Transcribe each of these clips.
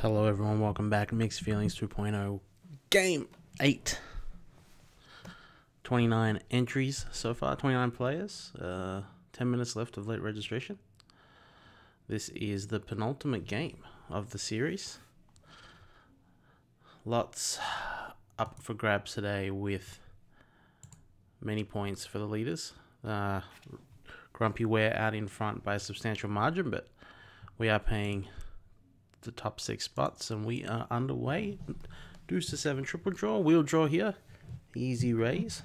Hello everyone, welcome back. Mixed Feelings 2.0 Game 8. 29 entries so far, 29 players. 10 minutes left of late registration. This is the penultimate game of the series. Lots up for grabs today with many points for the leaders. Grumpy Ware out in front by a substantial margin, but we are paying the top 6 spots and we are underway. Deuce to 7 triple draw, wheel draw here, easy raise.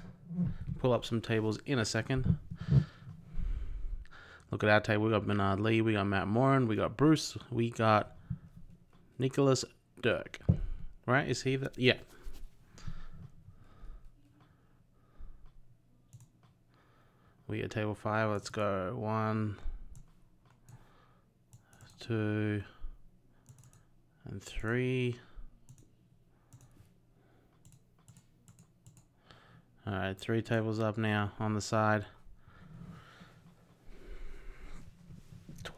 Pull up some tables in a second. Look at our table. We got Bernard Lee, we got Matt Moran, we got Bruce, we got Nicholas Dirk. Right? Is he that? Yeah. We at table 5. Let's go. 1, 2, and 3. Alright, 3 tables up now on the side.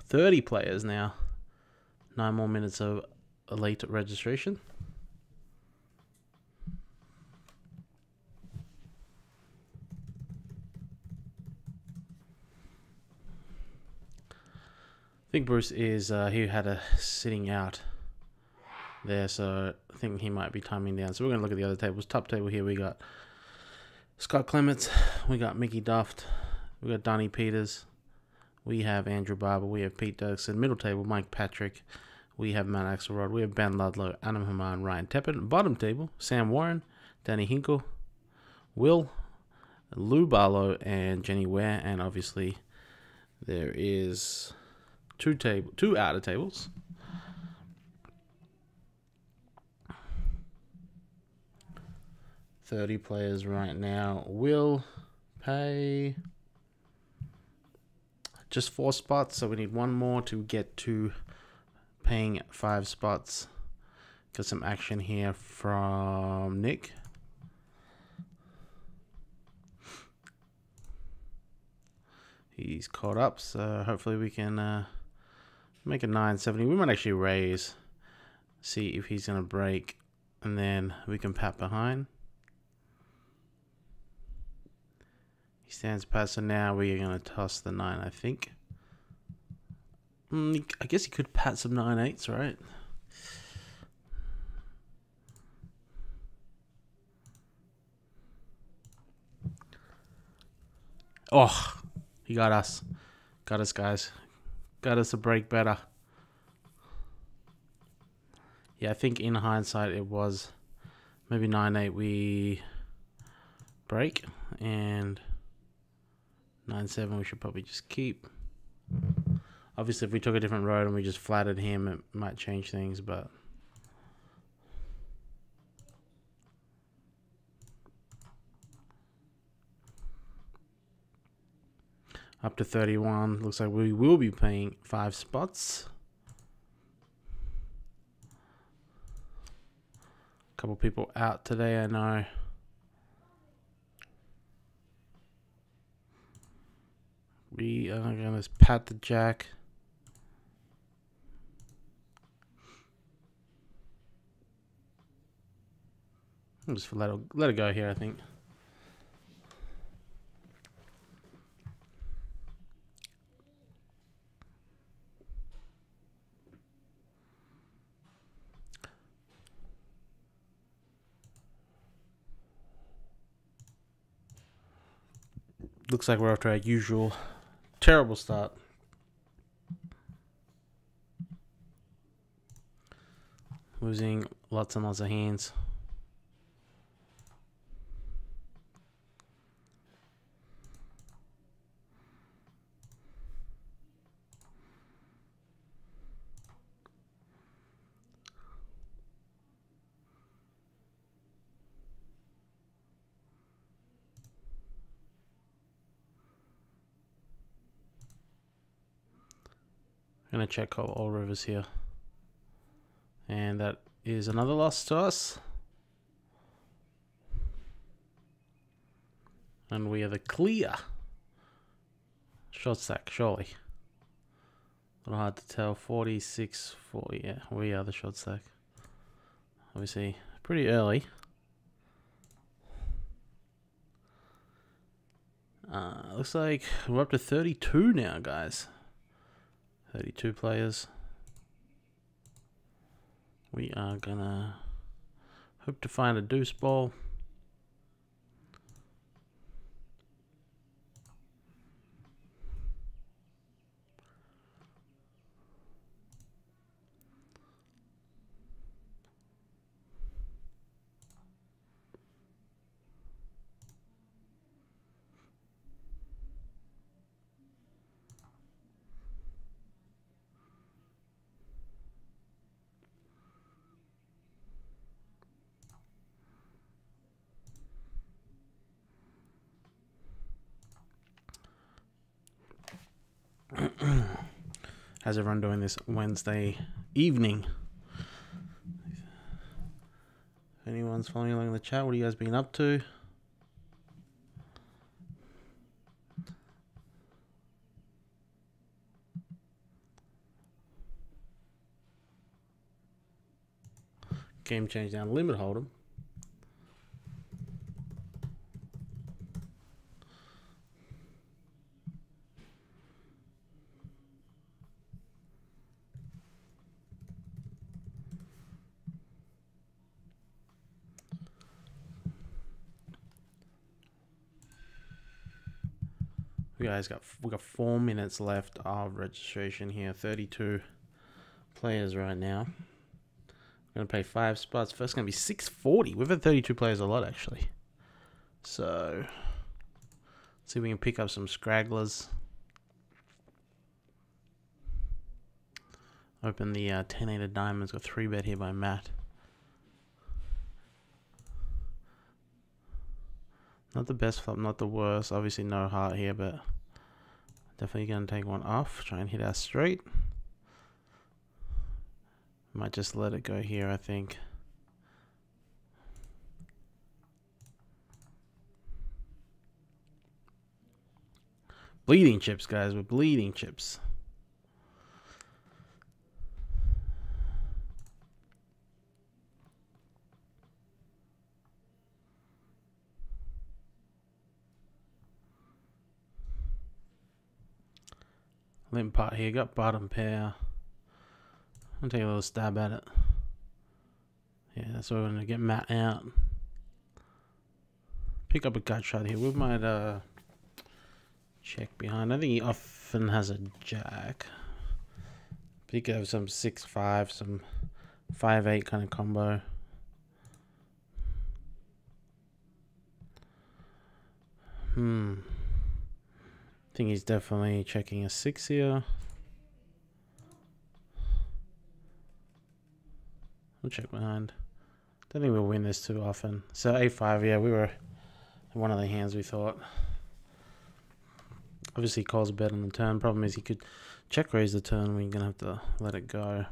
30 players now. 9 more minutes of late registration. I think Bruce is, he had a sitting out there, so I think he might be timing down. So we're going to look at the other tables. Top table here, we got Scott Clements, we got Mickey Duft, we got Donnie Peters, we have Andrew Barber, we have Pete Dirksen. Middle table, Mike Patrick, we have Matt Axelrod, we have Ben Ludlow, Adam Haman, Ryan Teppert. Bottom table, Sam Warren, Danny Hinkle, Will, Lou Barlow, and Jenny Ware. And obviously there is two outer tables. $30 players right now. Will pay just 4 spots, so we need 1 more to get to paying 5 spots. Got some action here from Nick. He's caught up, so hopefully we can make a 970. We might actually raise, see if he's going to break, and then we can pat behind. He stands pat, so now we are going to toss the 9, I think. I guess he could pat some 9-8s, right? Oh, he got us. Got us, guys. Got us a break better. Yeah, I think in hindsight it was maybe 9-8 we break, and 9-7 we should probably just keep. Obviously, if we took a different road and we just flattered him, it might change things, but up to 31. Looks like we will be paying 5 spots. A couple people out today, I know. We are going to pat the jack. I'll just let it go here, I think. Looks like we're after our usual terrible start. Losing lots and lots of hands. Gonna check all rivers here, and that is another loss to us, and we are the clear short stack, surely. A little hard to tell. 46, 40. Yeah, we are the short stack. Obviously, pretty early. Looks like we're up to 32 now, guys. 32 players. We are gonna hope to find a deuce ball. How's everyone doing this Wednesday evening? If anyone's following along in the chat, what have you guys been up to? Game change down, limit hold'em. We got 4 minutes left of registration here. 32 players right now. We're gonna pay 5 spots. First gonna be 640. We've had 32 players a lot actually. So let's see if we can pick up some scragglers. Open the 10-8 of diamonds. Got 3-bet here by Matt. Not the best flop, not the worst. Obviously no heart here, but definitely going to take one off. Try and hit our straight. Might just let it go here, I think. Bleeding chips, guys. We're bleeding chips. Limp pot here, got bottom pair. I'll take a little stab at it. Yeah, that's why we're gonna get Matt out. Pick up a gut shot here. We might check behind. I think he often has a jack. But he could have some 6-5, some 5-8 kind of combo. I think he's definitely checking a 6 here. We'll check behind. Don't think we'll win this too often. So 8-5, yeah, we were one of the hands we thought. Obviously he calls a bet on the turn. Problem is he could check raise the turn. We're gonna have to let it go.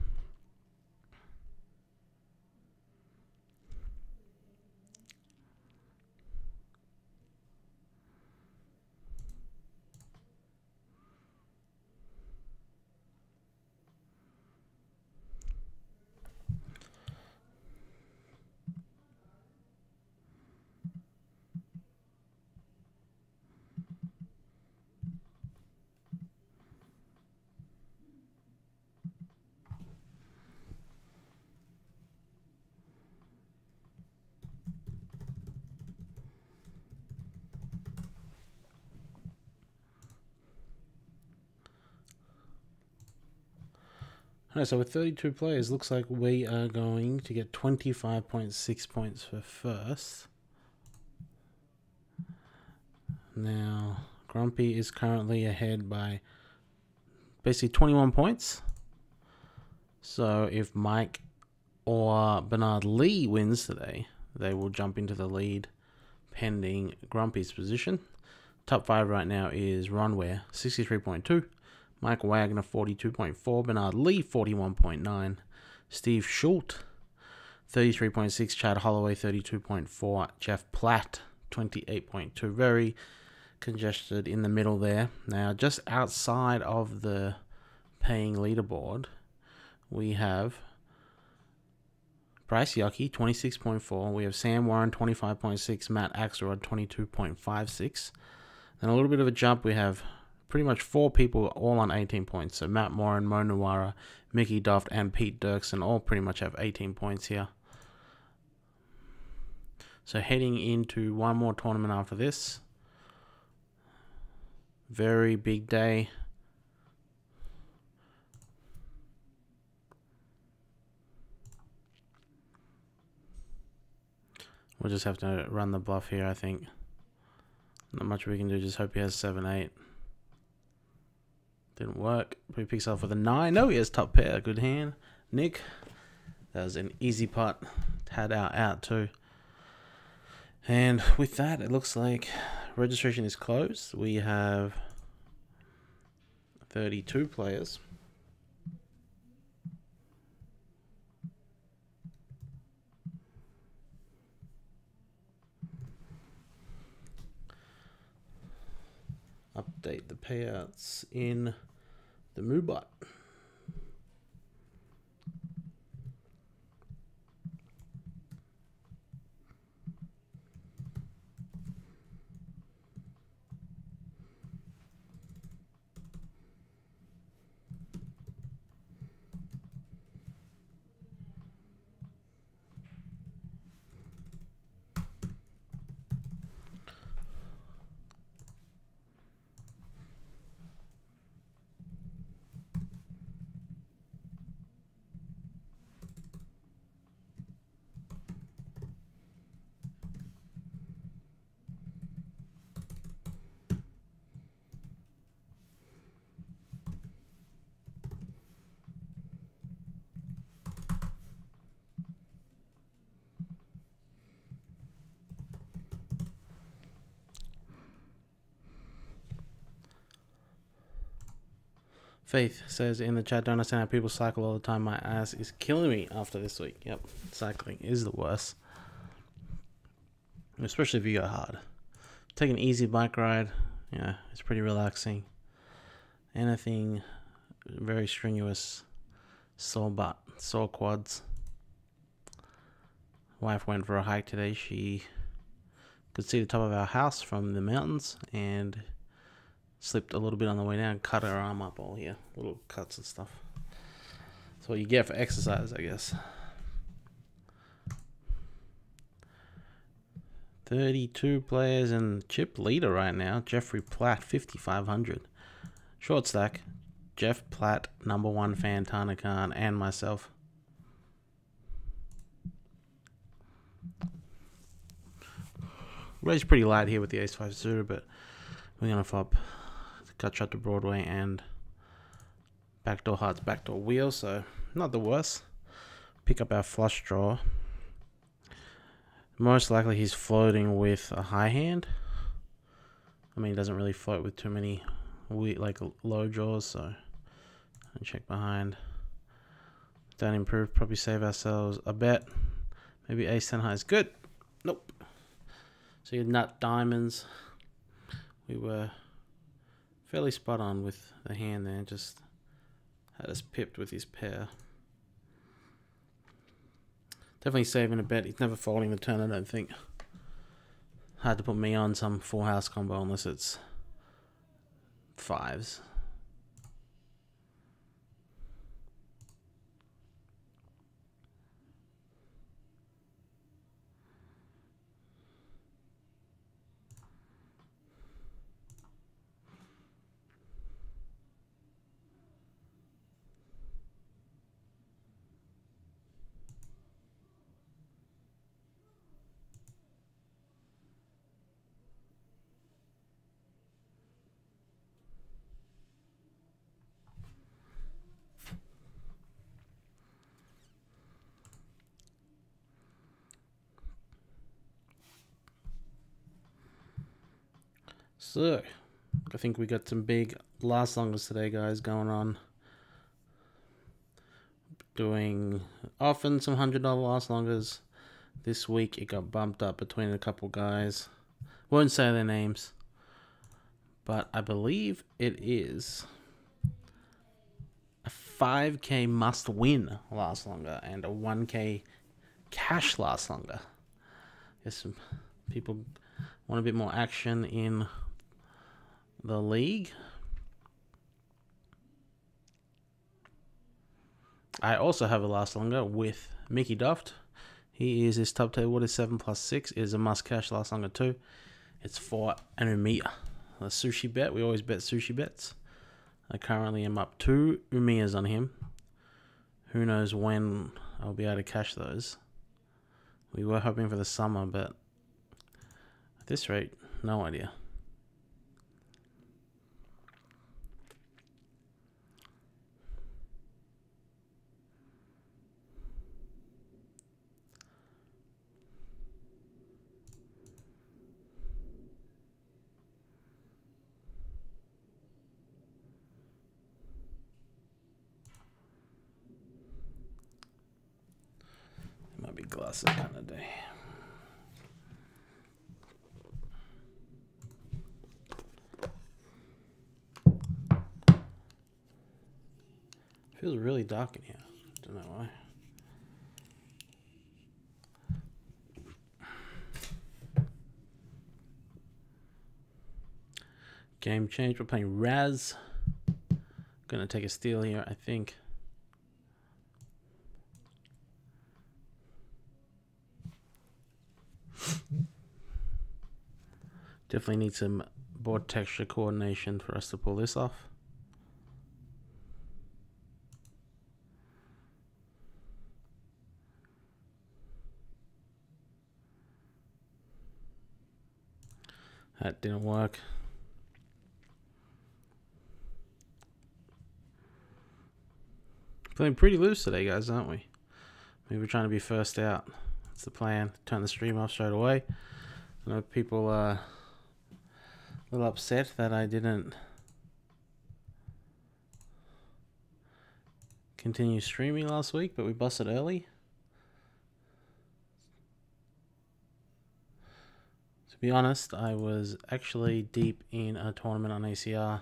Alright, so with 32 players, looks like we are going to get 25.6 points for first. Now, Grumpy is currently ahead by basically 21 points. So if Mike or Bernard Lee wins today, they will jump into the lead pending Grumpy's position. Top 5 right now is Ron Ware, 63.2. Mike Wagner, 42.4. Bernard Lee, 41.9. Steve Schultz, 33.6. Chad Holloway, 32.4. Jeff Platt, 28.2. Very congested in the middle there. Now, just outside of the paying leaderboard, we have Bryce Yucky, 26.4. We have Sam Warren, 25.6. Matt Axelrod, 22.56. Then a little bit of a jump. We have pretty much 4 people all on 18 points. So Matt Moran, Mo Nuwara, Mickey Doft, and Pete Dirksen all pretty much have 18 points here. So heading into one more tournament after this. Very big day. We'll just have to run the bluff here, I think. Not much we can do, just hope he has 7-8. Didn't work. But he picks off with a 9. No, he has top pair. Good hand. Nick. That was an easy putt. Had our out too. And with that, it looks like registration is closed. We have 32 players. Update the payouts in the MooBot. Faith says in the chat, don't understand how people cycle all the time. My ass is killing me after this week. Yep, cycling is the worst. Especially if you go hard. Take an easy bike ride. Yeah, it's pretty relaxing. Anything very strenuous, sore butt, sore quads. Wife went for a hike today. She could see the top of our house from the mountains and slipped a little bit on the way down, cut her arm up all here. Little cuts and stuff. That's what you get for exercise, I guess. 32 players and chip leader right now. Jeffrey Platt, 5,500. Short stack. Jeff Platt, #1 fan, Tana Khan, and myself. Raised pretty light here with the ace-5 suited, but we're going to flop gut shot to Broadway and backdoor hearts, backdoor wheel, so not the worst. Pick up our flush draw. Most likely he's floating with a high hand. I mean, he doesn't really float with too many like low draws, so I'll check behind. Don't improve, probably save ourselves a bet. Maybe ace 10 high is good. Nope. So you nut diamonds. We were fairly spot on with the hand there, just had us pipped with his pair. Definitely saving a bet. He's never folding the turn, I don't think. Hard to put me on some full house combo unless it's 5s. So, I think we got some big last longers today, guys, going on. Doing often some $100 last longers. This week it got bumped up between a couple guys. Won't say their names, but I believe it is 5K must win lasts longer, and a 1K cash lasts longer. Guess some people want a bit more action in the league. I also have a last longer with Mickey Duft. He is his top table. What is 7 plus 6 is a must cash last longer too. It's for an Umiya. A sushi bet. We always bet sushi bets. I currently am up 2 Umiyas on him. Who knows when I'll be able to cash those. We were hoping for the summer, but at this rate, no idea. Might be glasses kind of day. Feels really dark in here. Don't know why. Game change. We're playing Raz. Gonna take a steal here, I think. Definitely need some board texture coordination for us to pull this off. That didn't work. Feeling pretty loose today, guys, aren't we? Maybe we're trying to be first out. That's the plan. Turn the stream off straight away. I know people are a little upset that I didn't continue streaming last week, but we busted early. To be honest, I was actually deep in a tournament on ACR. I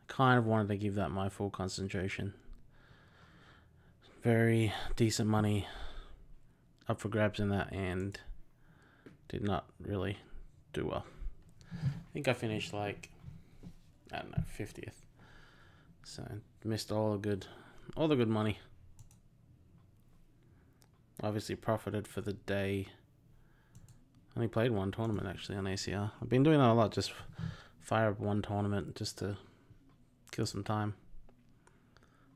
kind of wanted to give that my full concentration. Very decent money up for grabs in that, and did not really do well. I think I finished like, I don't know, 50th. So missed all the good money. Obviously profited for the day. Only played one tournament actually on ACR. I've been doing that a lot, just fire up one tournament just to kill some time.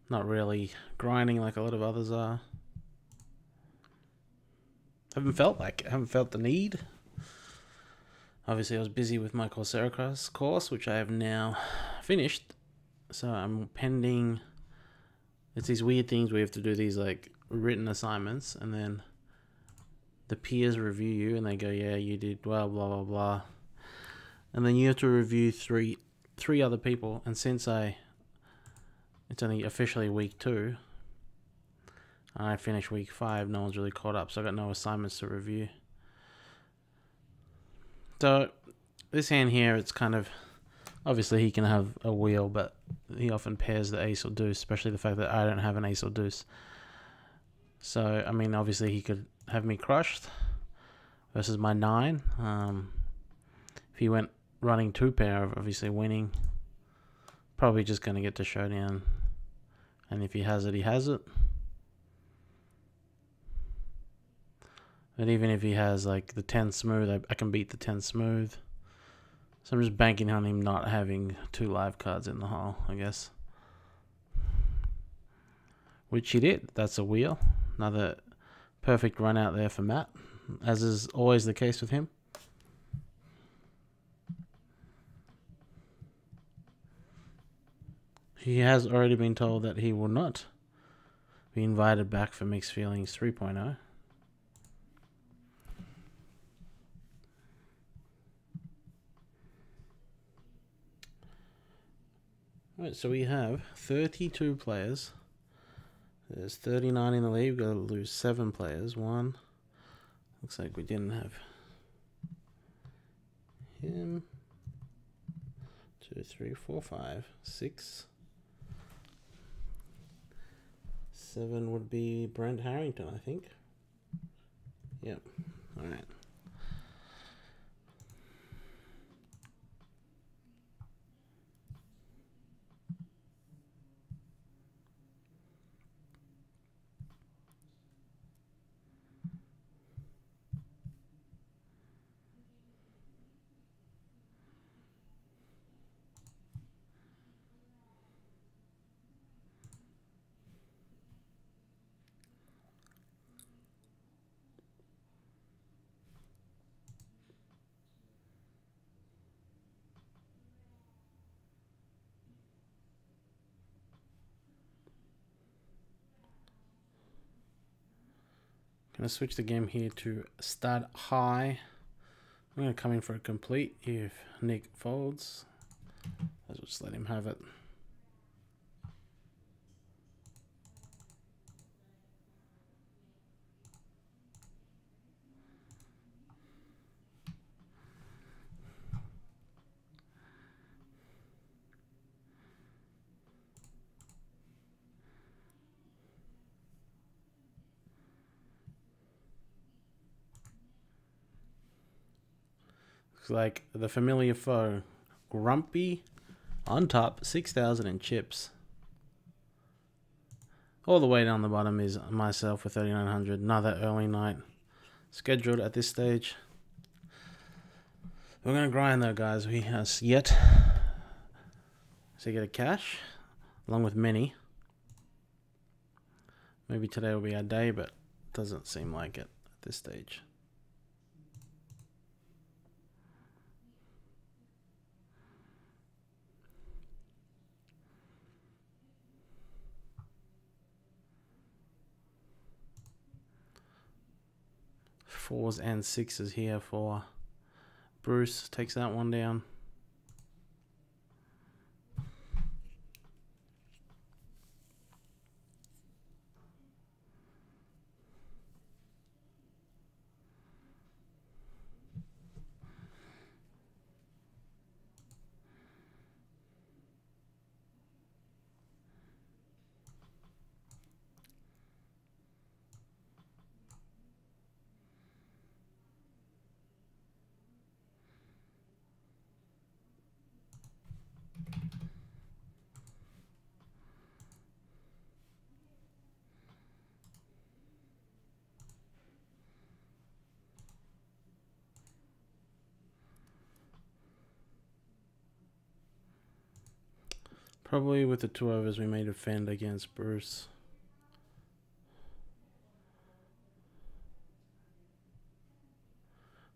Not really grinding like a lot of others are. Haven't felt the need. Obviously, I was busy with my Coursera course, which I have now finished. So I'm pending. It's these weird things where you have to do these like written assignments, and then the peers review you, and they go, "Yeah, you did well, blah blah blah," and then you have to review three other people. And since it's only officially week 2, and I finished week 5, no one's really caught up, so I got no assignments to review. So this hand here, it's kind of, obviously he can have a wheel, but he often pairs the ace or deuce, especially the fact that I don't have an ace or deuce. So, I mean, obviously he could have me crushed versus my 9. If he went running 2 pair, obviously winning, probably just going to get to showdown. And if he has it, he has it. But even if he has like the 10 smooth, I can beat the 10 smooth. So I'm just banking on him not having 2 live cards in the hole, I guess. Which he did. That's a wheel. Another perfect run out there for Matt, as is always the case with him. He has already been told that he will not be invited back for Mixed Feelings 3.0. Alright, so we have 32 players. There's 39 in the league. We've got to lose 7 players. 1. Looks like we didn't have him. 2, 3, 4, 5, 6. 7 would be Brent Harrington, I think. Yep. All right. Gonna switch the game here to stud high. I'm gonna come in for a complete if Nick folds. Let's just let him have it. Looks like the familiar foe, Grumpy, on top, 6,000 in chips. All the way down the bottom is myself with 3,900. Another early night scheduled at this stage. We're gonna grind though, guys. We has yet to get a cash, along with many. Maybe today will be our day, but doesn't seem like it at this stage. Fours and sixes here for Bruce. Takes that one down. Probably with the 2 overs we may defend against Bruce.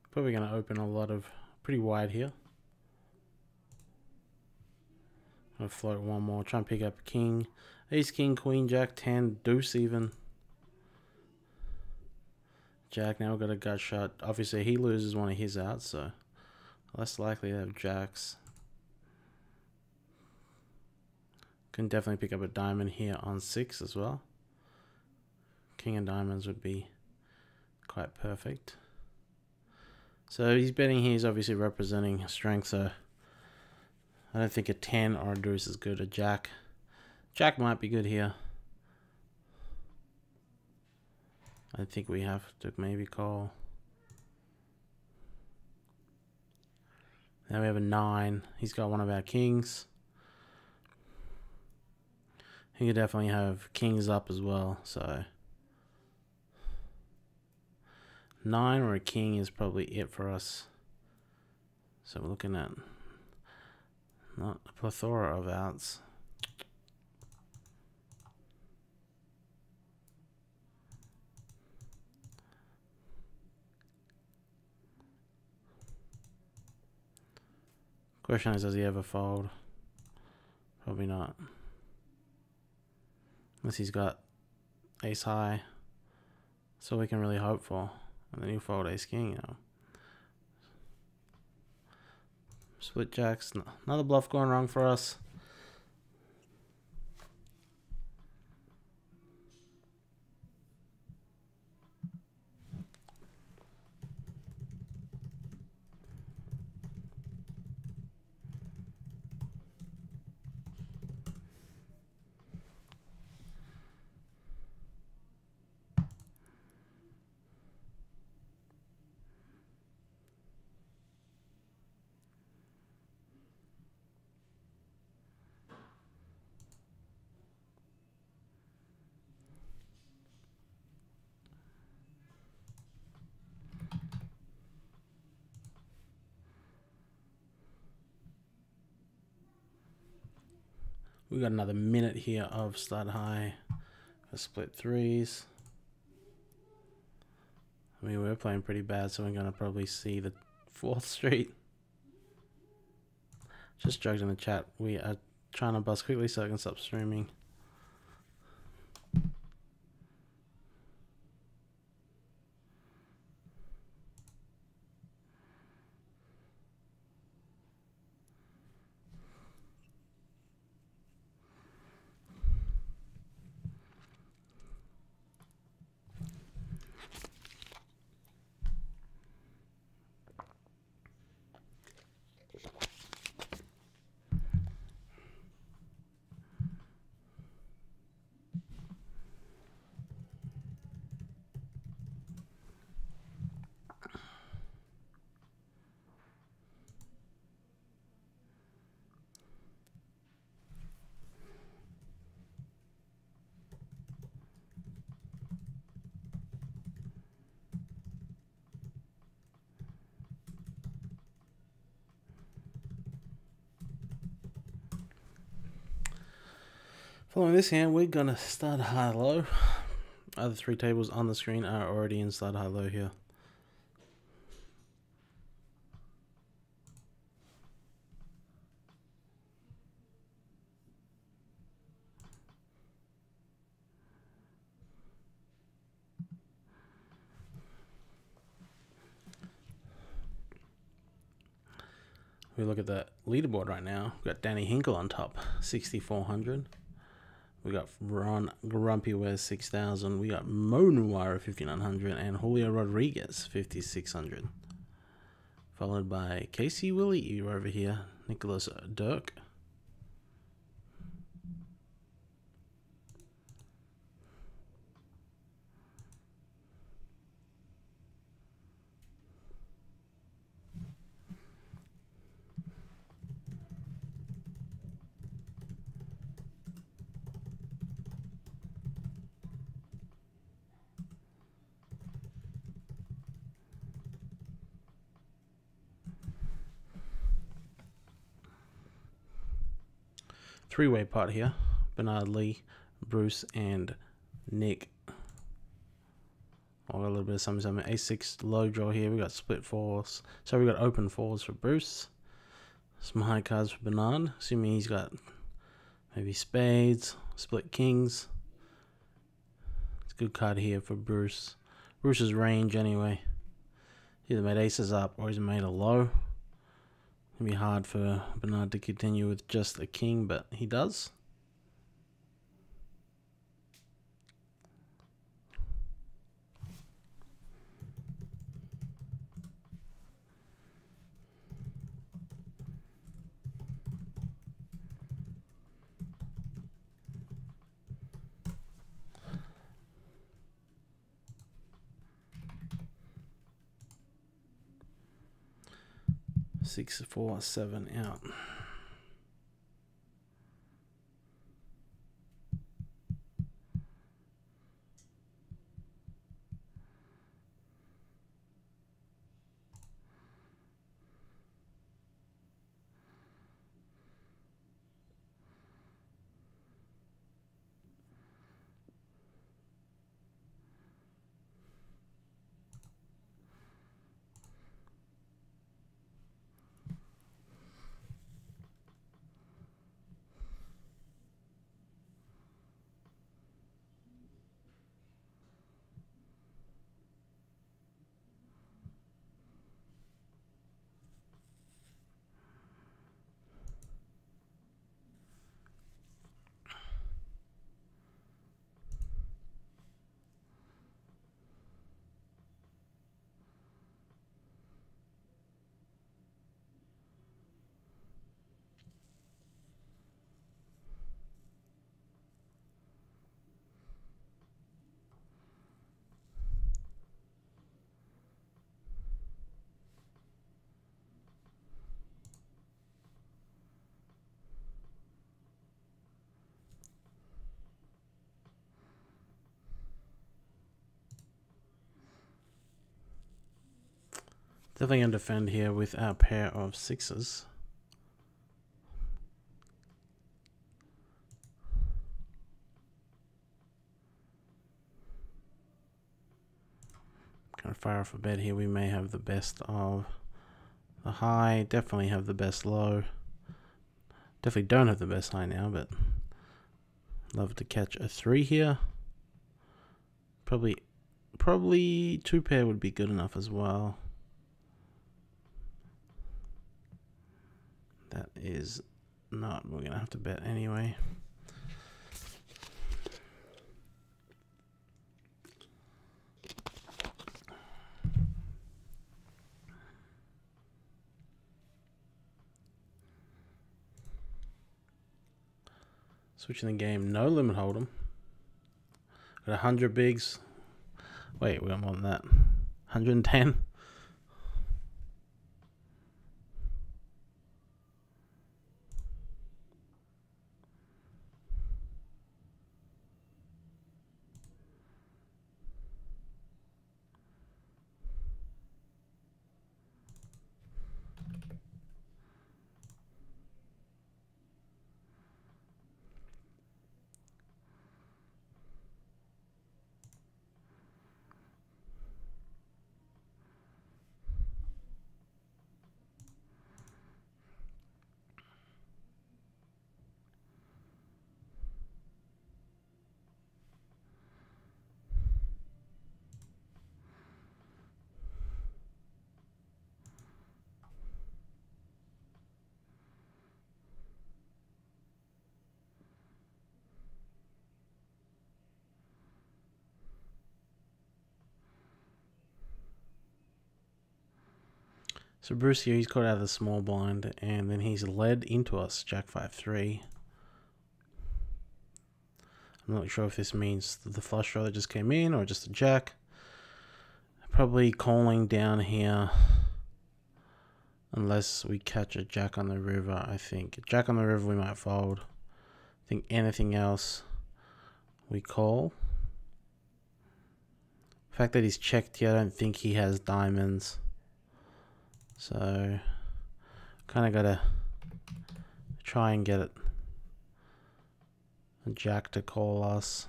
Probably going to open a lot of pretty wide here. I'll float one more, try and pick up king, ace, king, queen, jack, 10, deuce even. Jack, now we've got a gut shot. Obviously he loses one of his out, so less likely to have jacks. Can definitely pick up a diamond here on 6 as well. King of diamonds would be quite perfect. So he's betting here, he's obviously representing strength, so I don't think a 10 or a deuce is good. A jack. Jack might be good here. I think we have to maybe call. Now we have a 9. He's got one of our kings. He could definitely have kings up as well, so 9 or a king is probably it for us. So we're looking at not a plethora of outs. Question is, does he ever fold? Probably not. Unless he's got ace high. So we can really hope for. And then he'll fold ace king, you know. Split jacks. Another bluff going wrong for us. We got another minute here of stud high. Split threes. I mean, we're playing pretty bad, so we're going to probably see the 4th street. Just joked in the chat. We are trying to bust quickly so I can stop streaming. Following this hand, we're going to start high-low. Other 3 tables on the screen are already in start high-low here. We look at the leaderboard right now. We've got Danny Hinkle on top, 6,400. We got Ron Grumpy Wears 6,000. We got Mo Nuwara 5,900 and Julio Rodriguez 5,600. Followed by Casey Willie over here, Nicholas Dirk. Three-way pot here. Bernard Lee, Bruce, and Nick. I've got a little bit of something. A6 low draw here. We got split fours. So we got open fours for Bruce. Some high cards for Bernard. Assuming he's got maybe spades, split kings. It's a good card here for Bruce. Bruce's range anyway. He either made aces up or he's made a low. It'd be hard for Bernard to continue with just a king, but he does. Six, 4, 7 out. Definitely going to defend here with our pair of sixes. Gonna fire off a bet here. We may have the best of the high. Definitely have the best low. Definitely don't have the best high now, but love to catch a 3 here. Probably 2 pair would be good enough as well. That is not, we're gonna have to bet anyway. Switching the game, no limit hold'em. Got 100 bigs. Wait, we got more than that. 110. So Bruce here, he's got out of the small blind, and then he's led into us, Jack 5-3. I'm not sure if this means the flush draw that just came in or just a jack. Probably calling down here unless we catch a jack on the river, I think. Jack on the river we might fold. I think anything else we call. The fact that he's checked here, I don't think he has diamonds. So, kind of got to try and get it. A jack to call us.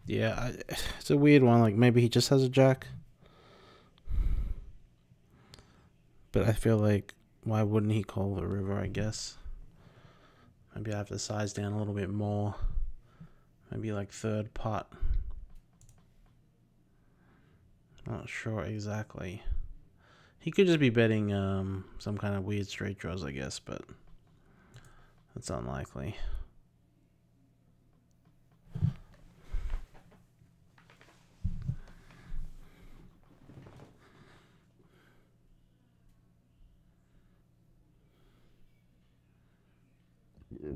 Yeah, it's a weird one. Like, maybe he just has a jack. But I feel like, why wouldn't he call the river, I guess? Maybe I have to size down a little bit more. Maybe like third pot. Not sure exactly. He could just be betting some kind of weird straight draws, I guess, but that's unlikely. Yeah.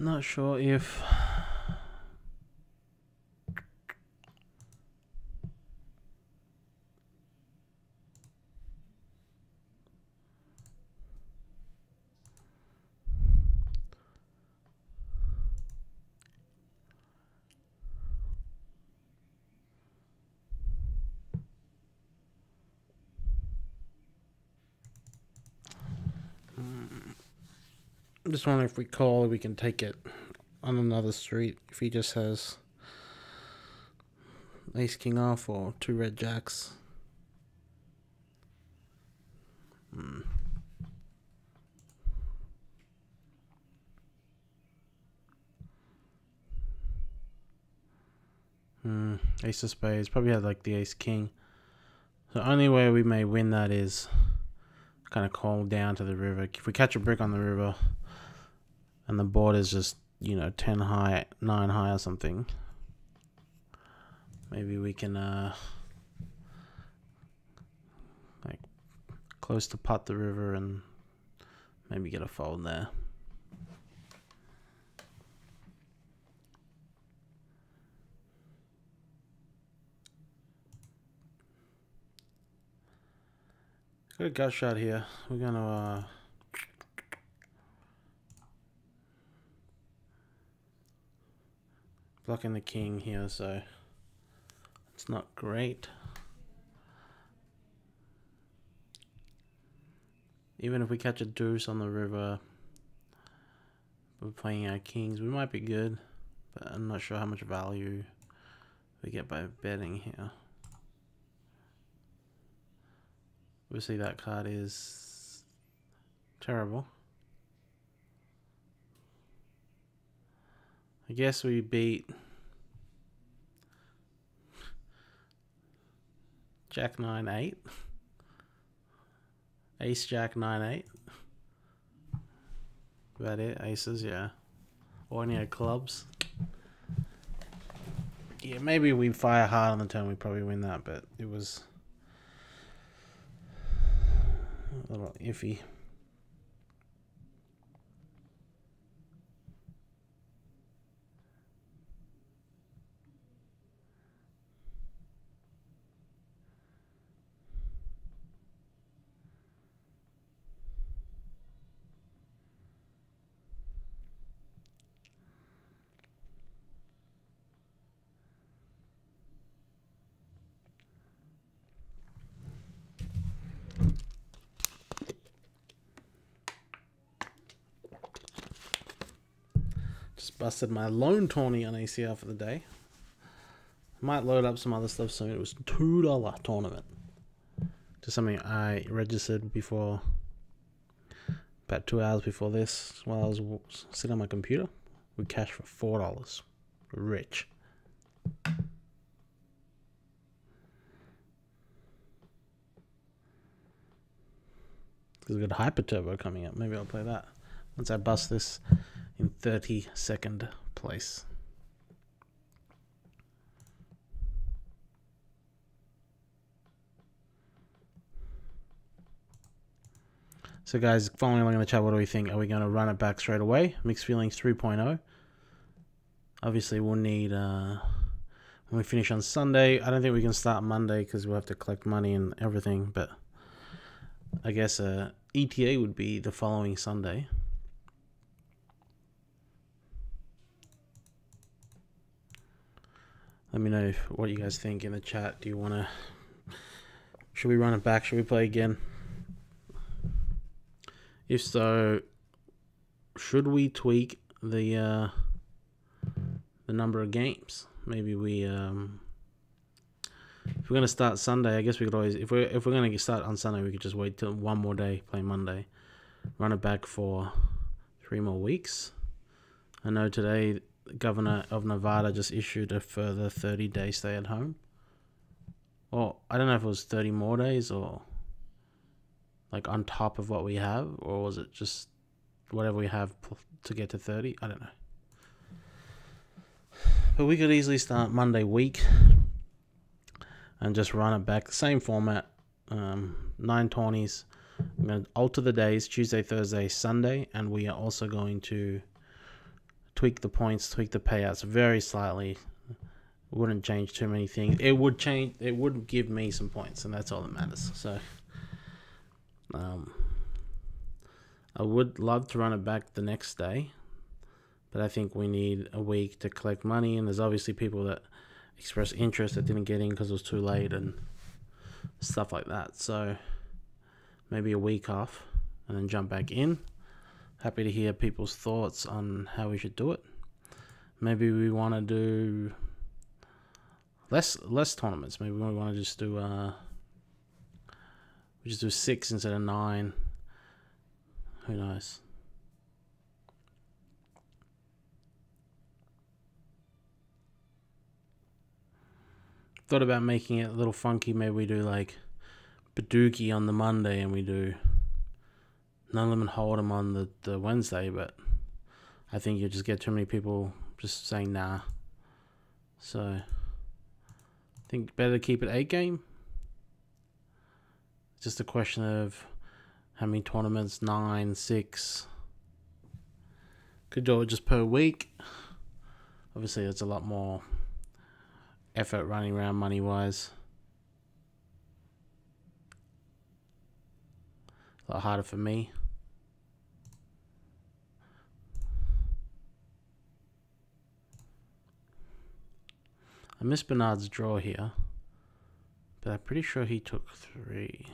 Not sure if I'm just wondering if we call, we can take it on another street if he just has ace king off or 2 red jacks. Ace of spades. Probably had like the ace king. The only way we may win that is kind of call down to the river. If we catch a brick on the river and the board is just, you know, 10 high, 9 high or something, maybe we can like close to putt the river and maybe get a fold there. Got a gut shot here. We're gonna blocking the king here, so it's not great. Even if we catch a deuce on the river, we're playing our kings, we might be good, but I'm not sure how much value we get by betting here. Obviously that card is terrible. I guess we beat Jack 9-8. Ace Jack 9-8. About it, aces, yeah. Or any clubs. Yeah, maybe we fire hard on the turn, we probably win that, but it was a little iffy. Busted my lone tourney on ACL for the day. Might load up some other stuff soon. It was $2 tournament. Just something I registered before, about 2 hours before this, while I was sitting on my computer. We cashed for $4. Rich. Because we got Hyper Turbo coming up. Maybe I'll play that once I bust this in 32nd place. So guys, following along in the chat, what do we think? Are we going to run it back straight away? Mixed Feelings 3.0. Obviously, we'll need, when we finish on Sunday, I don't think we can start Monday because we'll have to collect money and everything, but I guess ETA would be the following Sunday. Let me know what you guys think in the chat. Do you want to... Should we run it back? Should we play again? If so, should we tweak the number of games? Maybe we... if we're going to start Sunday, I guess we could always... If we're going to start on Sunday, we could just wait till one more day, play Monday. Run it back for 3 more weeks. I know today... Governor of Nevada just issued a further 30-day stay at home. Or I don't know if it was 30 more days or like on top of what we have, or was it just whatever we have to get to 30? I don't know. But we could easily start Monday week and just run it back. Same format, 9 tourneys. I'm going to alter the days, Tuesday, Thursday, Sunday, and we are also going to tweak the points, tweak the payouts very slightly. Wouldn't change too many things. It would change. It would give me some points, and that's all that matters. So, I would love to run it back the next day, but I think we need a week to collect money, and there's obviously people that expressed interest that didn't get in because it was too late and stuff like that. So, maybe a week off, and then jump back in. Happy to hear people's thoughts on how we should do it. Maybe we want to do less tournaments. Maybe we want to just do we just do 6 instead of 9. Who knows? thought about making it a little funky. Maybe we do like Badoogie on the Monday and we do None Limit Hold'em on the Wednesday, but I think you just get too many people just saying nah. So I think better to keep it 8 game. Just a question of how many tournaments, 9, 6. Could do it just per week. Obviously, it's a lot more effort running around money wise. A lot harder for me. I missed Bernard's draw here, but I'm pretty sure he took 3.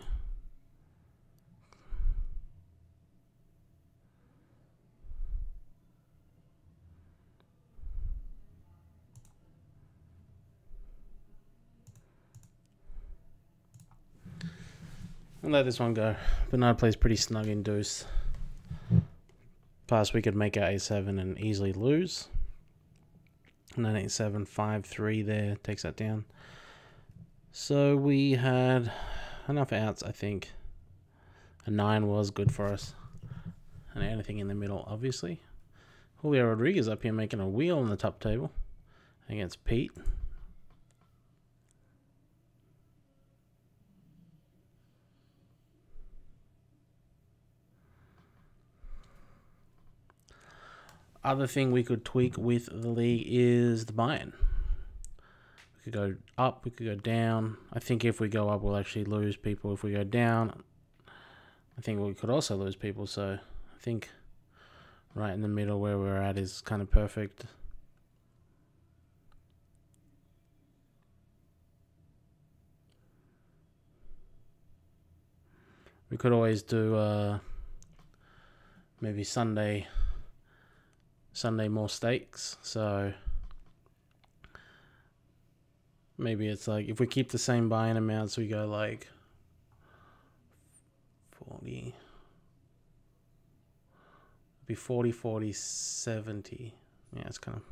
I'll let this one go. Bernard plays pretty snug in deuce. Plus, we could make our A7 and easily lose. And then 8-7, 5-3 there takes that down. So we had enough outs, I think. A 9 was good for us. And anything in the middle, obviously. Julio Rodriguez up here making a wheel on the top table against Pete. Other thing we could tweak with the league is the buy-in. We could go up, we could go down. I think if we go up, we'll actually lose people. If we go down, I think we could also lose people. So I think right in the middle where we're at is kind of perfect. We could always do maybe Sunday more stakes. So maybe it's like if we keep the same buy-in amounts, we go like 40. Be 40, 40, 70. Yeah, it's kind of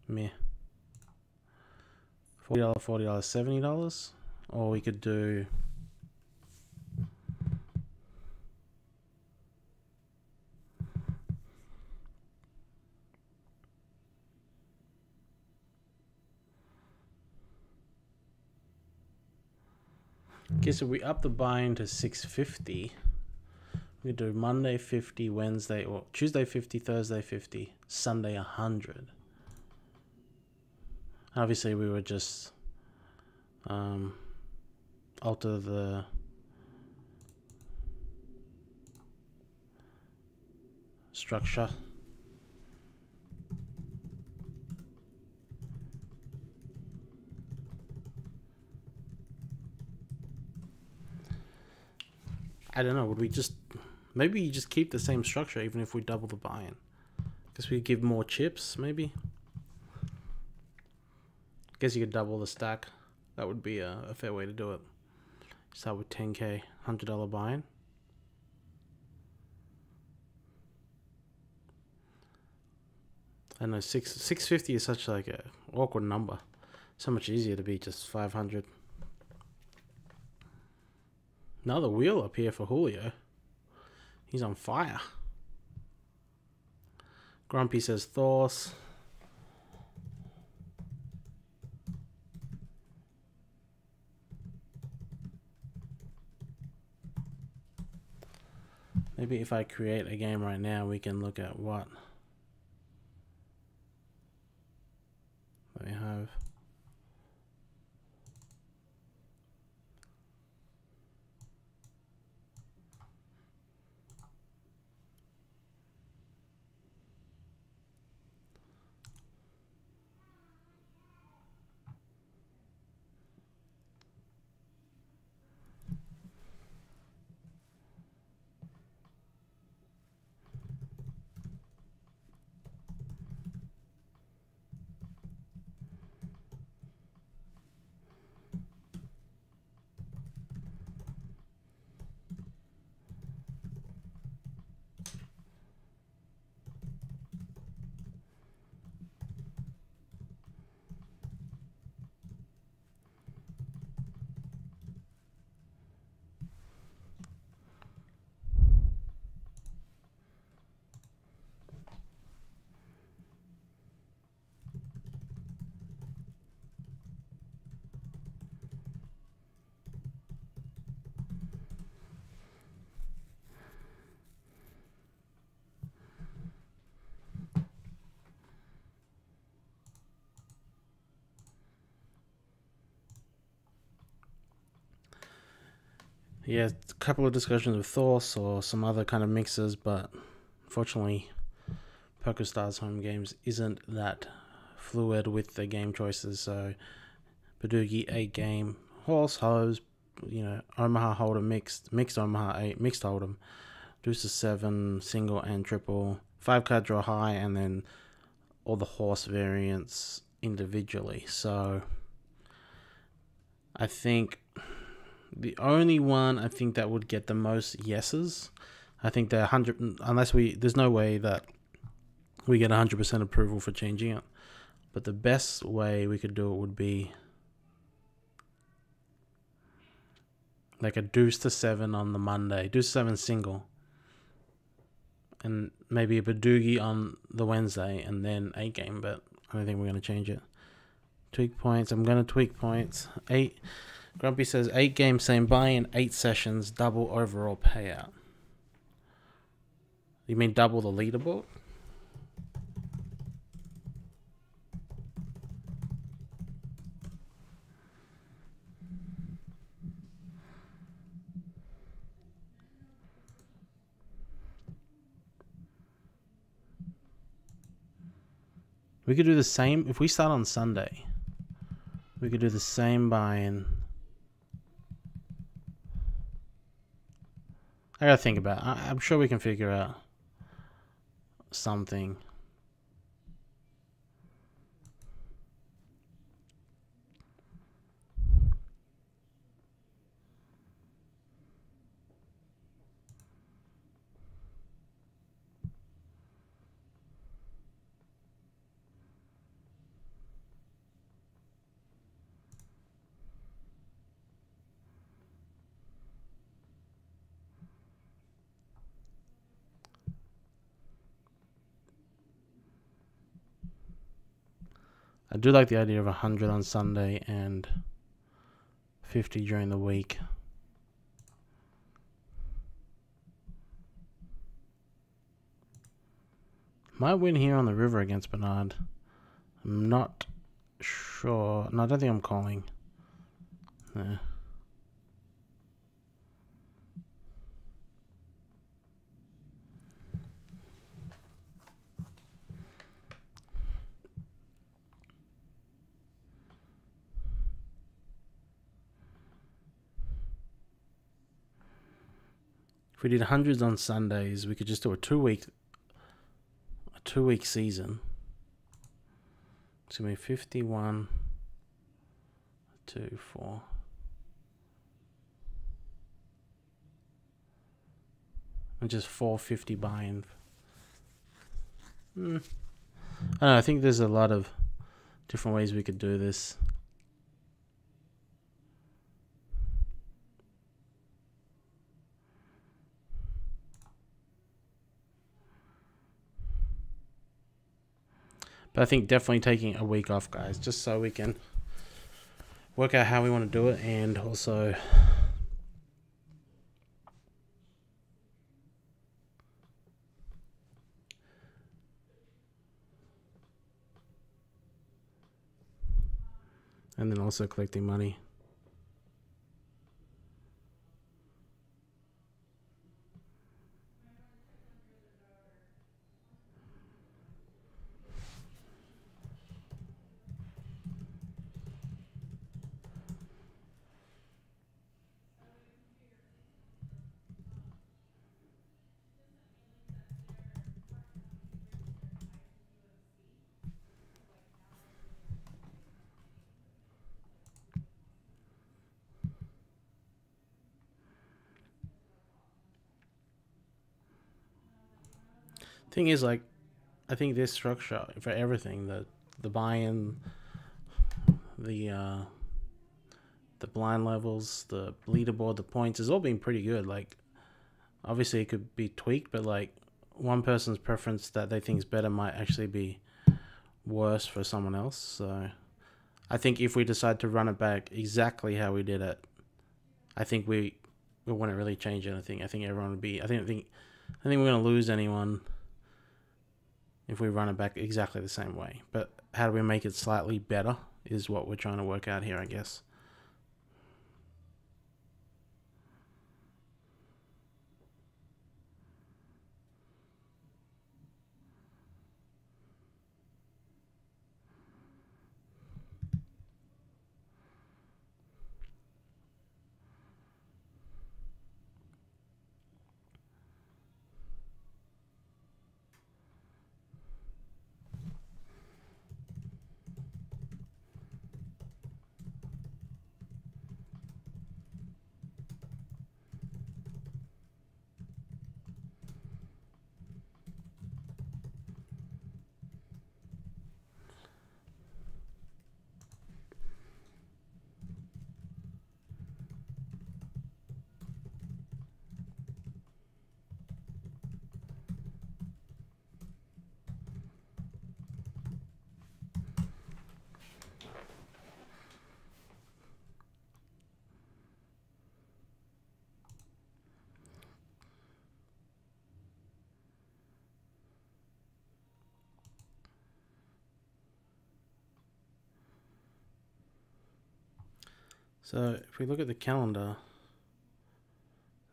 meh. $40, $40, $70. Or we could do okay, so we up the buy-in to 650. We do Monday 50, Wednesday or Tuesday 50, Thursday 50, Sunday 100. Obviously, we would just alter the structure. I don't know, would we just maybe you just keep the same structure even if we double the buy-in? Guess we give more chips, maybe. Guess you could double the stack. That would be a fair way to do it. Start with 10k, $100 buy-in. I know 650 is such like a awkward number. So much easier to be just 500. Another wheel up here for Julio. He's on fire. Grumpy says Thors. Maybe if I create a game right now, we can look at what we have. yeah, a couple of discussions with Thors or some other kind of mixes, but unfortunately, PokerStars home games isn't that fluid with the game choices. So Badugi 8 game, horse, hose, Omaha Hold'em mixed Omaha 8, mixed Hold'em, Deuces 7, single and triple, 5 card draw high, and then all the horse variants individually. So I think the only one I think that would get the most yeses, I think they're 100, there's no way that we get 100% approval for changing it. But the best way we could do it would be like a deuce to 7 on the Monday, deuce to 7 single, and maybe a Badugi on the Wednesday, and then 8 game. But I don't think we're going to change it. Tweak points. I'm going to tweak points. 8. Grumpy says 8 games, same buy-in, 8 sessions, double overall payout. You mean double the leaderboard? We could do the same if we start on Sunday. We could do the same buy-in. I gotta think about it. I'm sure we can figure out something. I do like the idea of 100 on Sunday and 50 during the week. Might win here on the river against Bernard. I'm not sure. No, I don't think I'm calling. Yeah. If we did hundreds on Sundays, we could just do a two-week season. It's gonna be 51, 2, 4. And just 450 buy-in. I don't know, I think there's a lot of different ways we could do this. But I think definitely taking a week off, guys, just so we can work out how we want to do it, and also collecting money. Thing is, like, I think this structure for everything, the buy-in, the blind levels, the leaderboard, the points, has all been pretty good. Like, obviously it could be tweaked, but like one person's preference that they think is better might actually be worse for someone else. So I think if we decide to run it back exactly how we did it, I think we wouldn't really change anything. I think everyone would be. I think we're gonna lose anyone if we run it back exactly the same way. But how do we make it slightly better is what we're trying to work out here, I guess. So if we look at the calendar,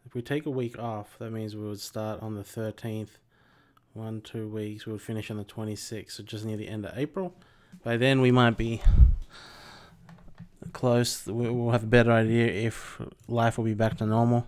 if we take a week off, that means we would start on the 13th. 2 weeks. We would finish on the 26th, so just near the end of April. By then, we might be close. We'll have a better idea if life will be back to normal.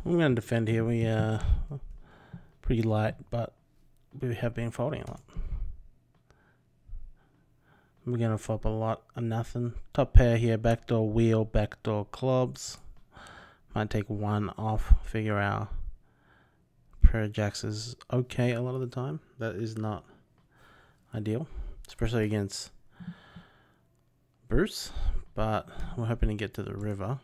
I'm going to defend here. We are pretty light, but we have been folding a lot. We're going to flop a lot of nothing. Top pair here, backdoor wheel, backdoor clubs. Might take one off, figure our pair of jacks is okay a lot of the time. That is not ideal, especially against Bruce, but we're hoping to get to the river.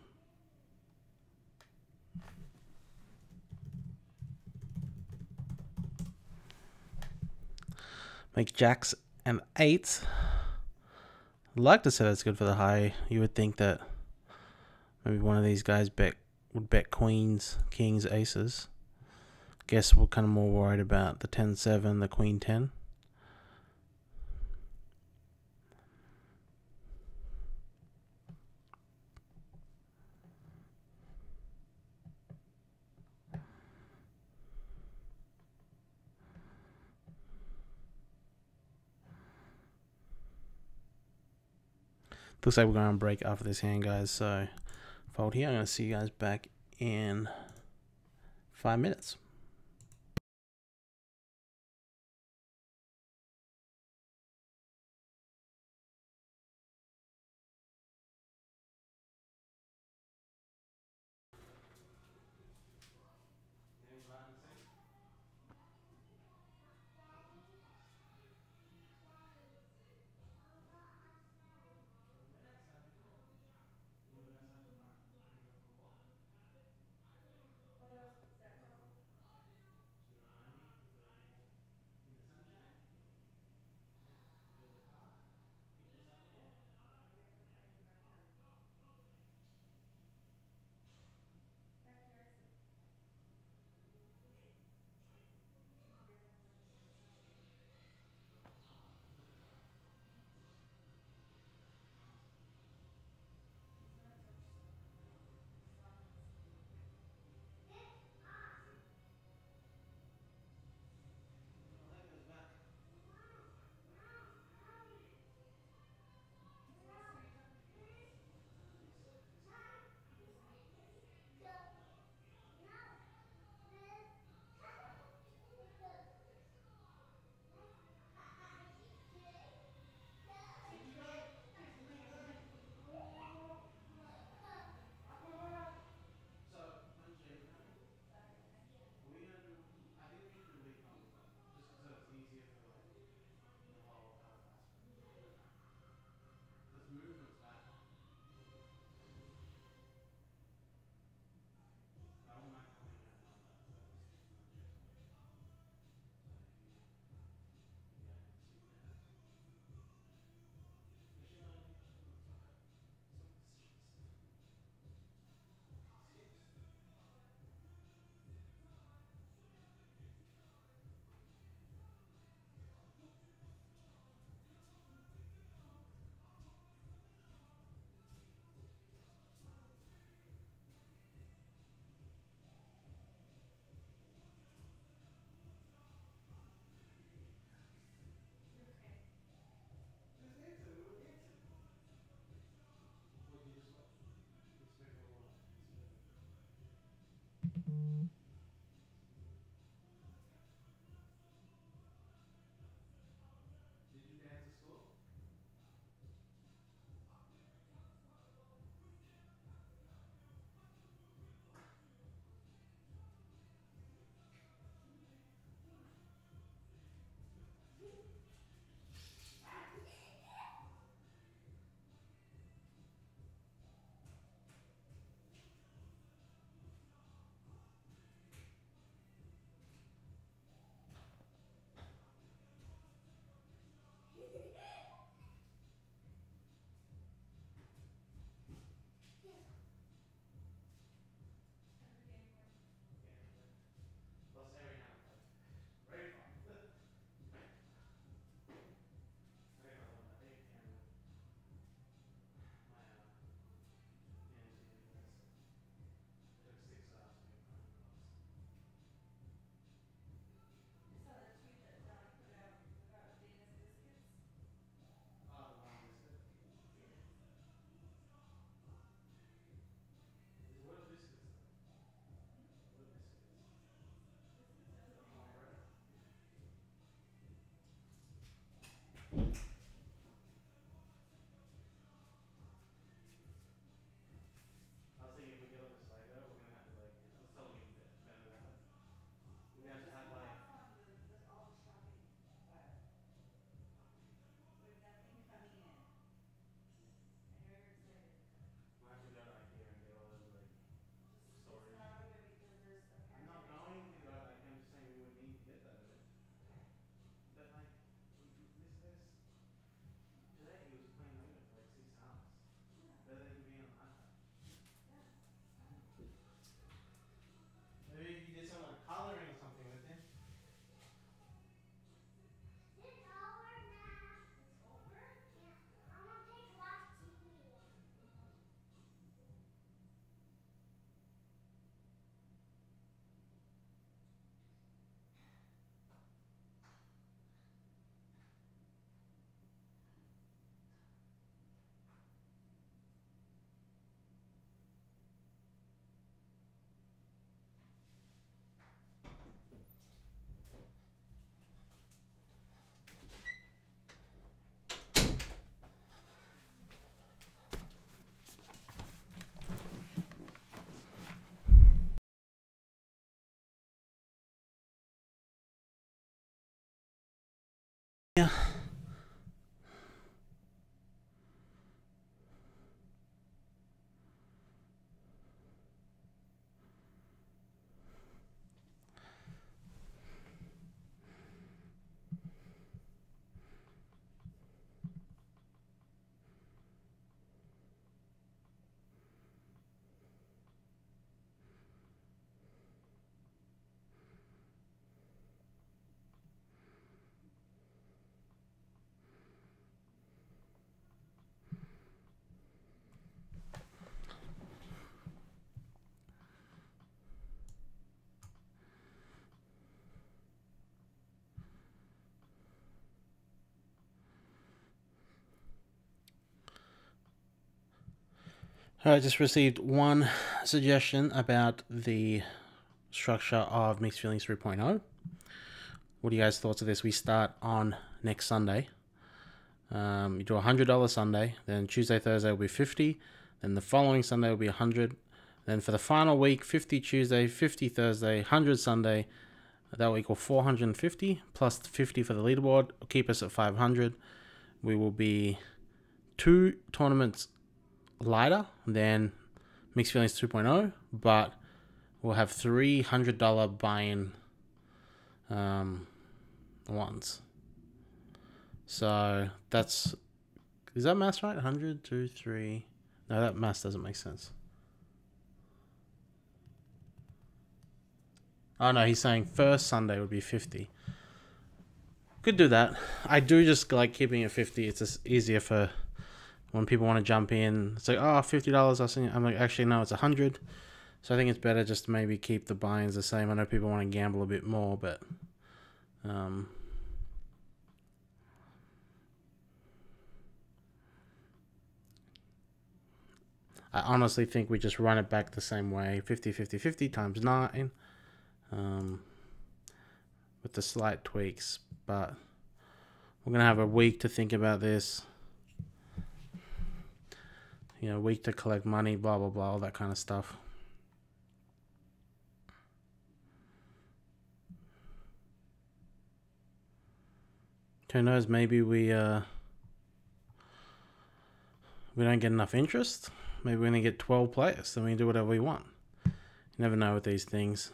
Make jacks and eights. I'd like to say that's good for the high. You would think that maybe one of these guys would bet queens, kings, aces. Guess we're kind of more worried about the 10-7, the queen 10. Looks like we're going to break after this hand, guys. So fold here. I'm going to see you guys back in 5 minutes. Yeah. I just received one suggestion about the structure of Mixed Feelings 3.0. What are you guys' thoughts of this? We start on next Sunday. You do $100 Sunday, then Tuesday, Thursday will be 50, then the following Sunday will be 100, then for the final week, 50 Tuesday, 50 Thursday, 100 Sunday. That will equal 450 plus 50 for the leaderboard. Will keep us at 500. We will be 2 tournaments lighter than Mixed Feelings 2.0, but we'll have $300 buy-in ones. So that's, is that math right? 100, 2, 3. No, that math doesn't make sense. Oh no, he's saying first Sunday would be 50. Could do that. I do just like keeping it 50. It's just easier for when people want to jump in. It's like, oh, $50. I'm like, actually, no, it's 100. So I think it's better just to maybe keep the buy-ins the same. I know people want to gamble a bit more, but I honestly think we just run it back the same way. 50, 50, 50 times 9. With the slight tweaks. But we're going to have a week to think about this. You know, week to collect money, blah, blah, blah, all that kind of stuff. Who knows, maybe we don't get enough interest. Maybe we only get 12 players, then we can do whatever we want. You never know with these things.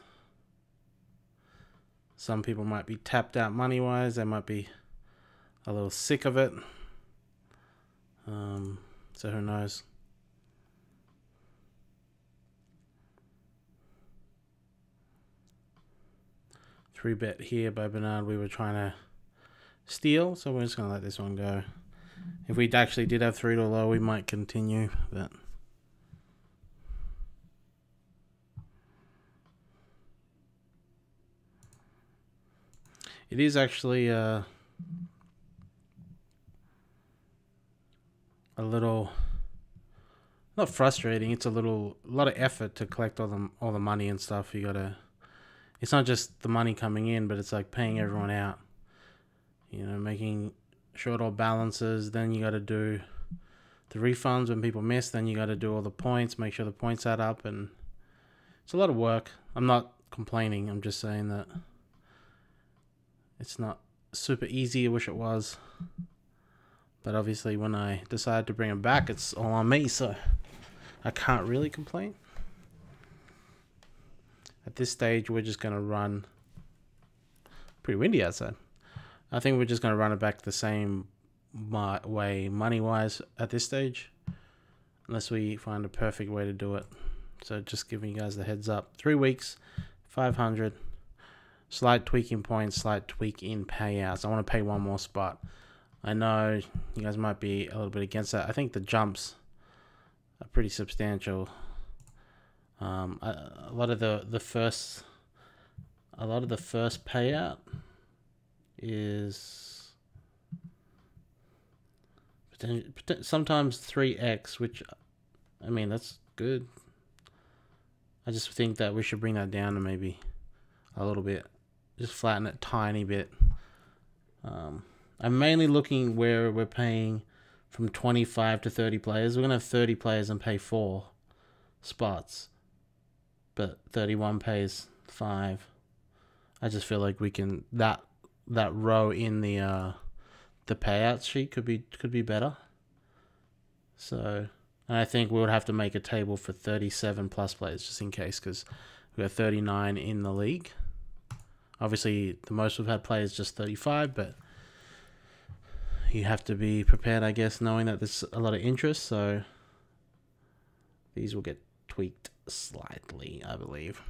Some people might be tapped out money-wise. They might be a little sick of it. So who knows? Free bet here by Bernard. We were trying to steal, so we're just going to let this one go. If we actually did have 3 to low, we might continue, but it is actually a little, not frustrating. It's a lot of effort to collect all the money and stuff. You gotta. It's not just the money coming in, but it's like paying everyone out. You know, making sure it all balances. Then you got to do the refunds when people miss. Then you got to do all the points. Make sure the points add up, and it's a lot of work. I'm not complaining. I'm just saying that it's not super easy. I wish it was. But obviously when I decided to bring it back, it's all on me, so I can't really complain. At this stage, we're just going to run... Pretty windy outside. I think we're just going to run it back the same way money-wise at this stage. Unless we find a perfect way to do it. So just giving you guys the heads up. 3 weeks, 500. Slight tweak in points, slight tweak in payouts. I want to pay one more spot. I know you guys might be a little bit against that. I think the jumps are pretty substantial. A lot of the first payout is sometimes 3x, which, I mean, that's good. I just think that we should bring that down to maybe a little bit, just flatten it tiny bit. I'm mainly looking where we're paying from 25 to 30 players. We're going to have 30 players and pay 4 spots. But 31 pays 5. I just feel like we can... That row in the the payout sheet could be better. So, and I think we would have to make a table for 37 plus players just in case, because we got 39 in the league. Obviously, the most we've had players just 35, but you have to be prepared, I guess, knowing that there's a lot of interest. So these will get tweaked slightly, I believe.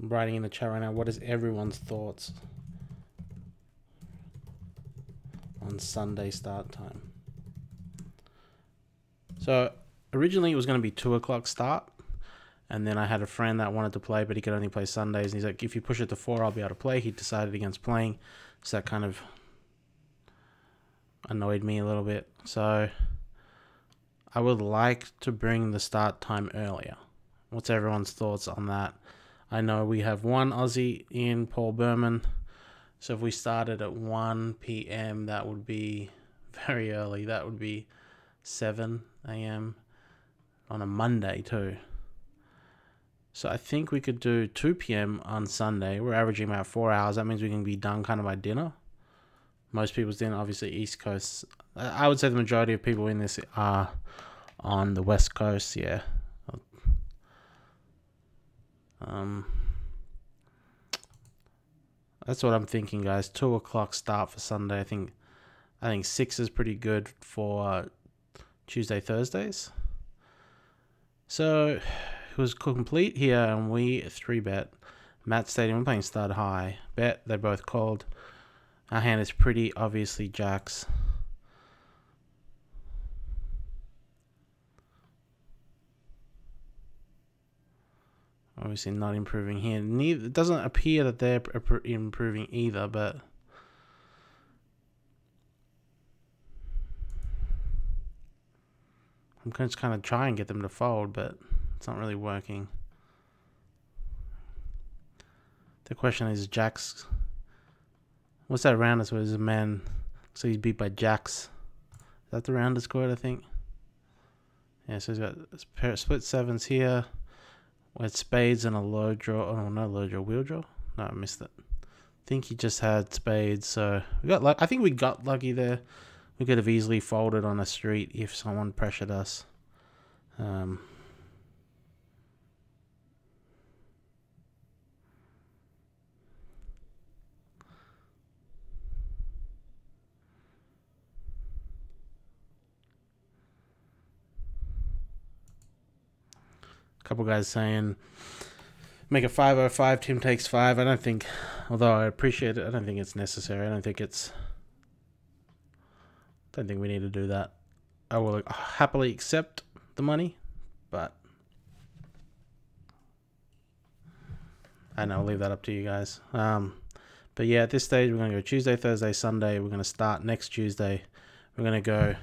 I'm writing in the chat right now, what is everyone's thoughts on Sunday start time? So originally it was going to be 2 o'clock start, and then I had a friend that wanted to play, but he could only play Sundays, and he's like, if you push it to 4, I'll be able to play. He decided against playing, so that kind of annoyed me a little bit. So I would like to bring the start time earlier. What's everyone's thoughts on that? I know we have one Aussie in, Paul Berman. So if we started at 1 p.m., that would be very early. That would be 7 a.m. on a Monday too. So I think we could do 2 p.m. on Sunday. We're averaging about 4 hours. That means we can be done kind of by dinner. Most people's dinner, obviously, East Coast. I would say the majority of people in this are on the West Coast, yeah. That's what I'm thinking, guys. 2 o'clock start for Sunday. I think 6 is pretty good for Tuesday, Thursdays. So it was complete here, and we 3-bet. Matt Stadium, we're playing stud high. Bet, they both called. Our hand is pretty obviously jacks. Obviously not improving here. Neither, it doesn't appear that they're improving either, but I'm just kind of trying to get them to fold, but it's not really working. The question is jacks. What's that round score? Is a man, so he's beat by jacks. Is that the round score? I think. Yeah, so he's got split sevens here. With spades and a low draw. Oh, no low draw, wheel draw? No, I missed it. I think he just had spades, so we got I think we got lucky there. We could have easily folded on a street if someone pressured us. Couple guys saying make a 505, Tim takes 5. I don't think, although I appreciate it, I don't think it's necessary. I don't think we need to do that. I will happily accept the money, but I know, I'll leave that up to you guys. But yeah, at this stage we're going to go Tuesday, Thursday, Sunday. We're going to start next Tuesday. We're going to go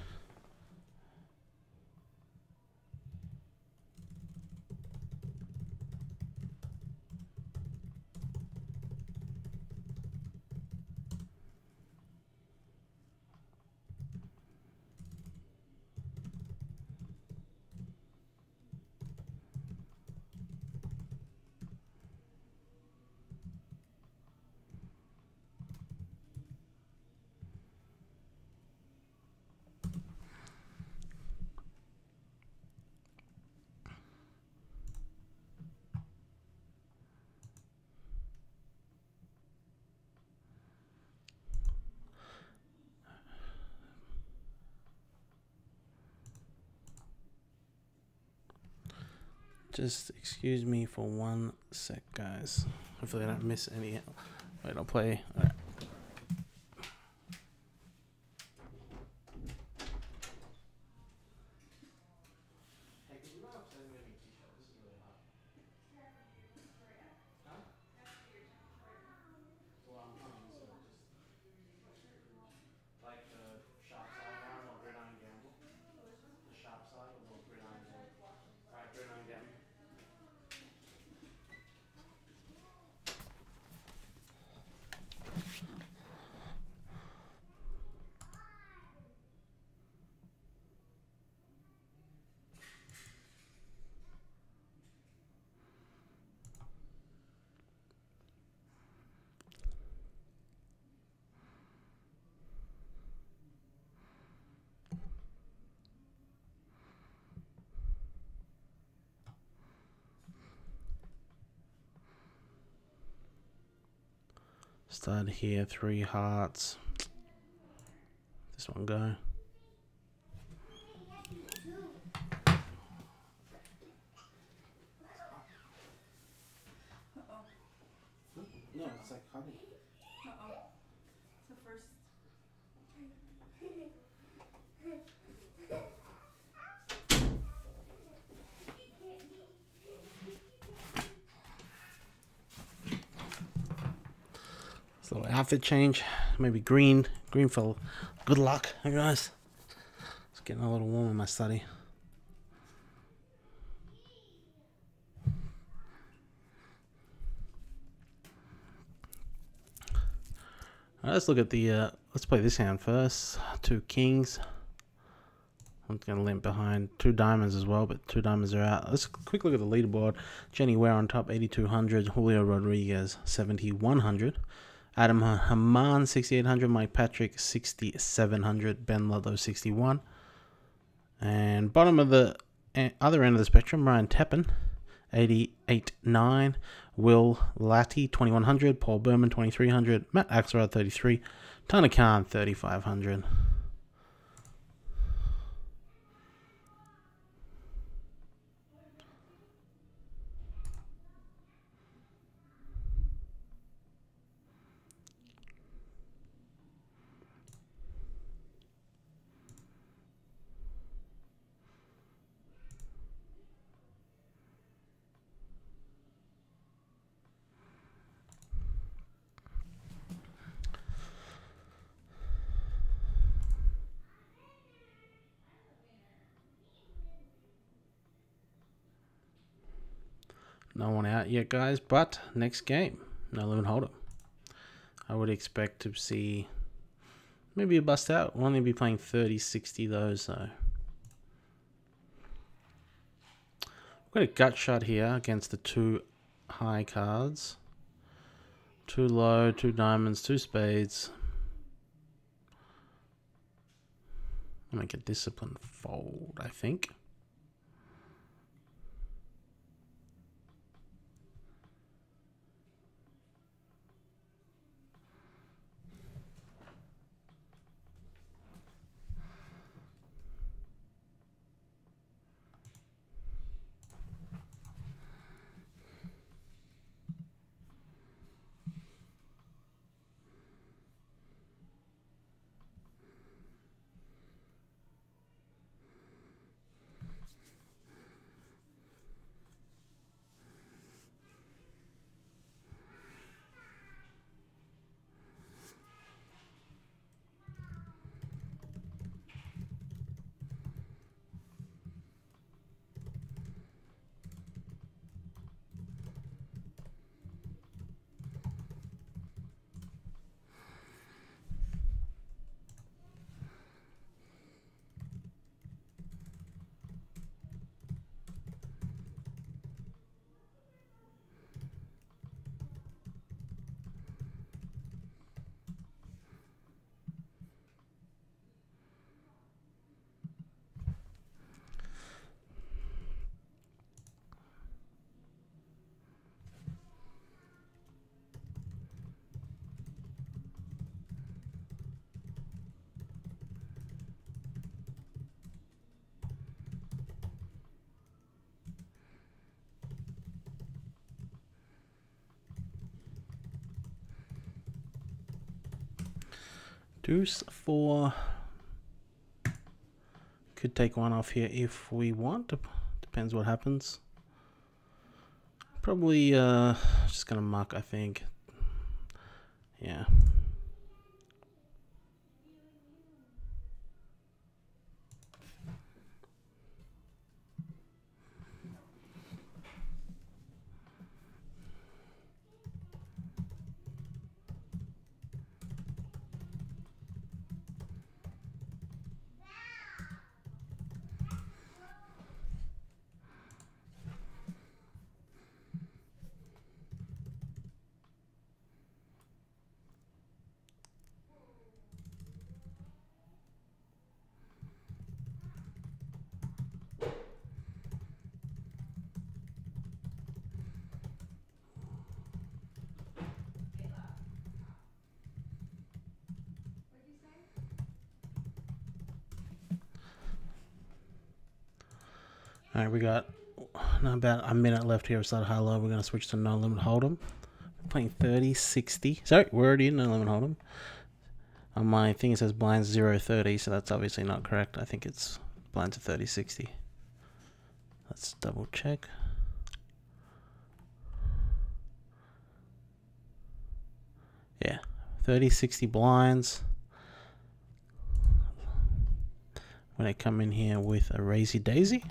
just excuse me for 1 sec, guys. Hopefully I don't miss any. Wait, I'll play. All right. Stud here, 3 hearts. This one go. No, it's like honey. It's the first. It's a little outfit change. Maybe green. Green for good luck, hey guys. It's getting a little warm in my study. Let's look at the, let's play this hand first. 2 kings. I'm going to limp behind 2 diamonds as well, but 2 diamonds are out. Let's quick look at the leaderboard. Jenny Ware on top, 8,200. Julio Rodriguez, 7,100. Adam Haman, 6,800. Mike Patrick, 6,700. Ben Ludlow, 61. And bottom of the other end of the spectrum, Ryan Teppen, 88.9. Will Latty, 2,100. Paul Berman, 2,300. Matt Axelrod, 33. Tana Khan, 3,500. No one out yet, guys, but next game, No Limit Hold'em. I would expect to see maybe a bust out. We'll only be playing 30-60 though, so. We've got a gut shot here against the 2 high cards. 2 low, 2 diamonds, 2 spades. I'll make a discipline fold, I think. Deuce 4. Could take one off here if we want. Depends what happens. Probably just gonna muck, I think. Yeah. Alright, we got about a minute left here. We started high low. We're going to switch to no limit hold'em. Playing 30-60. Sorry, we're already in no limit hold'em. On my thing it says blinds 0-30, so that's obviously not correct. I think it's blinds to 30-60. Let's double check. Yeah, 30-60 blinds. When I come in here with a raisy daisy,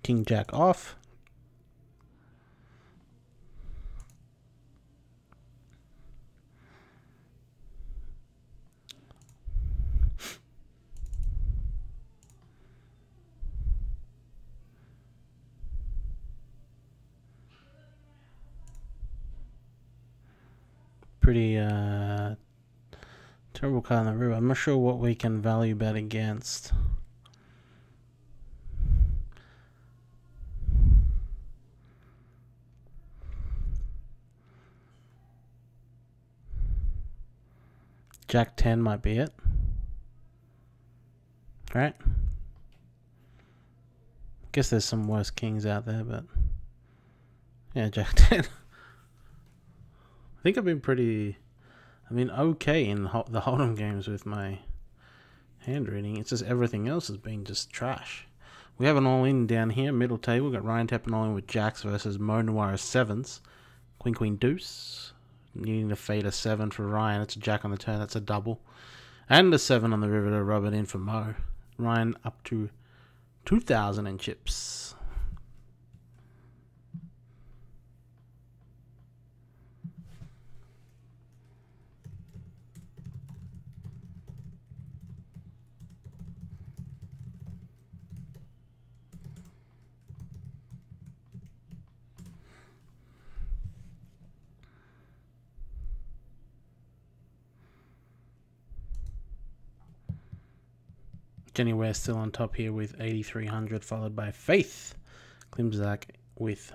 king jack off. Pretty terrible card in the river. I'm not sure what we can value bet against. Jack 10 might be it. Right? Guess there's some worse kings out there, but yeah, Jack 10. I think I've been okay in the Hold'em games with my hand reading. It's just everything else has been just trash. We have an all-in down here, middle table. We've got Ryan tapping all-in with jacks versus Mo Noir 7s. Queen, queen, deuce. Needing to fade a 7 for Ryan. It's a jack on the turn. That's a double. And a 7 on the river to rub it in for Mo. Ryan up to 2,000 in chips. Jenny Ware still on top here with 8,300, followed by Faith Klimczak with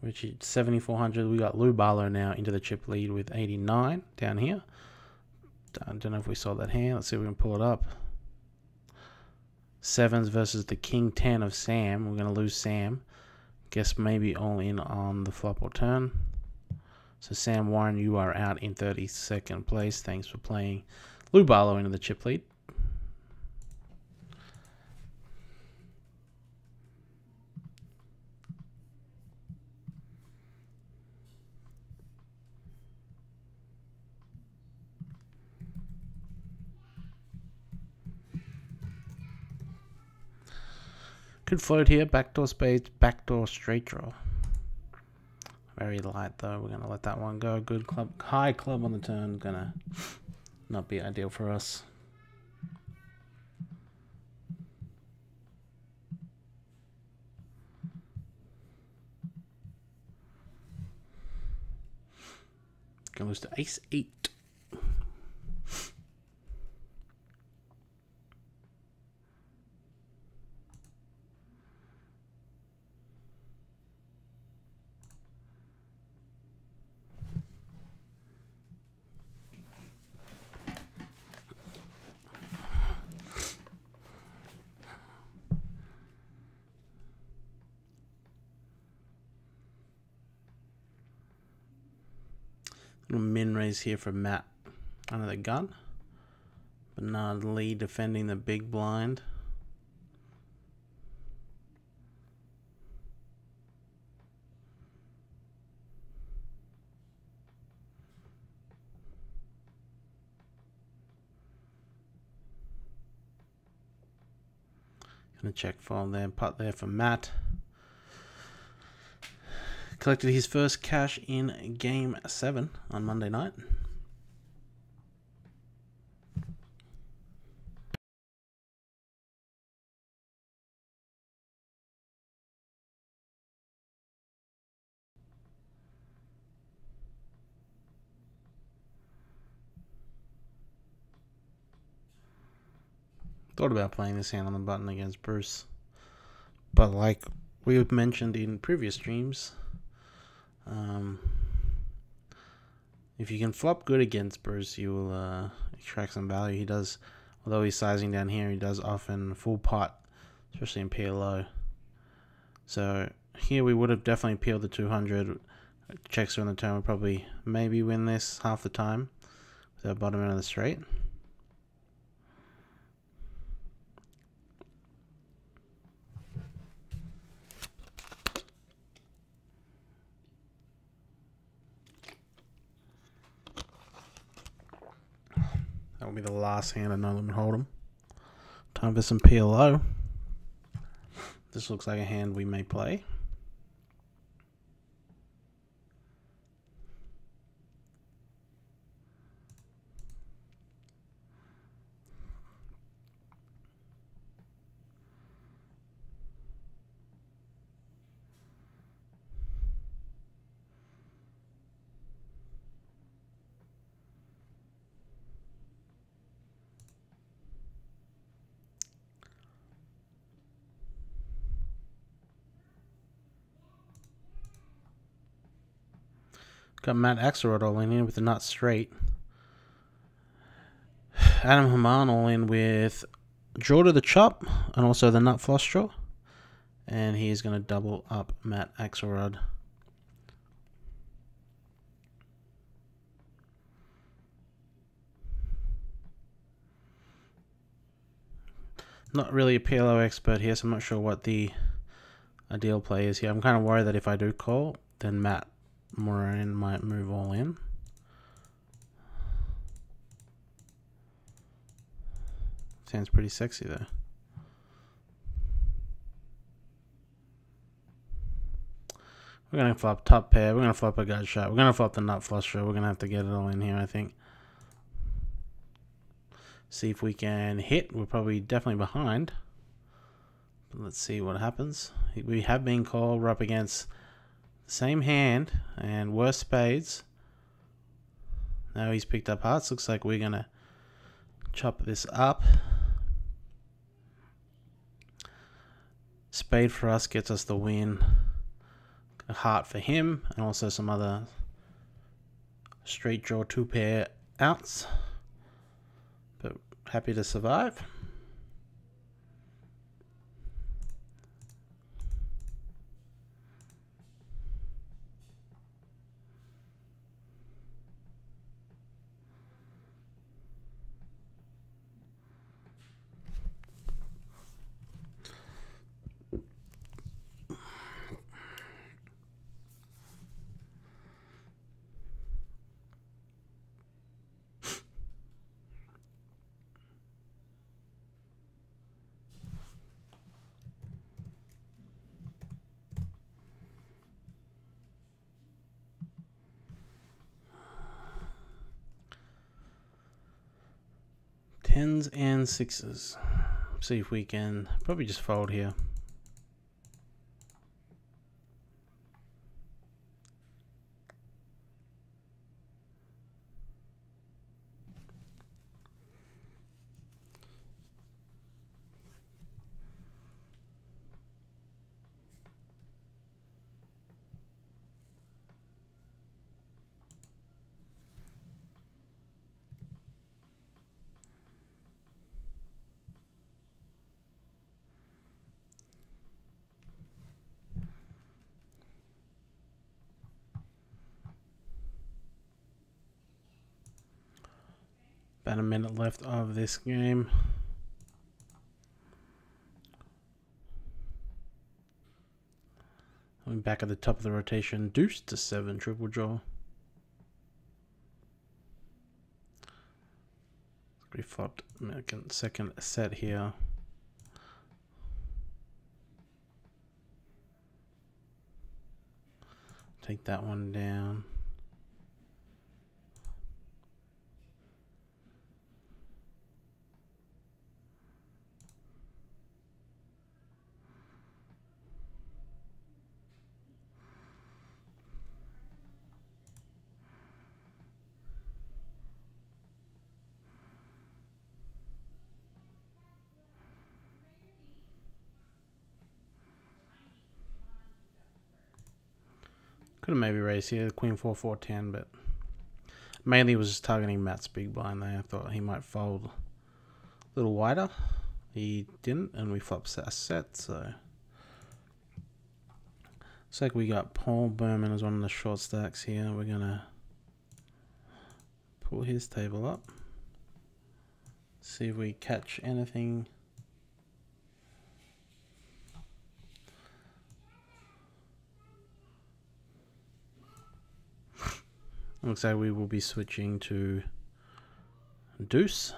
Richie 7,400. We got Lou Barlow now into the chip lead with 89 down here. I don't know if we saw that hand. Let's see if we can pull it up. Sevens versus the King 10 of Sam. We're going to lose Sam. Guess maybe all in on the flop or turn. So Sam Warren, you are out in 32nd place. Thanks for playing Lou Barlow into the chip lead. Could float here, backdoor spades, backdoor straight draw. Very light though, we're gonna let that one go. Good club, high club on the turn, gonna not be ideal for us. Gonna lose to ace 8. Min raise here for Matt under the gun. Bernard Lee defending the big blind. Gonna check fold there, putt there for Matt. Collected his first cash in Game 7 on Monday night. Thought about playing this hand on the button against Bruce, but like we mentioned in previous streams, if you can flop good against Bruce, you will extract some value. He does, although he's sizing down here, he does often full pot, especially in PLO. So here we would have definitely peeled the 200. Checks are on the turn. We'll probably maybe win this half the time with our bottom end of the straight. That will be the last hand of No Limit Hold'em. Time for some PLO. This looks like a hand we may play. Got Matt Axelrod all in here with the nut straight. Adam Haman all in with draw to the chop and also the nut flush draw. And he is going to double up Matt Axelrod. Not really a PLO expert here, so I'm not sure what the ideal play is here. I'm kind of worried that if I do call, then Matt Moran might move all in. Sounds pretty sexy though. We're going to flop top pair. We're going to flop a gut shot. We're going to flop the nut flush draw. We're going to have to get it all in here, I think. See if we can hit. We're probably definitely behind. But let's see what happens. We have been called. We're up against the same hand and worse spades. Now he's picked up hearts. Looks like we're going to chop this up. Spade for us gets us the win. A heart for him, and also some other straight draw 2 pair outs. But happy to survive. Tens and sixes. See if we can probably just fold here. About a minute left of this game. I'm back at the top of the rotation. Deuce to 7 triple draw. We flopped second set here. Take that one down. Could have maybe raised here, Queen 4, 4, 10, but mainly was just targeting Matt's big blind there. I thought he might fold a little wider. He didn't, and we flopped a set, so Looks like we got Paul Berman as one of the short stacks here. We're gonna pull his table up. See if we catch anything. Looks like we will be switching to deuce.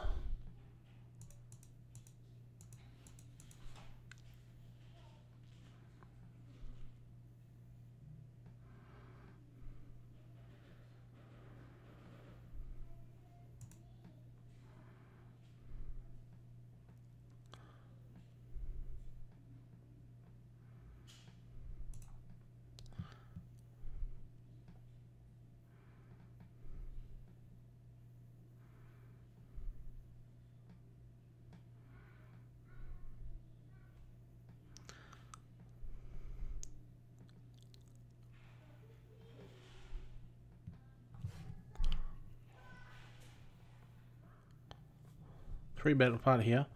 Three bet part here.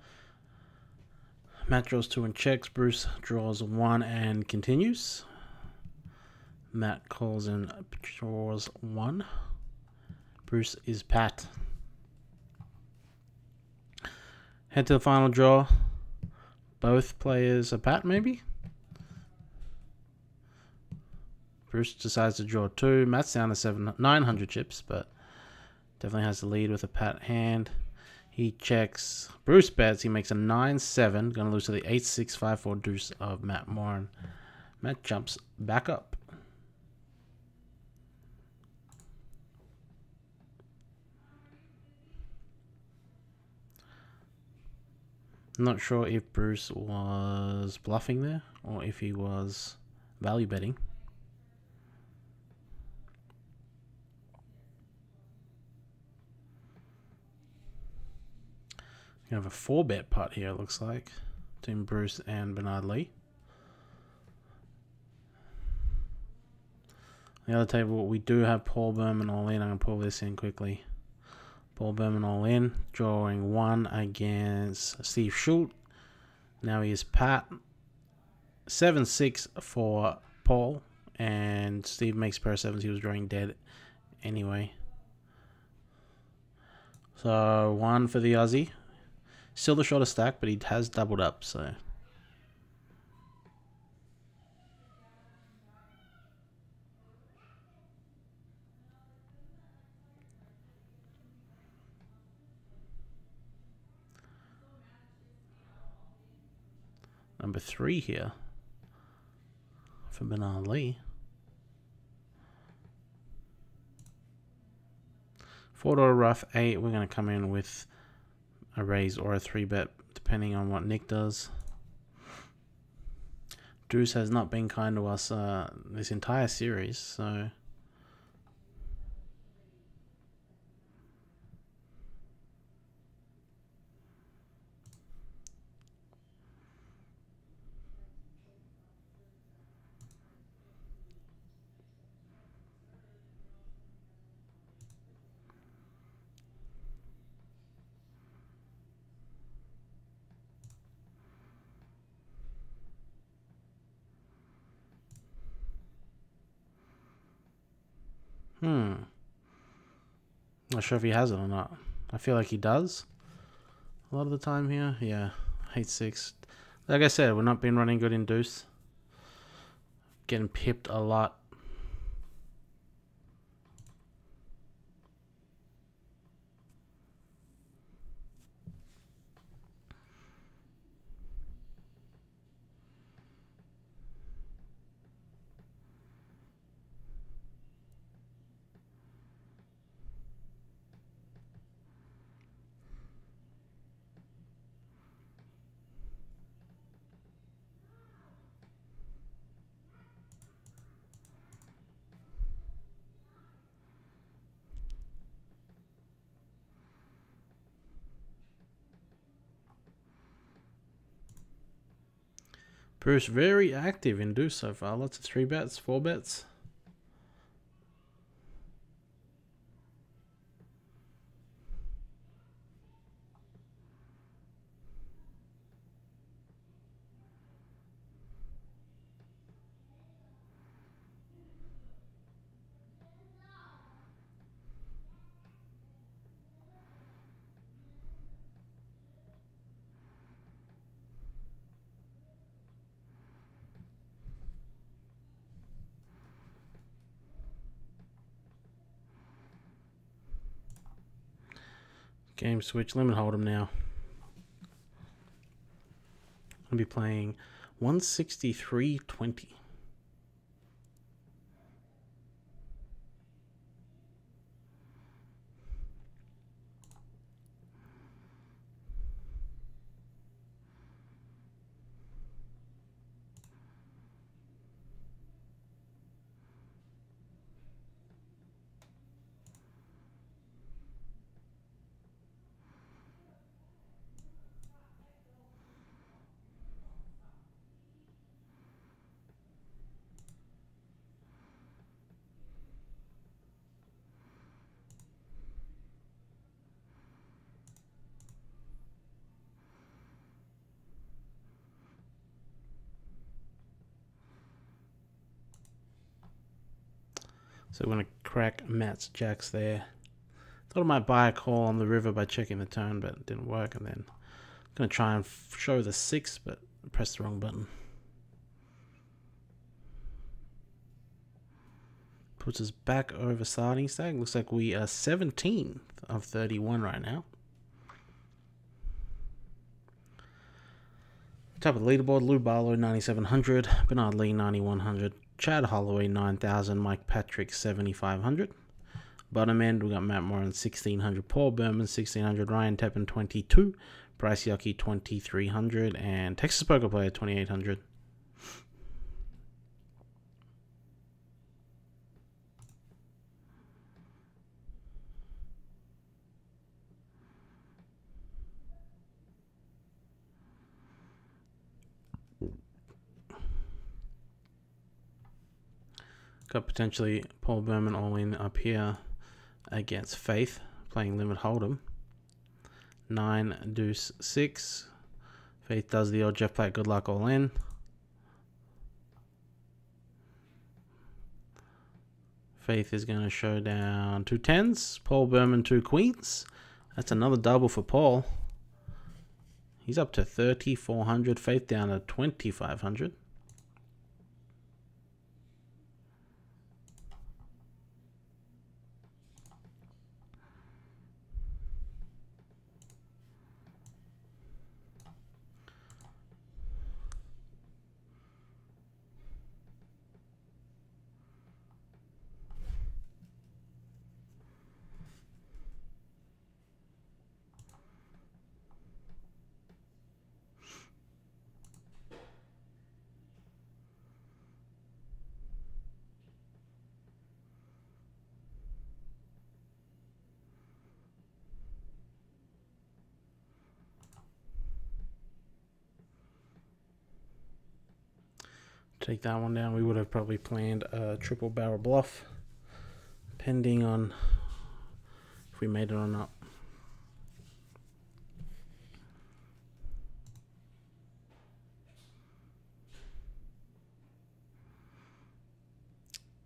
Matt draws 2 and checks. Bruce draws 1 and continues. Matt calls and draws 1. Bruce is pat. Head to the final draw. Both players are pat, maybe? Bruce decides to draw 2. Matt's down to 900 chips, but definitely has the lead with a pat hand. He checks. Bruce bets. He makes a 9-7. Going to lose to the 8-6-5-4 deuce of Matt Morin. Matt jumps back up. Not sure if Bruce was bluffing there or if he was value betting. We have a 4-bet pot here, it looks like, between Bruce and Bernard Lee. The other table, we do have Paul Berman all in. I'm going to pull this in quickly. Paul Berman all in, drawing 1 against Steve Schultz. Now he is pat. 7-6 for Paul, and Steve makes pair of 7s. He was drawing dead anyway. So 1 for the Aussie. Still the shorter stack, but he has doubled up, so. Number 3 here for Bernard Lee. 4 rough 8. We're going to come in with a raise or a 3-bet, depending on what Nick does. Deuce has not been kind to us this entire series, so. Not sure if he has it or not. I feel like he does a lot of the time here. Yeah, 8-6. Like I said, we're not been running good in deuce. Getting pipped a lot. Bruce very active in deuce so far. Lots of 3-bets, 4-bets. Game switch, limit hold'em now. I'll be playing 163.20. So we're going to crack Matt's jacks there. Thought I might buy a call on the river by checking the turn, but it didn't work. And then I'm going to try and show the 6, but pressed the wrong button. Puts us back over starting stack. Looks like we are 17th of 31 right now. Top of the leaderboard, Lou Barlow 9,700, Bernard Lee 9,100, Chad Holloway 9,000, Mike Patrick 7,500. Bottom end, we got Matt Moran 1,600, Paul Berman 1,600, Ryan Teppen 22, Bryce Yockey 2,300, and Texas Poker Player 2,800. Got potentially Paul Berman all in up here against Faith, playing limit hold'em. 9 deuce 6. Faith does the old Jeff Platt good luck all in. Faith is going to show down 2 10s. Paul Berman 2 queens. That's another double for Paul. He's up to 3,400. Faith down to 2,500. Take that one down. We would have probably planned a triple barrel bluff, depending on if we made it or not.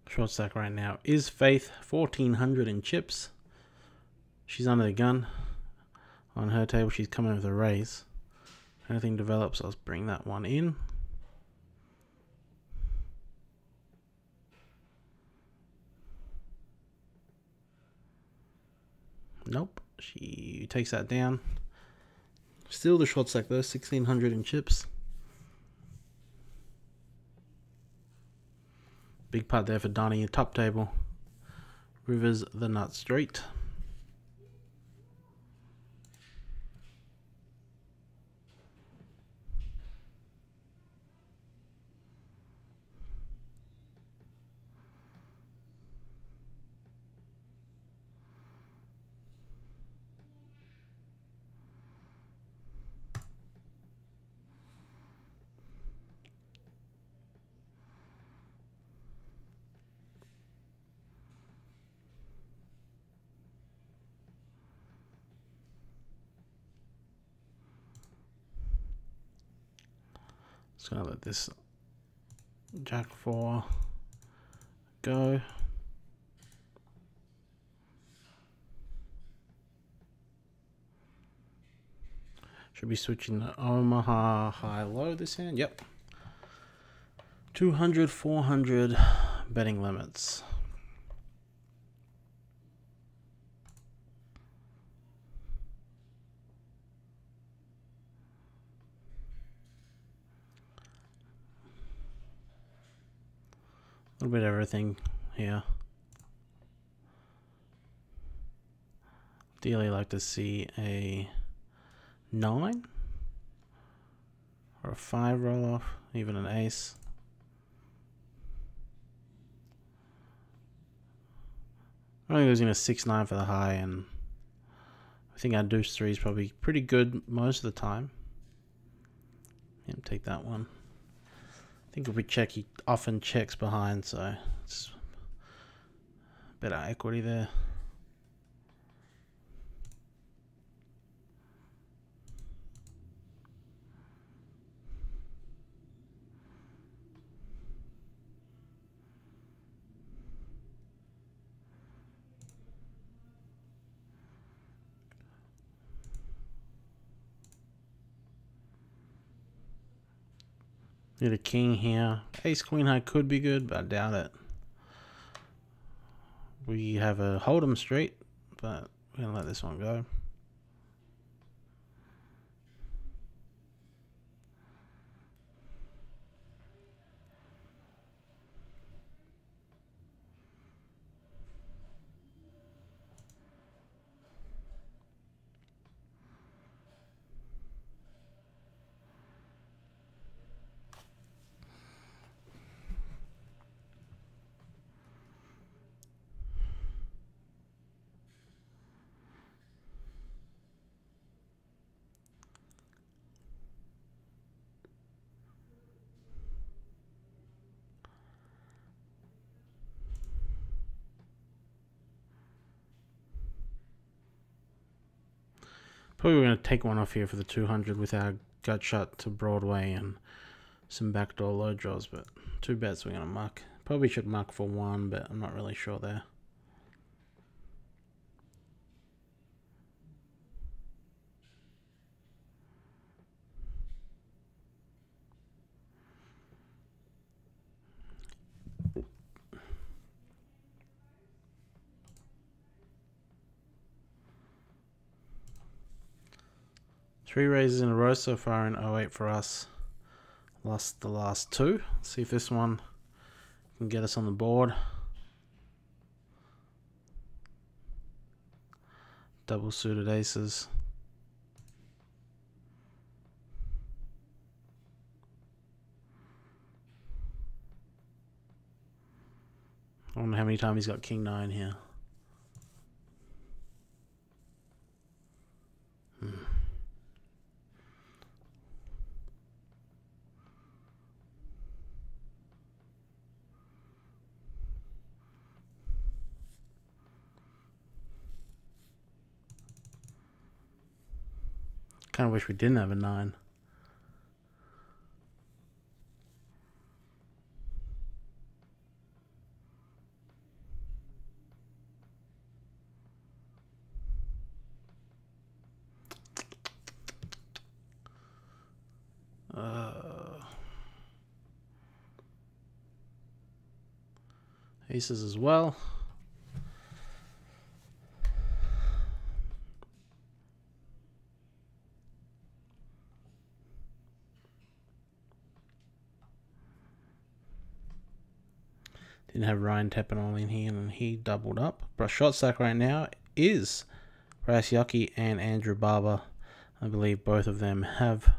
Short stack right now is Faith, 1,400 in chips. She's under the gun. On her table, she's coming with a raise. If anything develops, I'll bring that one in. Nope, she takes that down. Still the short stack though, 1,600 in chips. Big putt there for Donnie, top table. Rivers the nut straight. Just gonna let this Jack 4 go. Should be switching to Omaha high-low this hand. Yep. 200, 400 betting limits. little bit of everything here. Ideally like to see a 9 or a 5 roll off, even an ace. I'm only losing a 6-9 for the high, and I think our deuce 3 is probably pretty good most of the time. Yep, take that one. I think if we check, he often checks behind, so it's better equity there. Need a king here. Ace queen high could be good, but I doubt it. We have a hold'em straight, but we're gonna let this one go. Probably we're going to take one off here for the 200 with our gut shot to Broadway and some backdoor low draws, but 2 bets we're going to muck. Probably should muck for 1, but I'm not really sure there. Three raises in a row so far in 08 for us. Lost the last 2. Let's see if this one can get us on the board. Double suited aces. I wonder how many times he's got king 9 here. Kind of wish we didn't have a 9. Aces as well. Didn't have Ryan Teppenall in here, and he doubled up. But shot stack right now is Bryce Yucky and Andrew Barber. I believe both of them have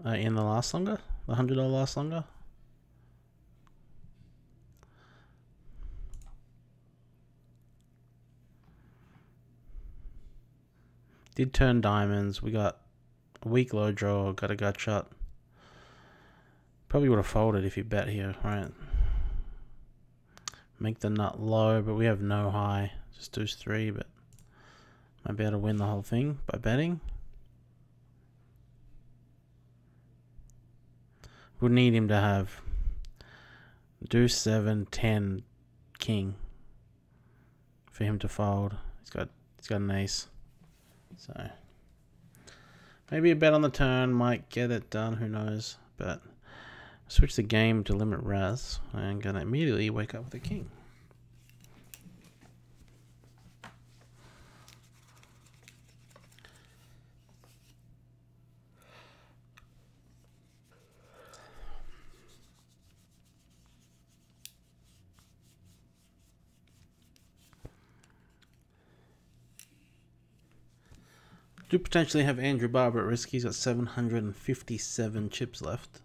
in the last longer, the $100 last longer. Did turn diamonds. We got a weak low draw, got a gut shot. Probably would have folded if you bet here, right? Make the nut low, but we have no high. Just deuce 3, but might be able to win the whole thing by betting. Would need him to have deuce 7, 10, king for him to fold. He's got an ace. So maybe a bet on the turn might get it done, who knows. But switch the game to limit Raz. I'm gonna immediately wake up with a king. Do potentially have Andrew Barber at risk. He's got 757 chips left.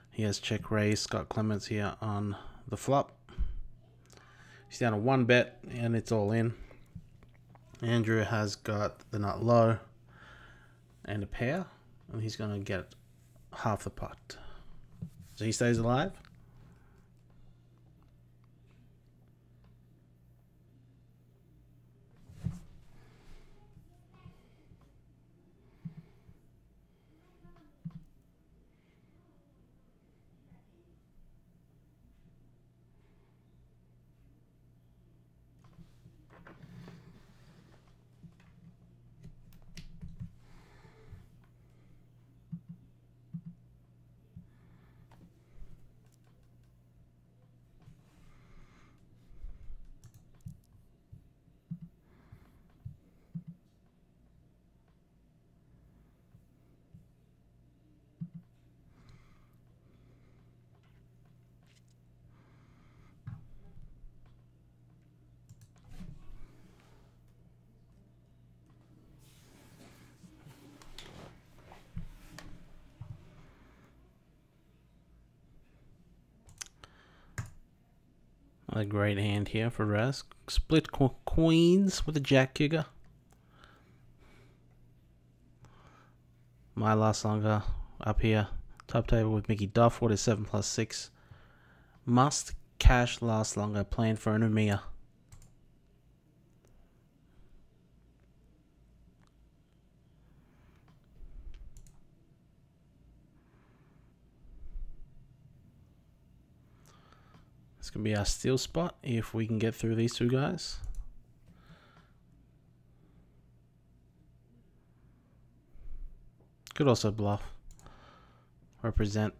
He has check raise Scott Clements here on the flop. He's down to 1 bet and it's all in. Andrew has got the nut low and a pair, and he's going to get half the pot. So he stays alive. A great hand here for Raz. Split queens with a jack kicker. My last longer up here. Top table with Mickey Duff. What is 7 plus 6? Must cash last longer. Plan for an Umia. This can be our steal spot if we can get through these two guys. Could also bluff. Represent.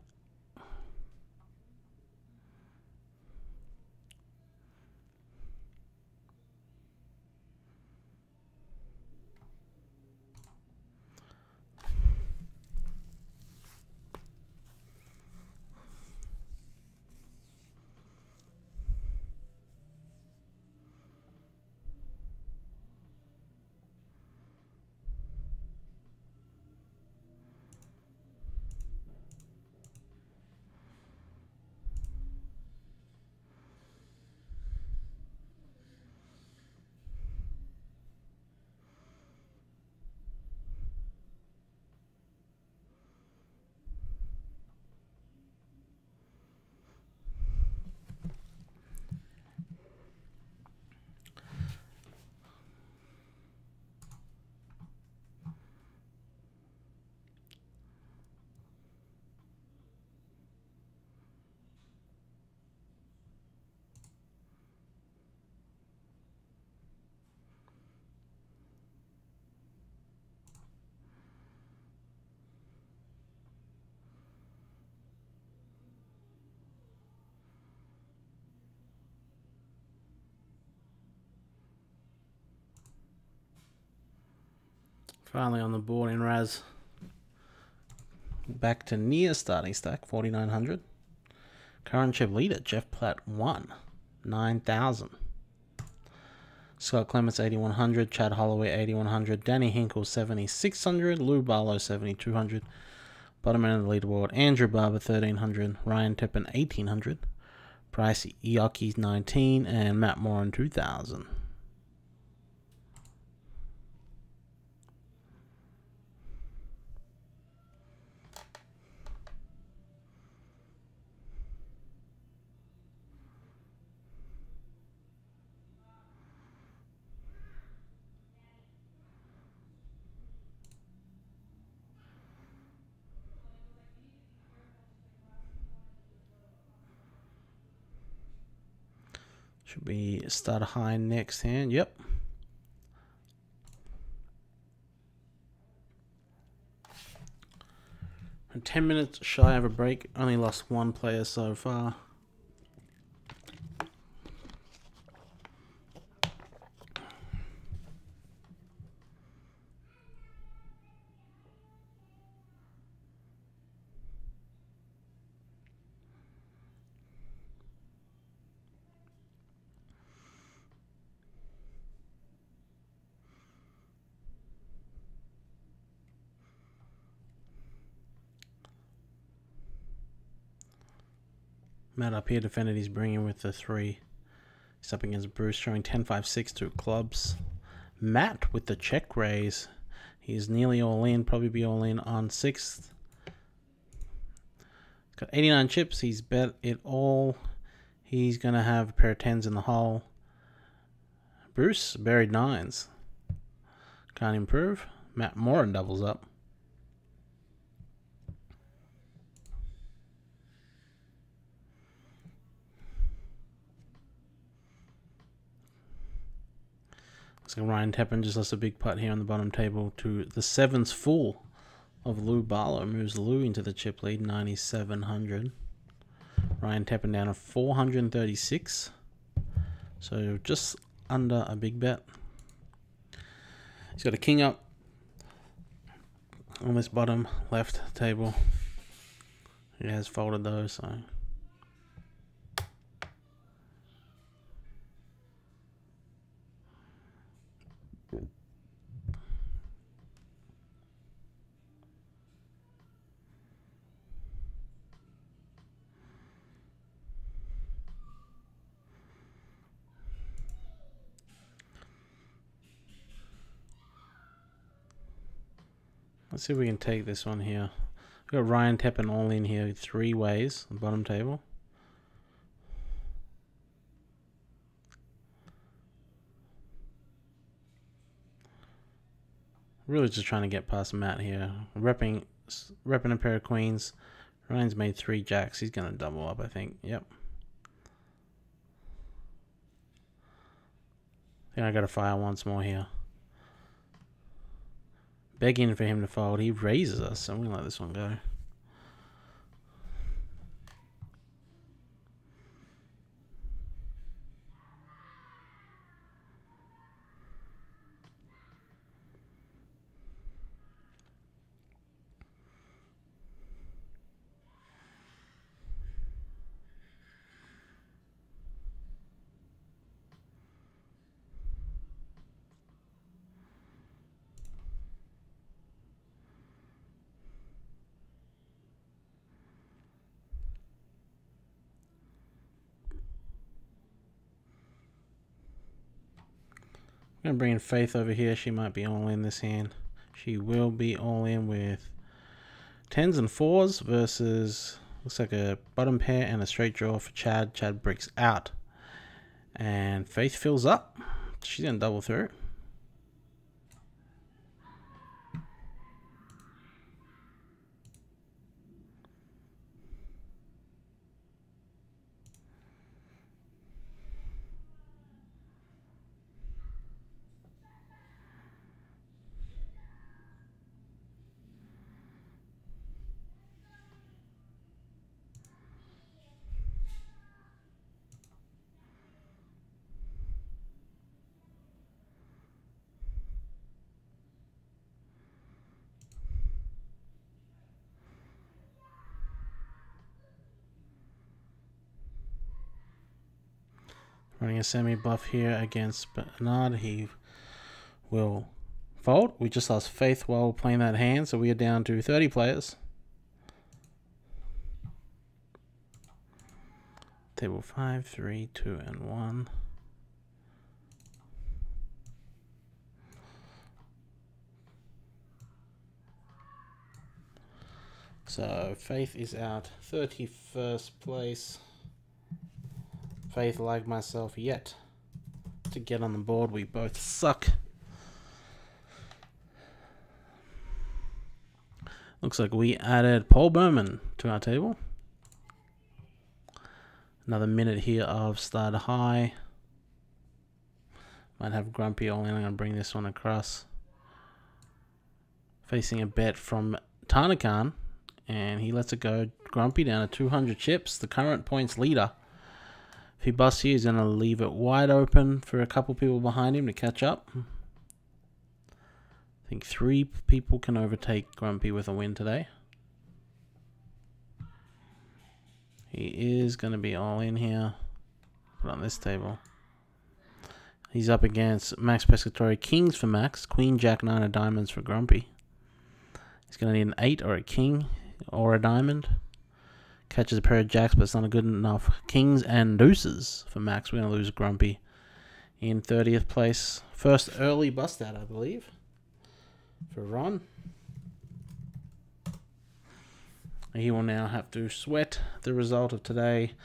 Finally on the board in Raz. Back to near starting stack, 4,900. Current chip leader, Jeff Platt 1, 9,000. Scott Clements 8,100, Chad Holloway 8,100, Danny Hinkle 7,600, Lou Barlow 7,200. Bottom end of the leaderboard, Andrew Barber 1,300, Ryan Tippin 1,800, Bryce Ioki 19, and Matt Moran 2,000. Should be start high next hand. Yep. And 10 minutes shy of a break. Only lost 1 player so far. Matt up here defended his bringing with the 3. He's up against Bruce, showing 10-5-6 2 clubs. Matt with the check raise. He's nearly all in, probably be all in on 6th. Got 89 chips. He's bet it all. He's going to have a pair of 10s in the hole. Bruce buried 9s. Can't improve. Matt Moran doubles up. Looks like Ryan Teppan just lost a big putt here on the bottom table to the 7s full of Lou Barlow. Moves Lou into the chip lead, 9,700. Ryan Teppan down to 436. So just under a big bet. He's got a king up on this bottom left table. He has folded those, so... Let's see if we can take this one here. We've got Ryan Teppan all in here 3 ways on the bottom table. Really just trying to get past Matt here. Repping a pair of queens. Ryan's made 3 jacks. He's going to double up, I think. Yep. I think I got to fire once more here. Begging for him to fold. He raises us, so I'm going to let this one go. I'm going to bring in Faith over here. She might be all in this hand. She will be all in with 10s and 4s versus, looks like a bottom pair and a straight draw for Chad. Chad breaks out. And Faith fills up. She's going to double through. Running a semi-bluff here against Bernard. He will fold. We just lost Faith while playing that hand, so we are down to 30 players. Table 5, 3, 2, and 1. So Faith is out 31st place. Faith, like myself, yet to get on the board. We both suck. Looks like we added Paul Berman to our table. Another minute here of start high. Might have Grumpy all in. I'm going to bring this one across. Facing a bet from Tarnakan, and he lets it go. Grumpy down to 200 chips, the current points leader. If he busts here, he's going to leave it wide open for a couple people behind him to catch up. I think 3 people can overtake Grumpy with a win today. He is going to be all in here. Put on this table. He's up against Max Pescatore. Kings for Max. Queen, Jack, 9 of diamonds for Grumpy. He's going to need an 8 or a king or a diamond. Catches a pair of jacks, but it's not good enough. Kings and deuces for Max. We're going to lose Grumpy in 30th place. First early bust out, I believe, for Ron. He will now have to sweat the result of today.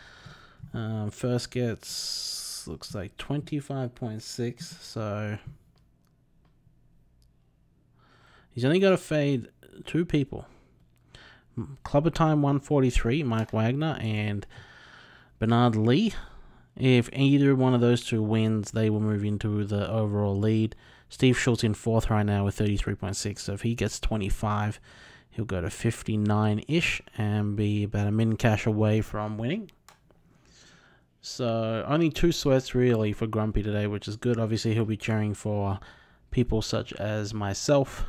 First gets, looks like 25.6, so he's only got to fade 2 people. Clubber Time 143, Mike Wagner and Bernard Lee. If either one of those 2 wins, they will move into the overall lead. Steve Schultz in 4th right now with 33.6, so if he gets 25, he'll go to 59-ish and be about a min cash away from winning. So only 2 sweats really for Grumpy today, which is good. Obviously, he'll be cheering for people such as myself,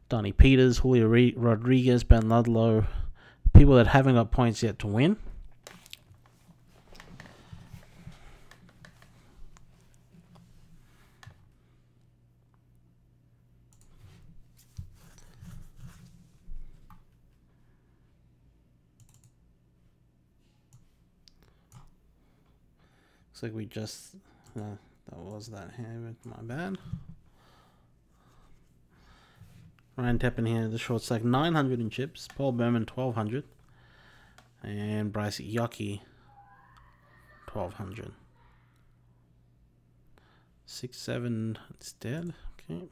Donnie Peters, Julio Rodriguez, Ben Ludlow, people that haven't got points yet to win. Looks like we just, that was that hand, my bad. Ryan Teppan here, the short stack 900 in chips. Paul Berman 1200. And Bryce Yockey 1200. 6-7 instead. Okay.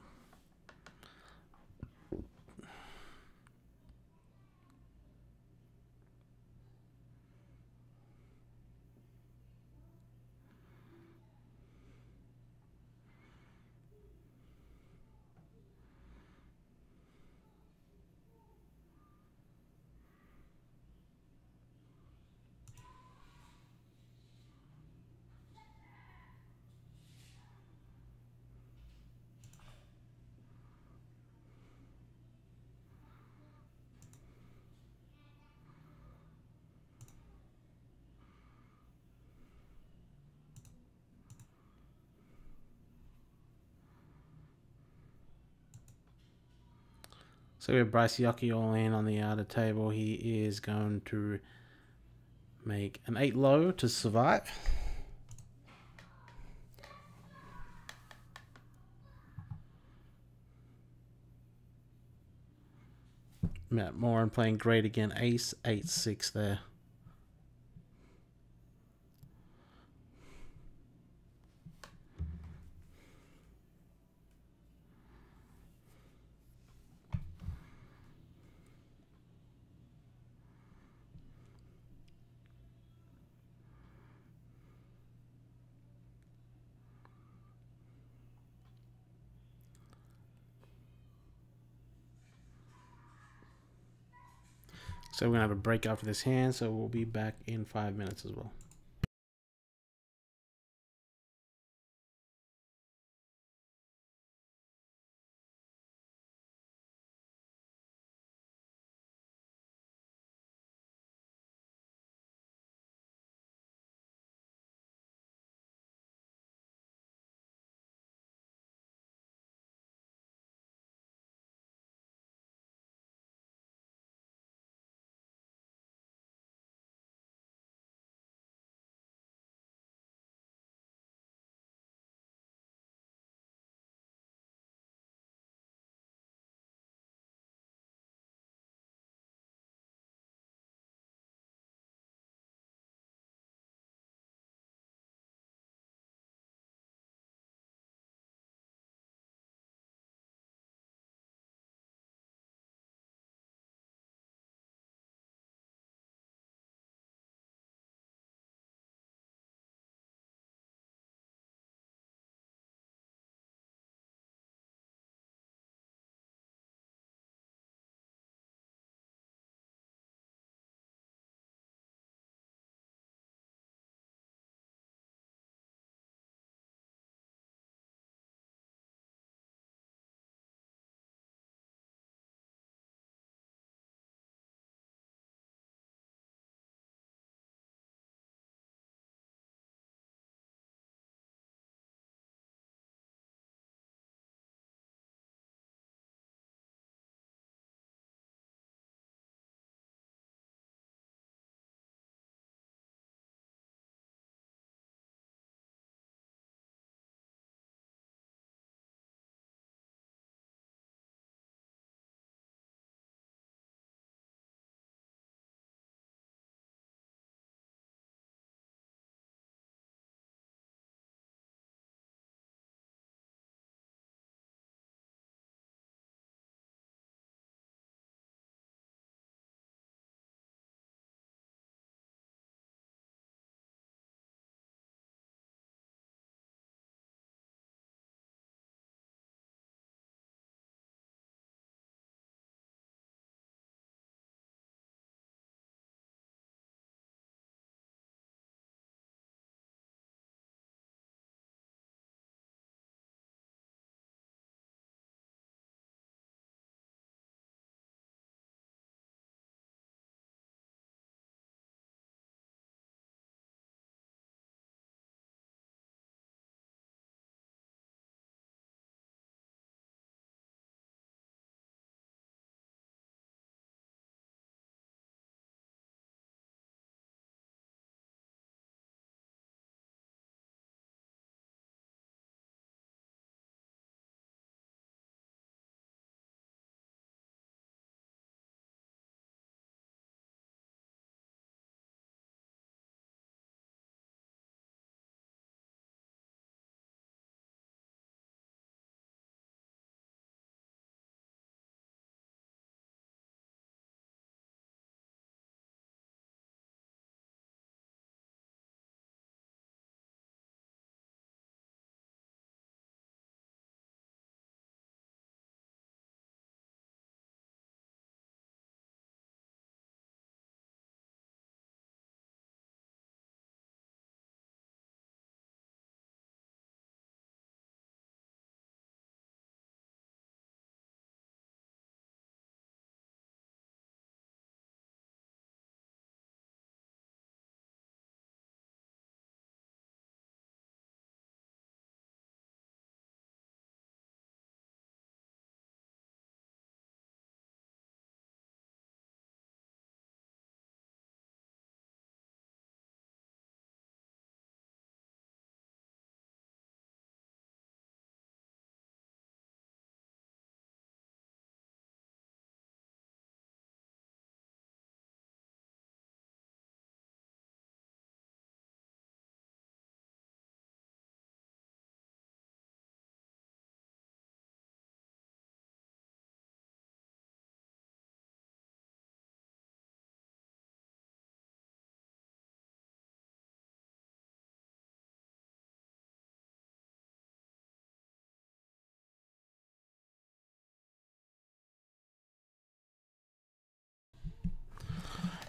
So we have Bryce Yockey all in on the outer table. He is going to make an 8 low to survive. Matt Moran playing great again. Ace 8-6 there. So we're going to have a break after this hand, so we'll be back in 5 minutes as well.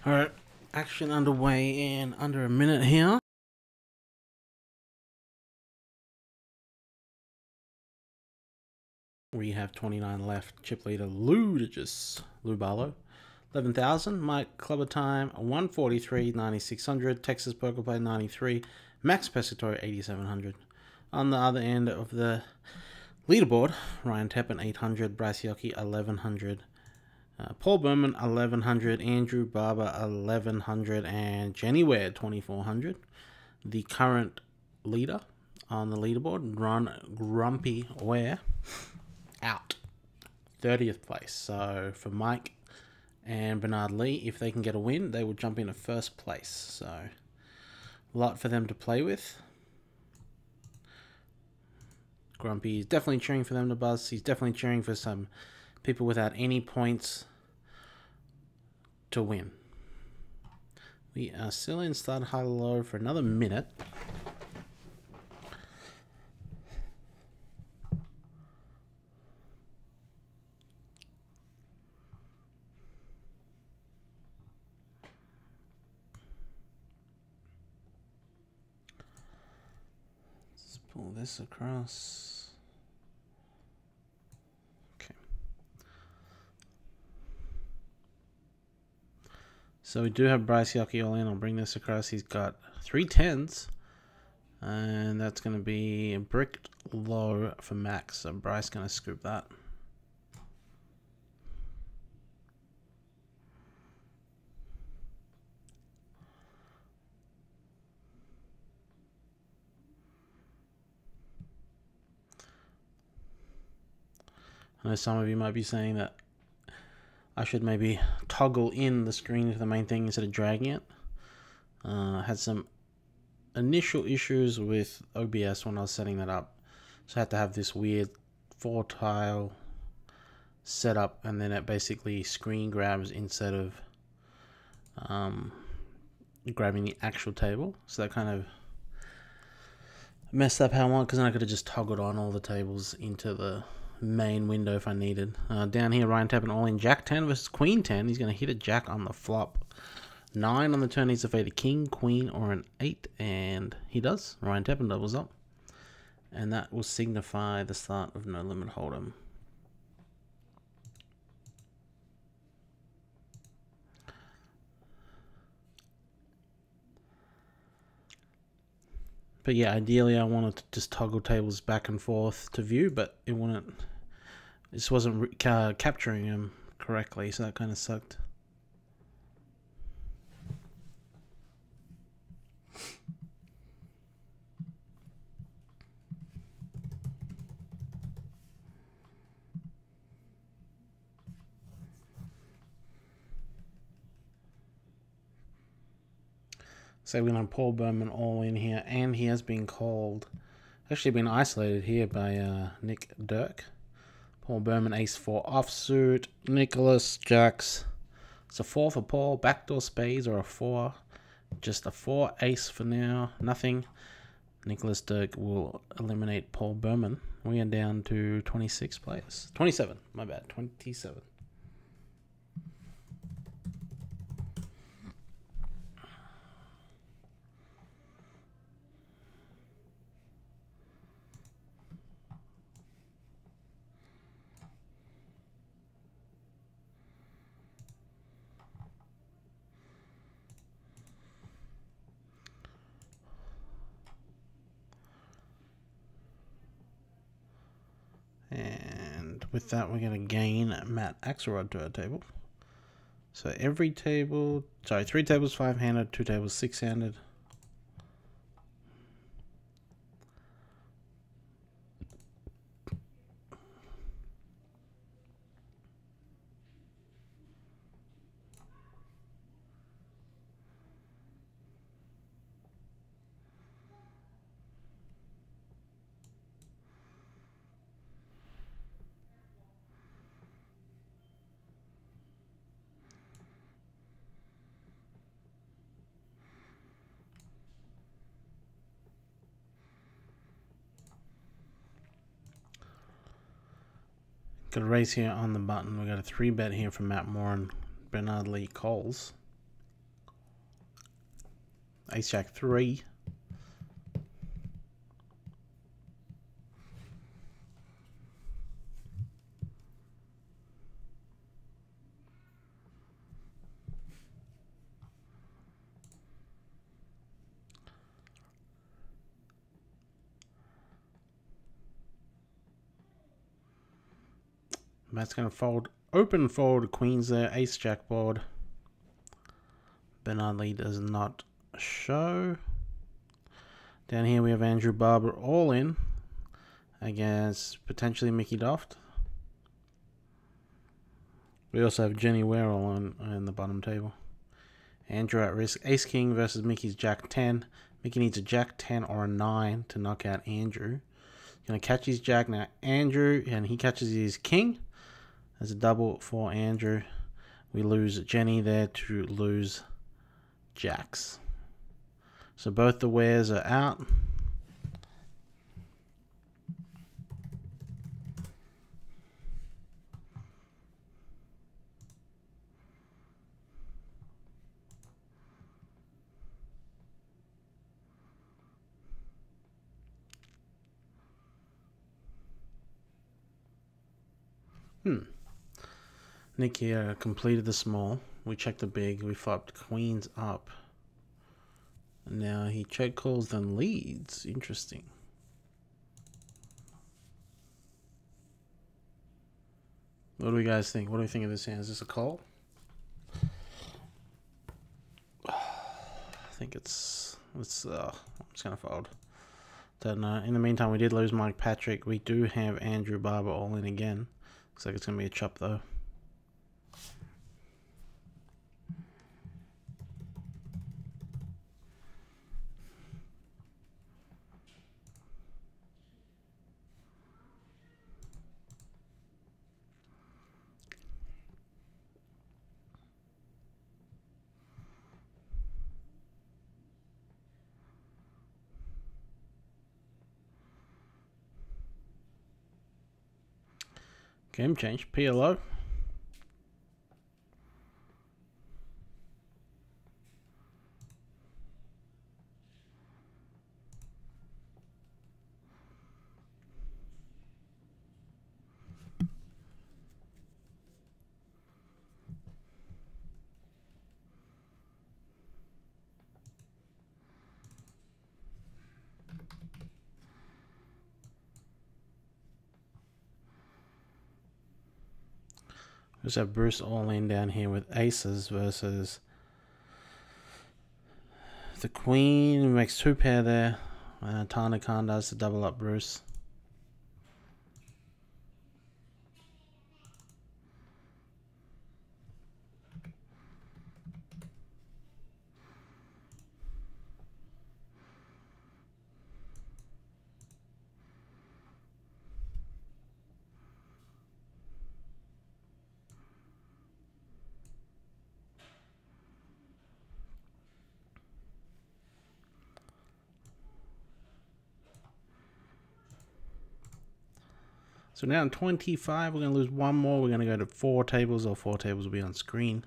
Alright, action underway in under a minute here. We have 29 left. Chip leader Ludicrous Lou Barlow, 11,000. Mike Clubber Time 143, 9600. Texas Poker Play 93. Max Pescatore 8700. On the other end of the leaderboard, Ryan Teppen 800, Bryce Yockey 1100, Paul Berman 1100, Andrew Barber 1100, and Jenny Ware 2400. The current leader on the leaderboard, Ron Grumpy Ware, out 30th place. So for Mike and Bernard Lee, if they can get a win, they will jump into first place. So a lot for them to play with. Grumpy is definitely cheering for them to buzz. He's definitely cheering for some people without any points to win. We are still in start high low for another minute. Let's pull this across. So we do have Bryce Yockey all in. I'll bring this across. He's got 3 10s. And that's going to be a brick low for Max. So Bryce going to scoop that. I know some of you might be saying that I should maybe toggle in the screen to the main thing instead of dragging it. I had some initial issues with OBS when I was setting that up. So I had to have this weird 4-tile setup, and then it basically screen grabs instead of grabbing the actual table. So that kind of messed up how I want, because then I could have just toggled on all the tables into the main window if I needed. Down here, Ryan Teppen all in Jack 10 versus Queen 10. He's going to hit a Jack on the flop. 9 on the turn needs to fade a King, Queen, or an 8, and he does. Ryan Teppen doubles up, and that will signify the start of No Limit Hold'em. But yeah, ideally I wanted to just toggle tables back and forth to view, but it wouldn't. This wasn't capturing them correctly, so that kind of sucked. So we're going to Paul Berman all in here, and he has been called, actually been isolated here by Nick Dirk. Paul Berman, ace-4 offsuit. Nicholas Jacks. It's a 4 for Paul. Backdoor spades or a 4. Just a 4 ace for now. Nothing. Nicholas Dirk will eliminate Paul Berman. We are down to 26 players. 27. My bad. 27. And with that, we're going to gain Matt Axelrod to our table. So every table, sorry, 3 tables 5-handed, 2 tables 6-handed. Got a raise here on the button. We got a 3-bet here from Matt Moore and Bernard Lee Coles. Ace Jack 3. Matt's going to fold, open fold Queens there, Ace Jack board. Bernard Lee does not show. Down here we have Andrew Barber all in against potentially Mickey Doft. We also have Jenny Ware on the bottom table. Andrew at risk. Ace King versus Mickey's Jack 10. Mickey needs a Jack 10 or a 9 to knock out Andrew. He's going to catch his Jack now. Andrew, and he catches his King. There's a double for Andrew. We lose Jenny there to lose Jacks. So both the wares are out. Nick here completed the small. We checked the big. We flopped queens up. Now he check calls then leads. Interesting. What do we guys think? What do we think of this hand? Is this a call? I think I'm just gonna fold. Then in the meantime, we did lose Mike Patrick. We do have Andrew Barber all in again. Looks like it's gonna be a chop though. Game change, PLO. We just have Bruce all in down here with aces versus the queen. Makes two pair there. Tana Khan does to double up Bruce. So now in 25, we're going to lose one more. We're going to go to 4 tables, or 4 tables will be on screen.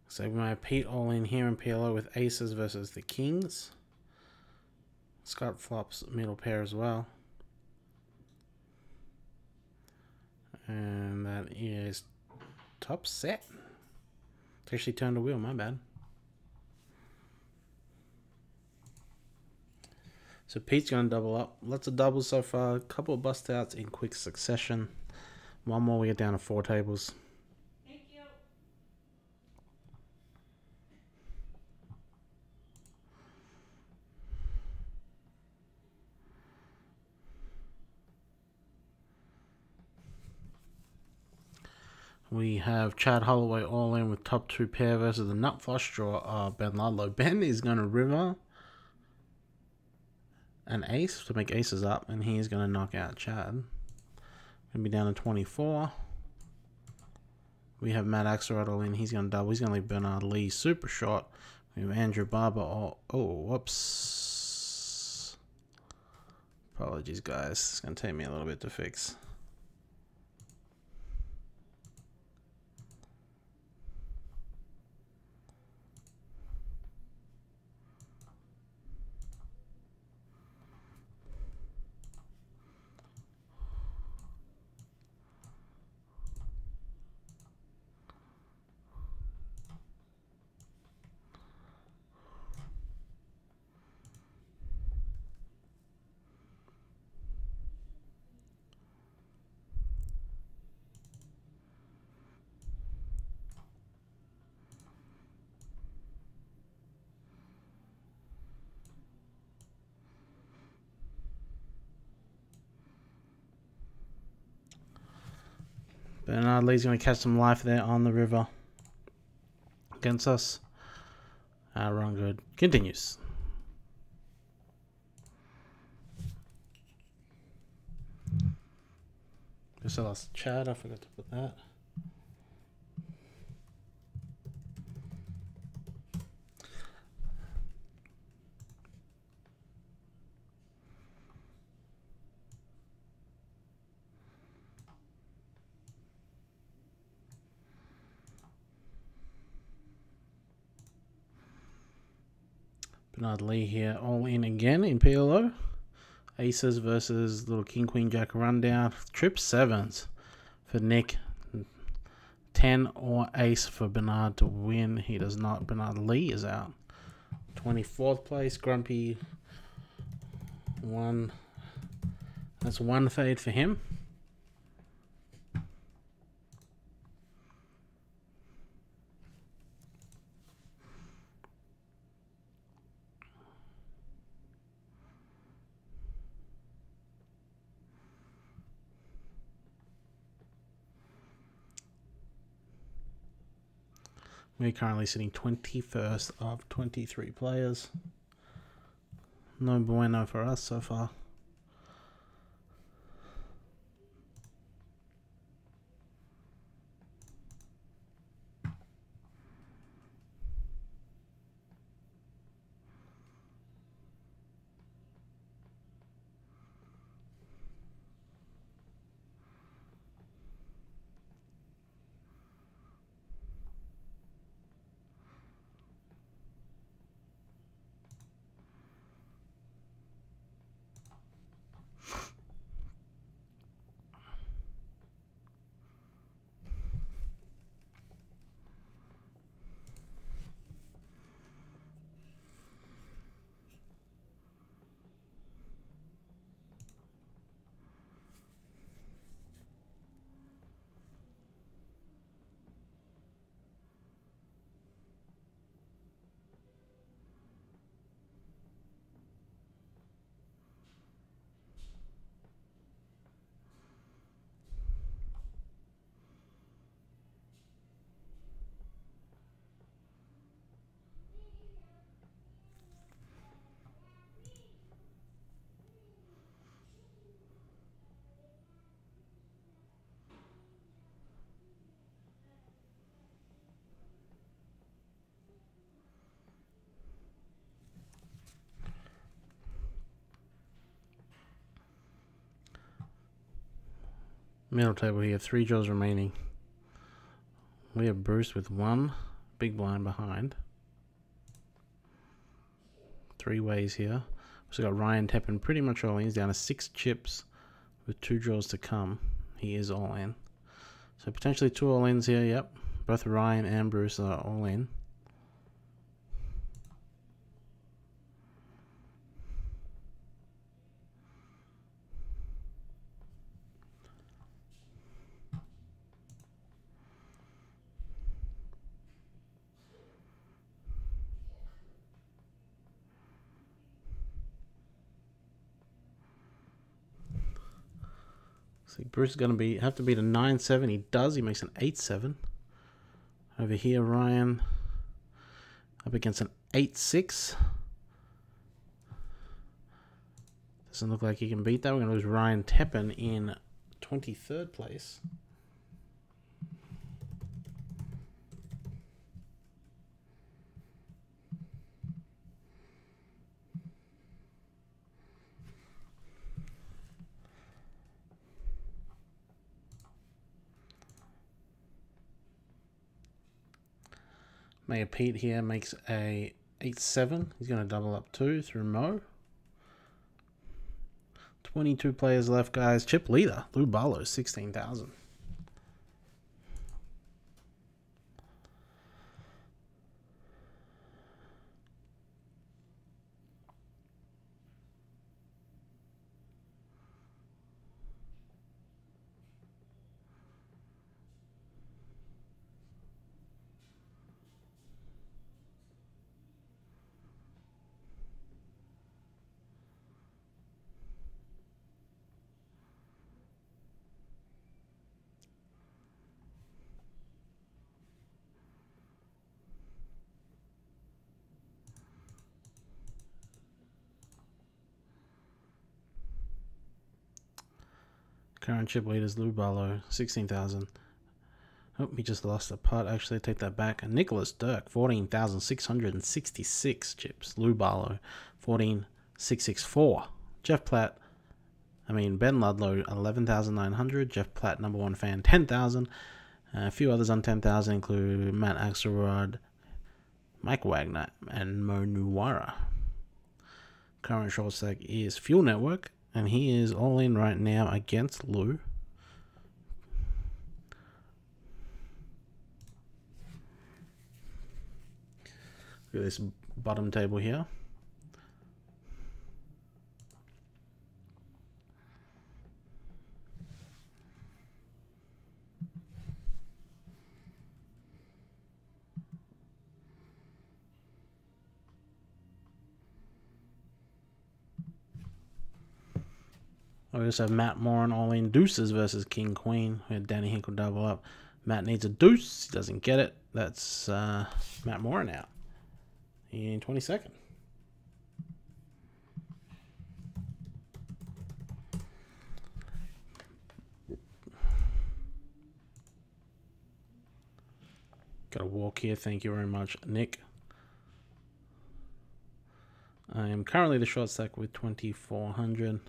So we might have Pete all in here in PLO with aces versus the kings. Scott flops middle pair as well. And that is top set. It's actually turned a wheel, my bad. So Pete's going to double up. Lots of doubles so far. A couple of bust outs in quick succession. One more, we get down to 4 tables. Thank you. We have Chad Holloway all in with top 2 pair versus the nut flush draw Ben Ludlow. Ben is going to river an ace to make aces up, and he is going to knock out Chad. Going to be down to 24. We have Matt Axelrod all in. He's going to double. He's going to leave Bernard Lee super short. We have Andrew Barber all... Oh, whoops. Apologies, guys. It's going to take me a little bit to fix. Bernard Lee's going to catch some life there on the river against us. Run good. Continues. Just lost Chad. I forgot to put that. Bernard Lee here, all in again in PLO. Aces versus little King, Queen, Jack rundown. Trip sevens for Nick. 10 or ace for Bernard to win. He does not. Bernard Lee is out. 24th place. Grumpy. One. That's one fade for him. We're currently sitting 21st of 23 players. No bueno for us so far. Middle table here, 3 draws remaining. We have Bruce with 1 big blind behind. 3 ways here. Also got Ryan Teppen pretty much all in. He's down to 6 chips with 2 draws to come. He is all in. So potentially 2 all-ins here, yep. Both Ryan and Bruce are all in. like Bruce is going to have to beat a 9-7. He does. He makes an 8-7. Over here, Ryan up against an 8-6. Doesn't look like he can beat that. We're going to lose Ryan Teppen in 23rd place. Mayor Pete here makes a 8-7. He's going to double up 2 through Mo. 22 players left, guys. Chip leader, Lou Barlow, 16,000. Current chip leaders, Lou Barlow, 16,000. Oh, he just lost a putt. Actually, take that back. Nicholas Dirk, 14,666 chips. Lou Barlow, 14,664. Ben Ludlow, 11,900. Jeff Platt, number one fan, 10,000. A few others on 10,000 include Matt Axelrod, Mike Wagner, and Mo Nuwara. Current short stack is Fuel Network, and he is all in right now against Lou. Look at this bottom table here. We also have Matt Moran all in deuces versus King Queen. We had Danny Hinkle double up. Matt needs a deuce. He doesn't get it. That's Matt Moran out in 22nd. Got a walk here. Thank you very much, Nick. I am currently the short stack with 2,400.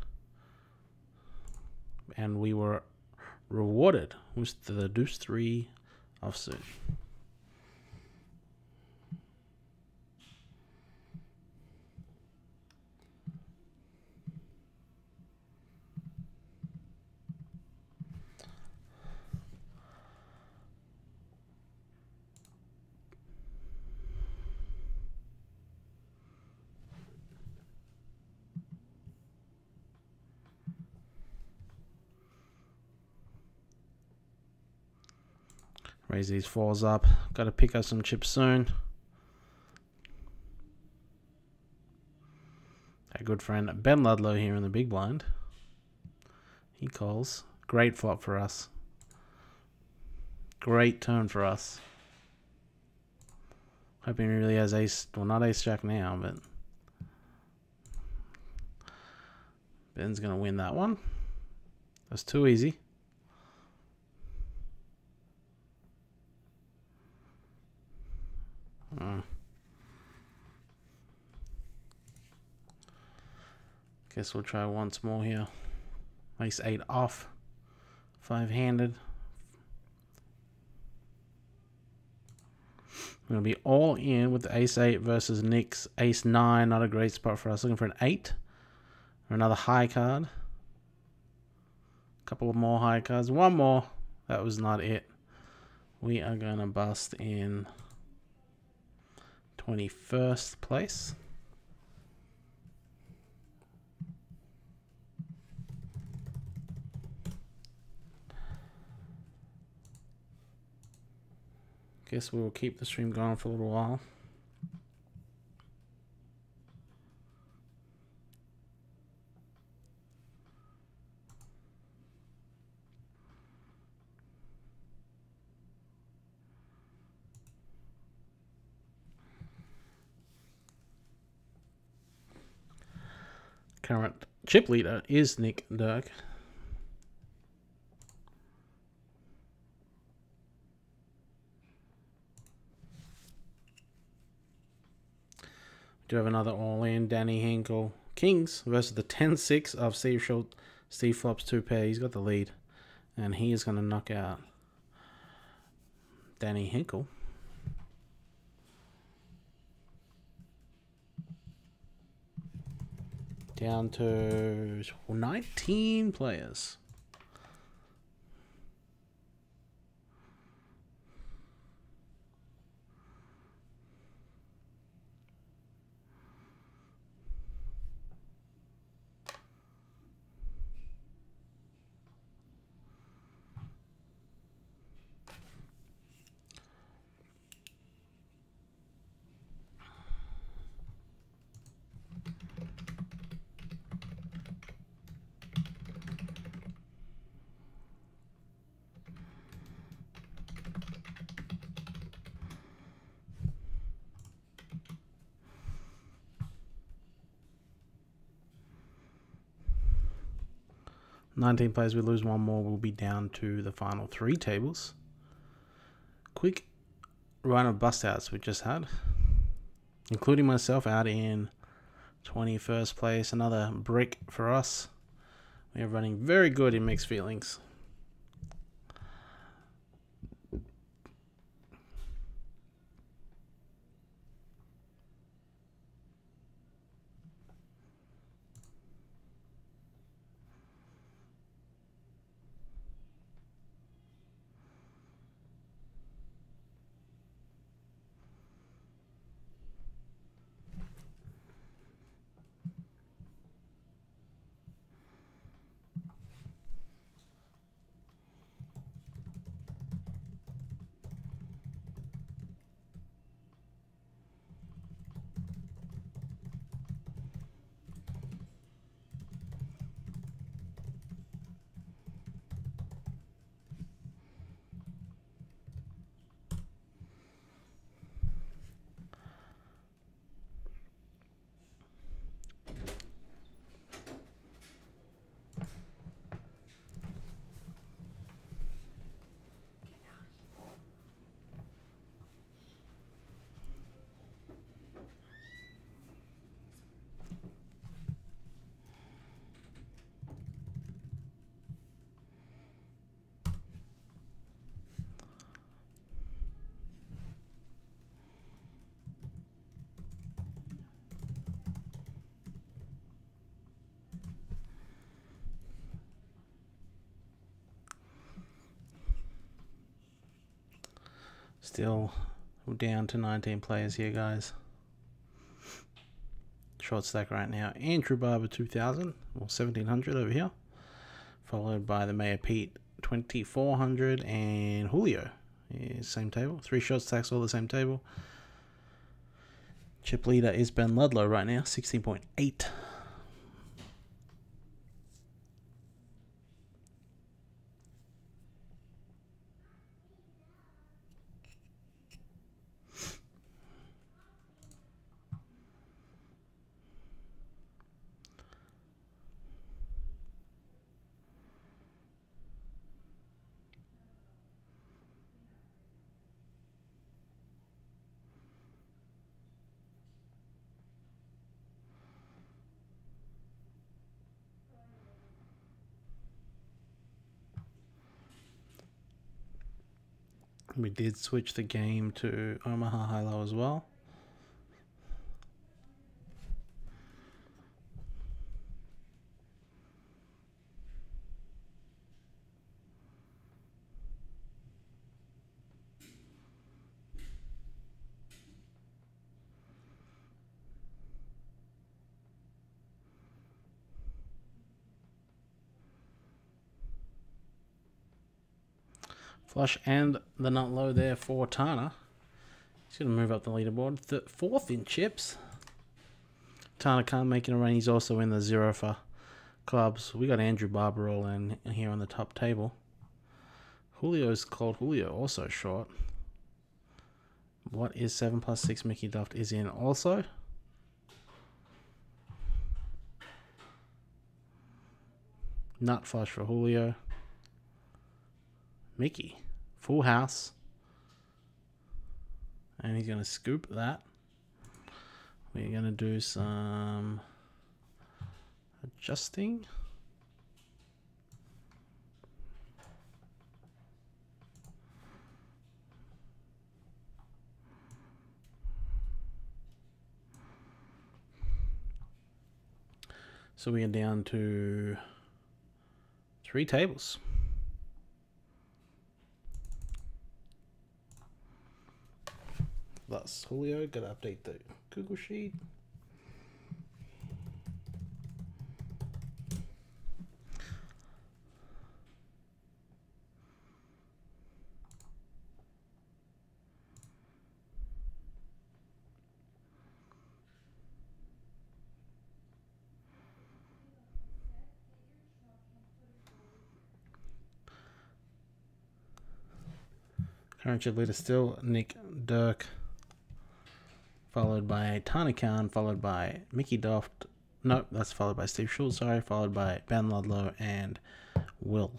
And we were rewarded with the deuce 3 offsuit. Raise these fours up. Got to pick up some chips soon. Our good friend Ben Ludlow here in the big blind. He calls. Great flop for us. Great turn for us. Hoping he really has ace. Well, not ace jack now, but Ben's going to win that one. That's too easy. Guess we'll try once more here. Ace 8 off. 5-handed. We're going to be all in with the ace 8 versus Nick's ace 9. Not a great spot for us. Looking for an 8. Or another high card. A couple of more high cards. One more. That was not it. We are going to bust in 21st place. Guess we'll keep the stream going for a little while. Current chip leader is Nick Dirk. Do have another all-in. Danny Hinkle. Kings versus the 10-6 of Steve Schultz. Steve Flops 2 pair. He's got the lead. And he is going to knock out Danny Hinkle. Down to 19 players. $19 players, we lose one more, we'll be down to the final 3 tables. Quick run of bust outs we just had, including myself out in 21st place. Another brick for us. We are running very good in mixed feelings. Still down to 19 players here, guys. Short stack right now. Andrew Barber 2000 or 1700 over here, followed by the Mayor Pete 2400 and Julio. Yeah, same table. 3 short stacks, all the same table. Chip leader is Ben Ludlow right now, 16.8. We did switch the game to Omaha High-Low as well. Flush and the nut low there for Tana. He's going to move up the leaderboard. 4th in chips. Tana can't make it a run. He's also in the 0 for clubs. We got Andrew Barber all in here on the top table. Julio's called Julio, also short. What is 7+6? Mickey Duft is in also. Nut flush for Julio. Mickey. Full house. And he's going to scoop that. We're going to do some adjusting. So we are down to 3 tables. Thus, Julio, gotta update the Google Sheet. Current chip leader still Nick Dirk, followed by Tani Khan, followed by Mickey Doft. Nope, that's followed by Steve Schultz, sorry, followed by Ben Ludlow and Will.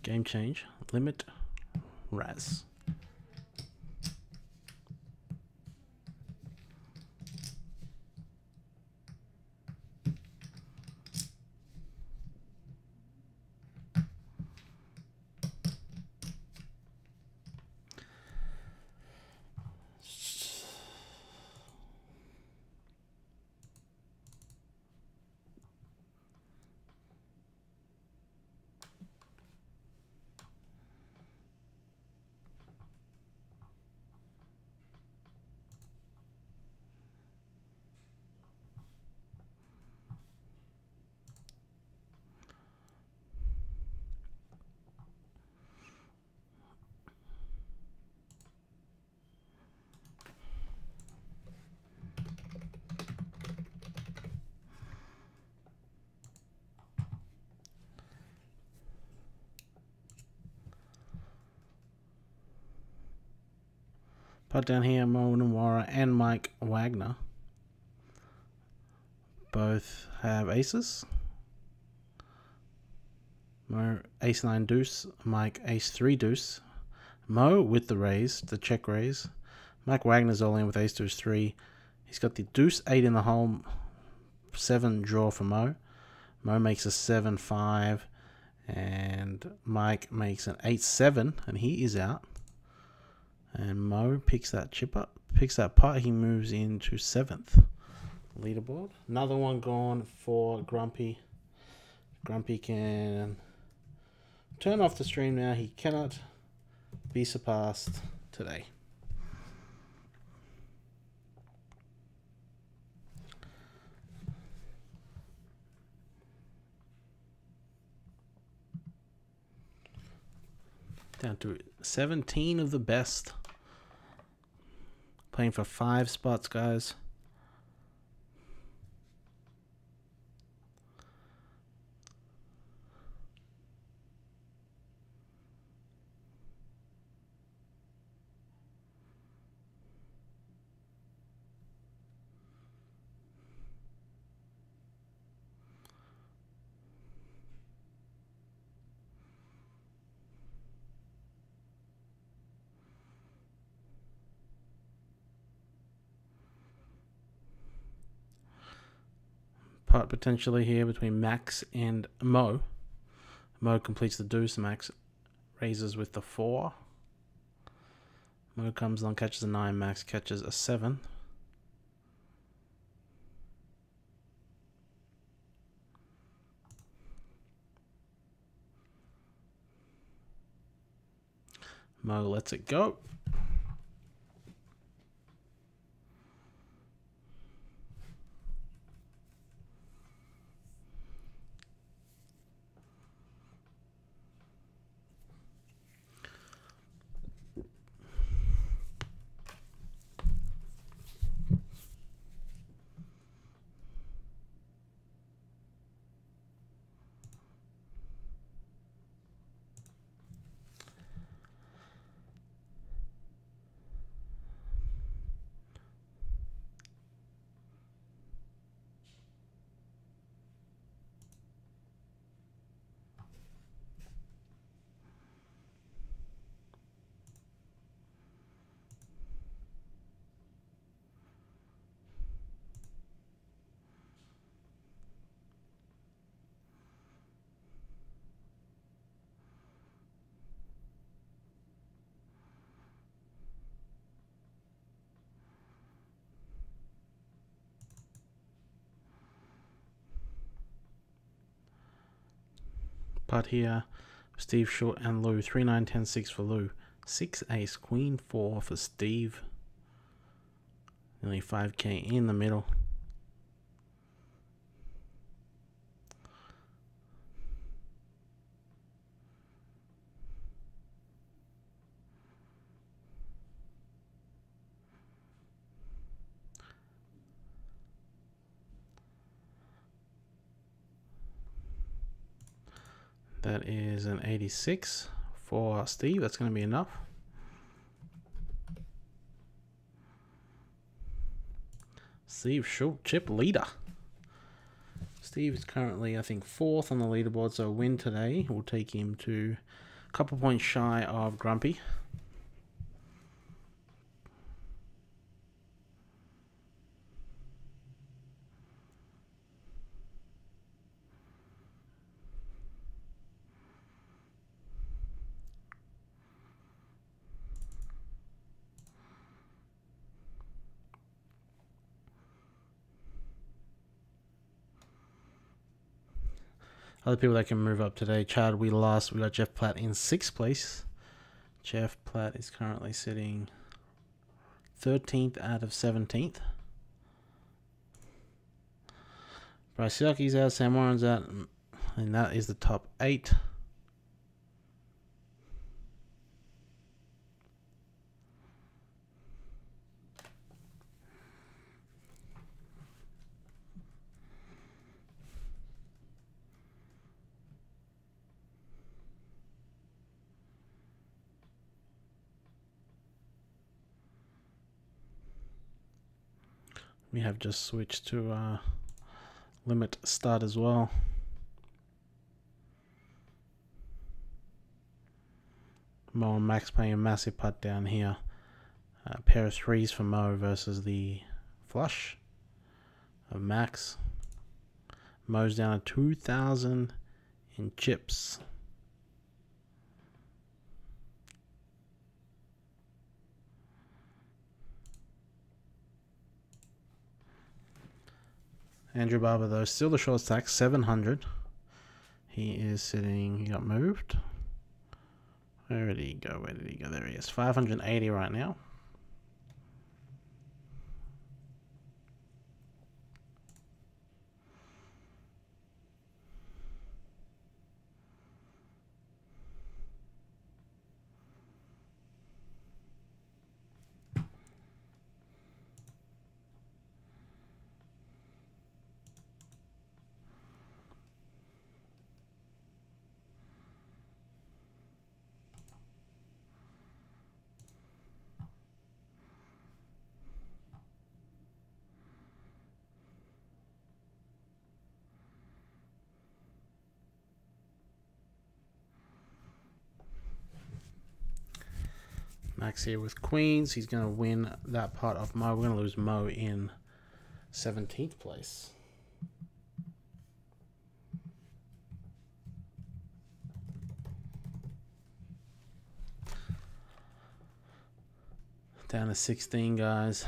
Game change, limit, Raz. Put down here, Mo Nawara and Mike Wagner both have aces. Mo ace 9 deuce, Mike ace 3 deuce. Mo with the raise, the check raise. Mike Wagner's all in with ace deuce 3. He's got the deuce 8 in the hole, 7 draw for Mo. Mo makes a 7-5 and Mike makes an 8-7 and he is out. And Mo picks that chip up, picks that putt. He moves into 7th leaderboard. Another one gone for Grumpy. Grumpy can turn off the stream now. He cannot be surpassed today. Down to 17 of the best. Playing for 5 spots, guys. Putt potentially here between Max and Mo. Mo completes the deuce. Max raises with the 4. Mo comes along, catches a 9. Max catches a 7. Mo lets it go. putt here. Steve Short and Lou. 3, 9, 10, 6 for Lou. 6 ace queen 4 for Steve. Nearly 5k in the middle. That is an 86 for Steve. That's going to be enough. Steve Short, chip leader. Steve is currently, I think, 4th on the leaderboard, so a win today will take him to a couple points shy of Grumpy. Other people that can move up today: Chad Wheeler. We got Jeff Platt in 6th place. Jeff Platt is currently sitting 13th out of 17th. Bryce Yockey's out, Sam Warren's out, and that is the top 8. We have just switched to limit start as well. Mo and Max playing a massive putt down here. Pair of 3s for Mo versus the flush of Max. Mo's down to 2,000 in chips. Andrew Barber, though, still the short stack, 700. He is sitting, he got moved. Where did he go? Where did he go? There he is. 580 right now. Max here with queens. He's going to win that part of Mo. We're going to lose Mo in 17th place. Down to 16, guys.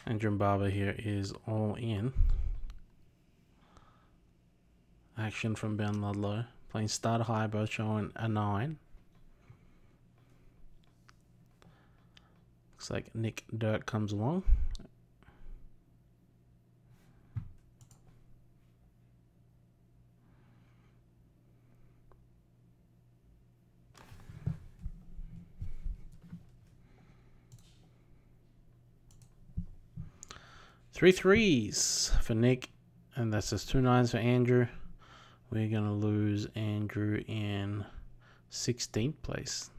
Andrew Barber here is all in. Action from Ben Ludlow. Playing start high, both showing a 9. Looks like Nick Dirk comes along. Three threes for Nick, and that's just 2 9s for Andrew. We're going to lose Andrew in 16th place.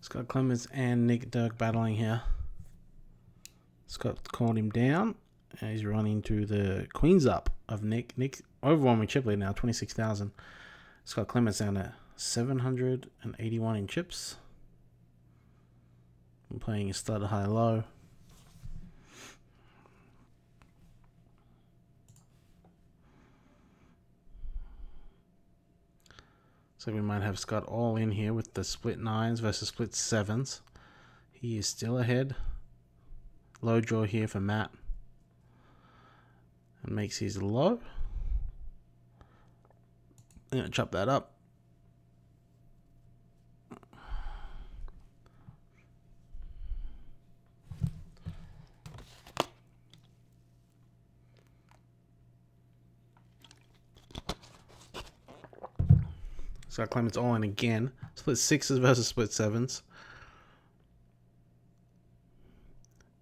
Scott Clements and Nick Dirk battling here. Scott called him down. And he's running to the Queens up of Nick. Nick overwhelming chip lead now, 26,000. Scott Clements down at 781 in chips. I'm playing a stud high low. So we might have Scott all in here with the split 9s versus split 7s. He is still ahead. Low draw here for Matt. And makes his low. I'm going to chop that up. Scott Clements all in again. Split 6s versus split 7s.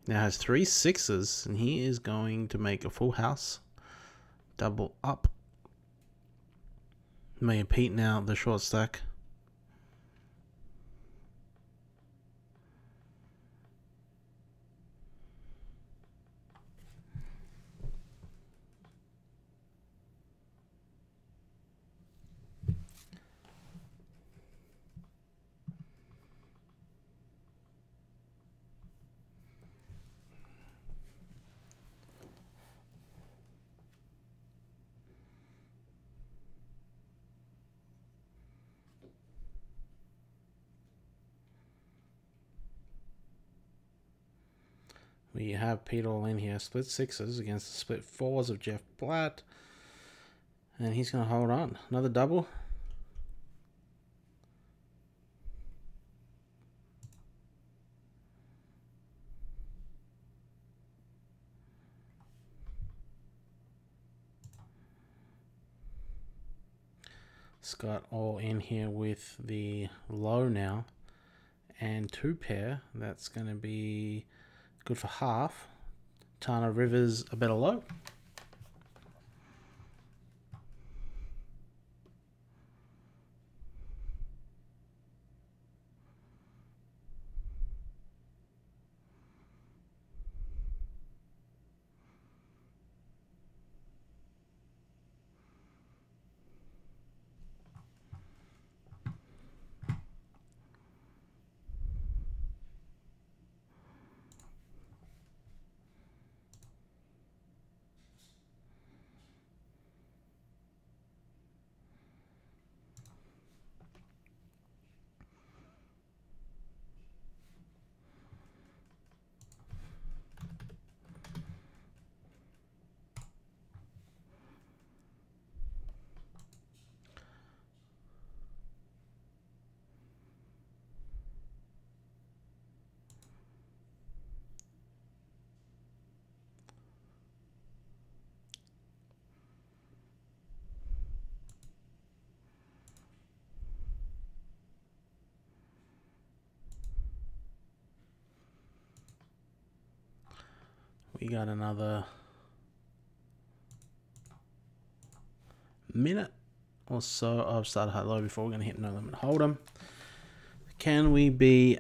Now has 3 6s, and he is going to make a full house. Double up. May Pete now the short stack. We have Pete all in here. Split 6s against the split 4s of Jeff Blatt. And he's going to hold on. Another double. Scott all in here with the low now. And 2 pair. That's going to be good for half. Tana Rivers a better low. We got another minute or so of start high low before we're going to hit no limit hold'em. Can we be,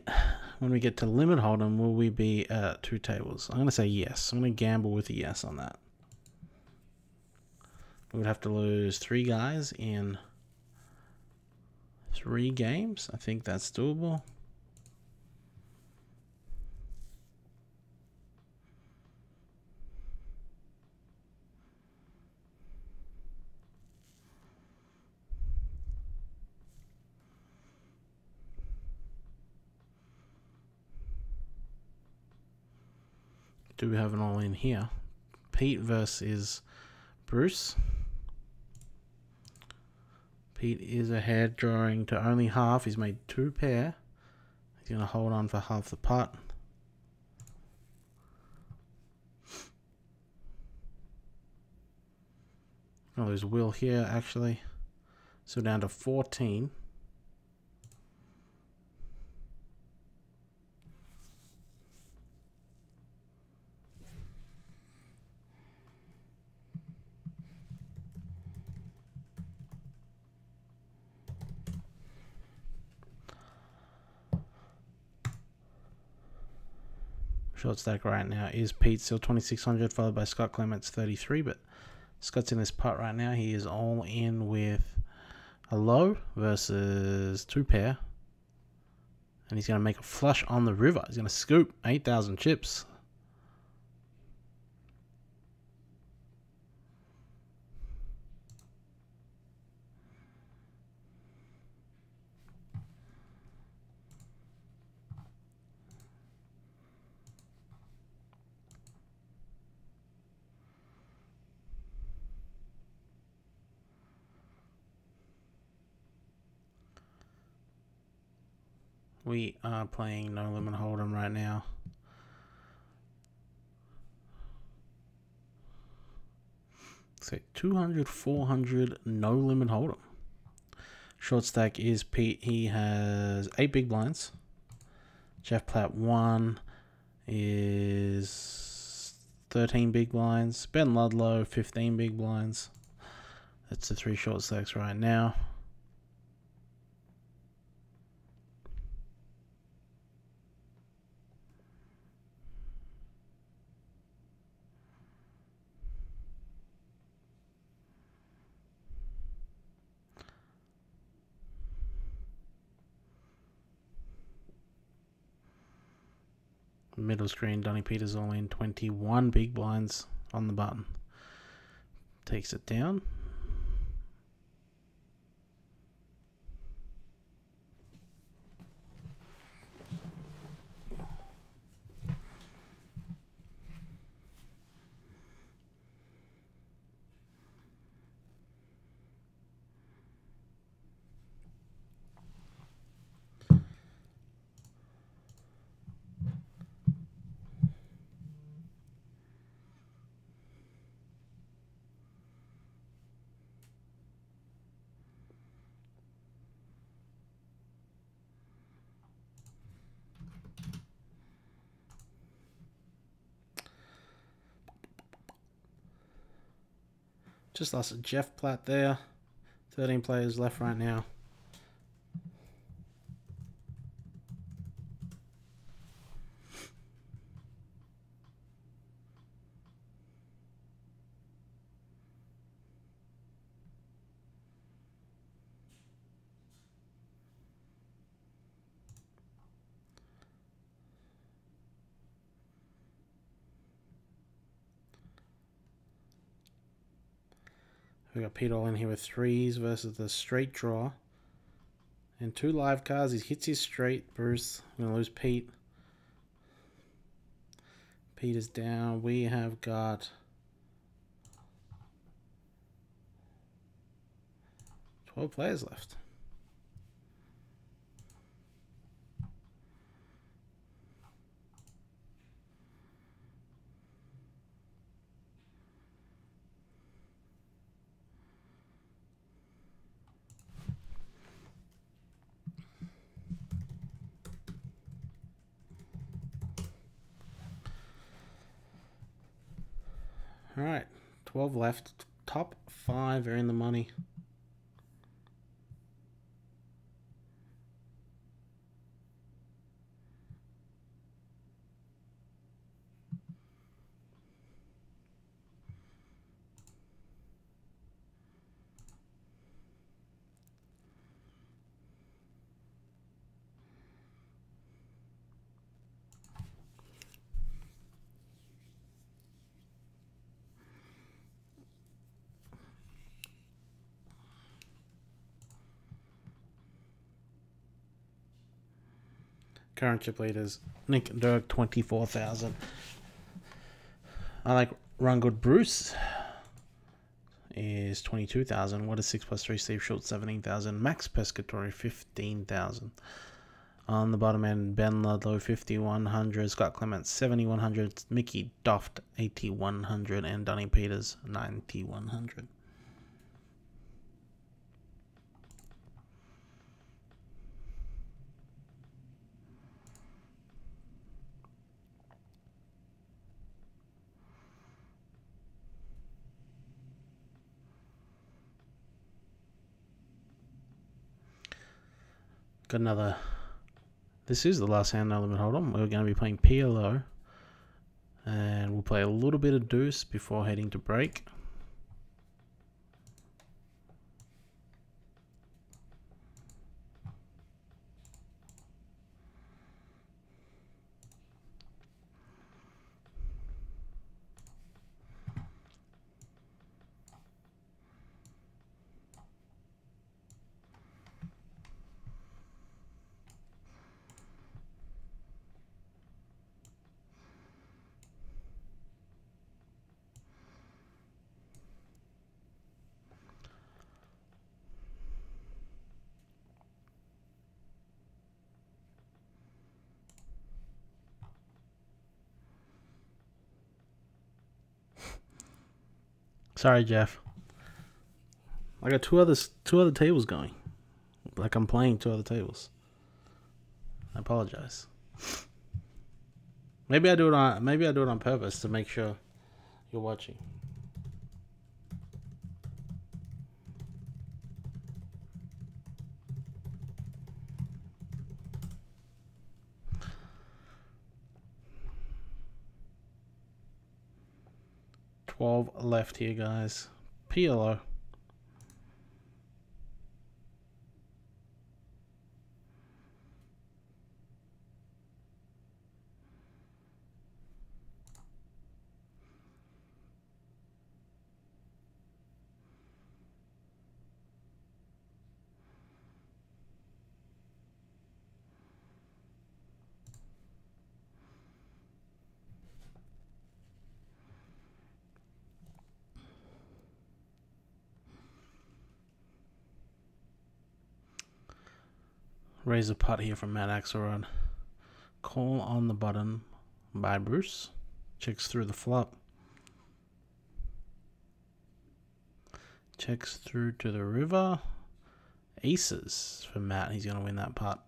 when we get to limit hold'em, will we be at 2 tables? I'm going to say yes. I'm going to gamble with a yes on that. We would have to lose 3 guys in 3 games. I think that's doable. Do we have an all in here? Pete versus Bruce. Pete is ahead, drawing to only half. He's made 2 pair. He's going to hold on for half the pot. Oh, there's Will here, actually. So down to 14. Short stack right now is Pete, still 2,600, followed by Scott Clements, 33. But Scott's in this pot right now. He is all in with a low versus 2 pair. And he's going to make a flush on the river. He's going to scoop 8,000 chips. We are playing No Limit Hold'em right now. So 200, 400, No Limit Hold'em. Short stack is Pete. He has 8 big blinds. Jeff Platt 1 is 13 big blinds. Ben Ludlow 15 big blinds. That's the 3 short stacks right now. Middle screen, Donnie Peters all in, 21 big blinds on the button. Takes it down. Just lost a Jeff Platt there. 13 players left right now. We got Pete all in here with 3s versus the straight draw. And 2 live cards. He hits his straight. Bruce. I'm going to lose Pete. Pete is down. We have got 12 players left. All right, 12 left. Top 5 are in the money. Current chip leaders, Nick Dirk 24,000. I like Run Good Bruce is 22,000. What is 6+3 Steve Schultz 17,000. Max Pescatori 15,000. On the bottom end, Ben Ludlow 5,100. Scott Clements 7,100. Mickey Doft 8,100 and Donnie Peters 9,100. Got another. This is the last hand No Limit Hold'em. We're going to be playing PLO And we'll play a little bit of deuce before heading to break. Sorry, Jeff. I got two other tables going. Like I'm playing two other tables. I apologize. Maybe I do it on purpose to make sure you're watching. Left here, guys. PLO. Raise a putt here from Matt Axelrod. Call on the button by Bruce. Checks through the flop. Checks through to the river. Aces for Matt. He's going to win that putt.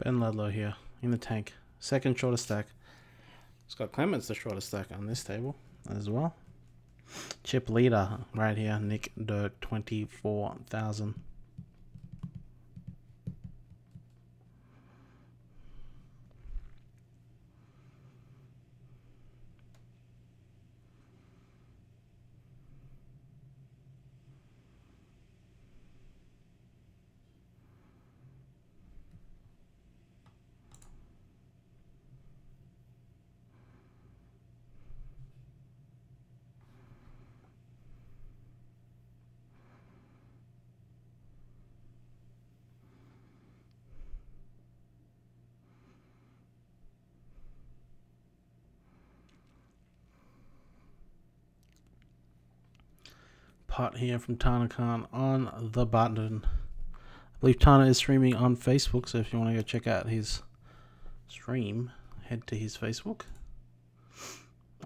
Ben Ludlow here in the tank. Second shortest stack. Scott Clements the shortest stack on this table as well. Chip leader right here. Nick Dirk 24,000. Pot here from Tana Khan on the button. I believe Tana is streaming on Facebook, so if you want to go check out his stream, head to his Facebook.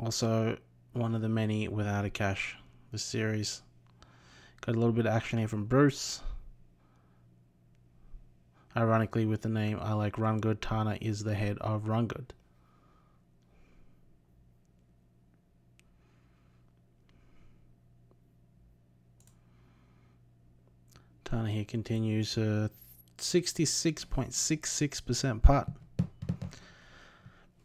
Also, one of the many without a cash this series. Got a little bit of action here from Bruce. Ironically, with the name I Like Run Good, Tana is the head of Run Good. Tana here continues 66.66% putt.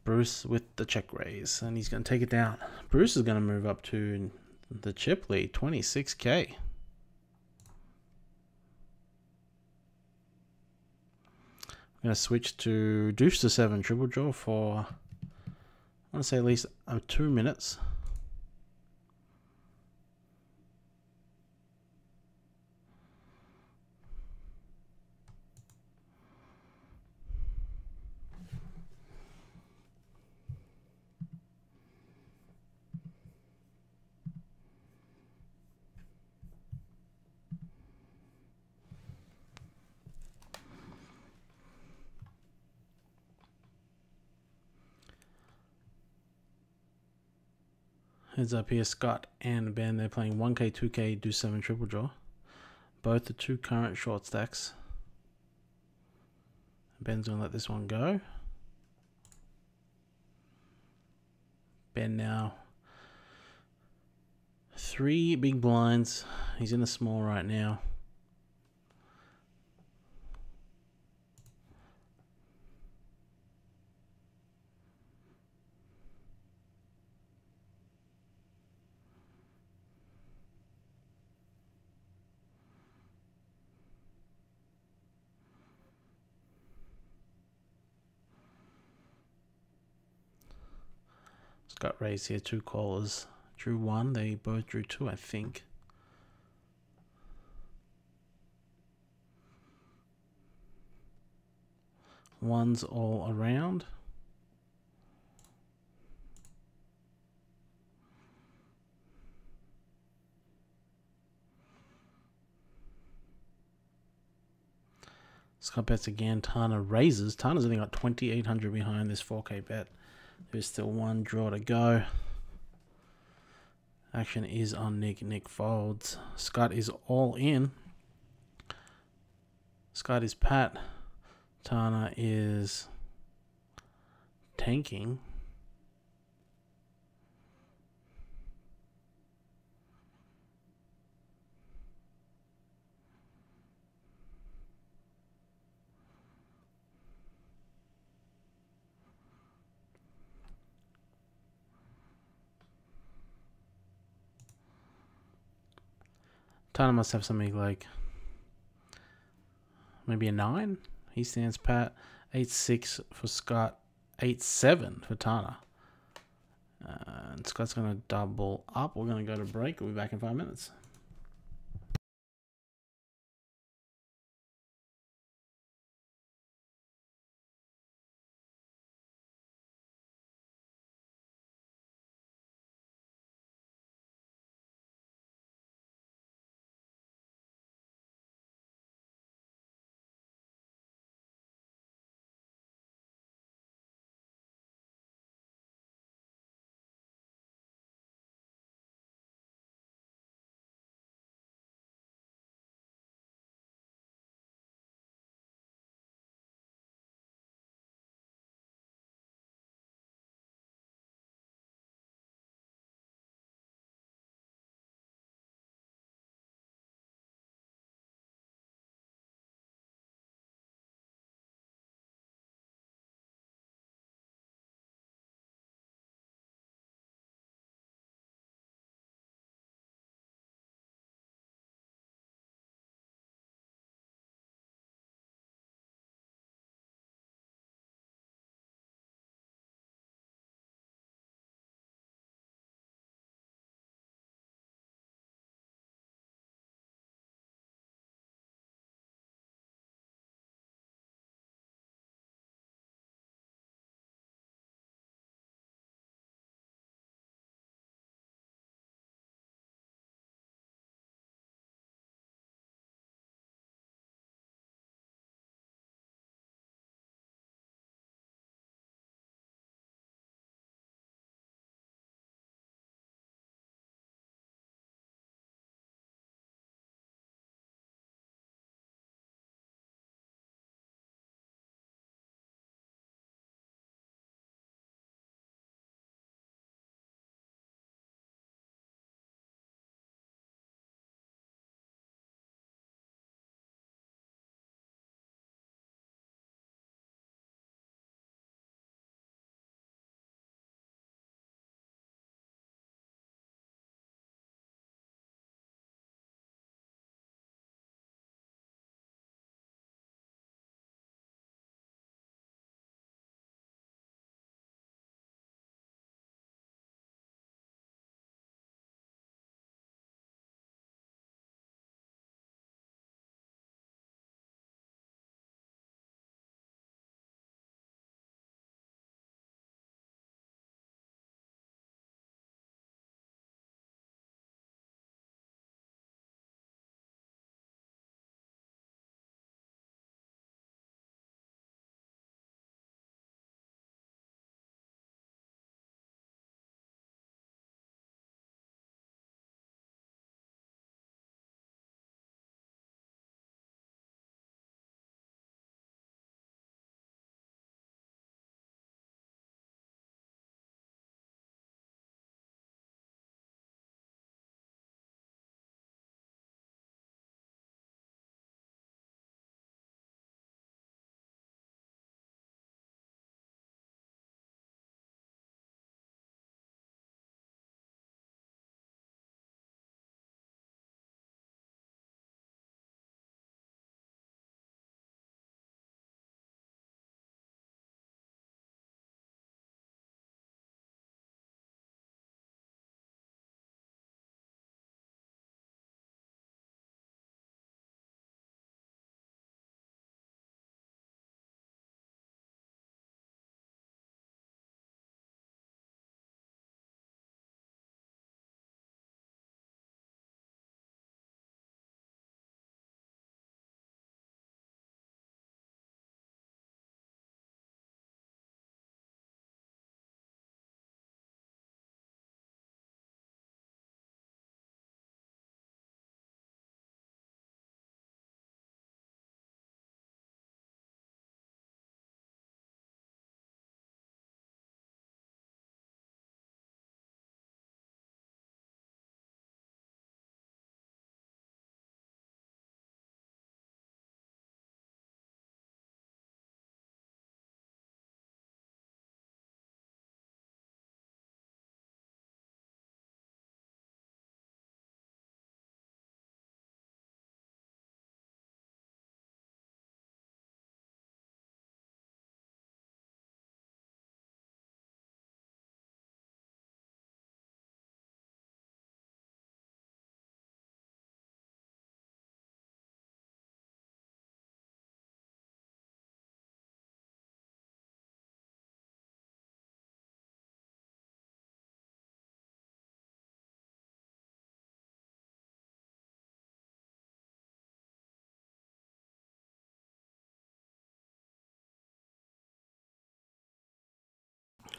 Bruce with the check raise, and he's going to take it down. Bruce is going to move up to the chip lead, 26k. I'm going to switch to deuce to 7 triple draw for, I want to say at least 2 minutes. Heads up here, Scott and Ben. They're playing 1K, 2K, do 7 triple draw. Both the 2 current short stacks. Ben's going to let this one go. Ben now 3 big blinds. He's in a small right now. Scott raised here, 2 callers. Drew 1, they both drew 2, I think. Ones all around. Scott bets again. Tana raises. Tana's only got 2,800 behind this 4K bet. There's still 1 draw to go. Action is on Nick. Nick folds. Scott is all in. Scott is pat. Tana is tanking. Tana must have something like maybe a 9. He stands pat. 8-6 for Scott. 8-7 for Tana. And Scott's going to double up. We're going to go to break. We'll be back in 5 minutes.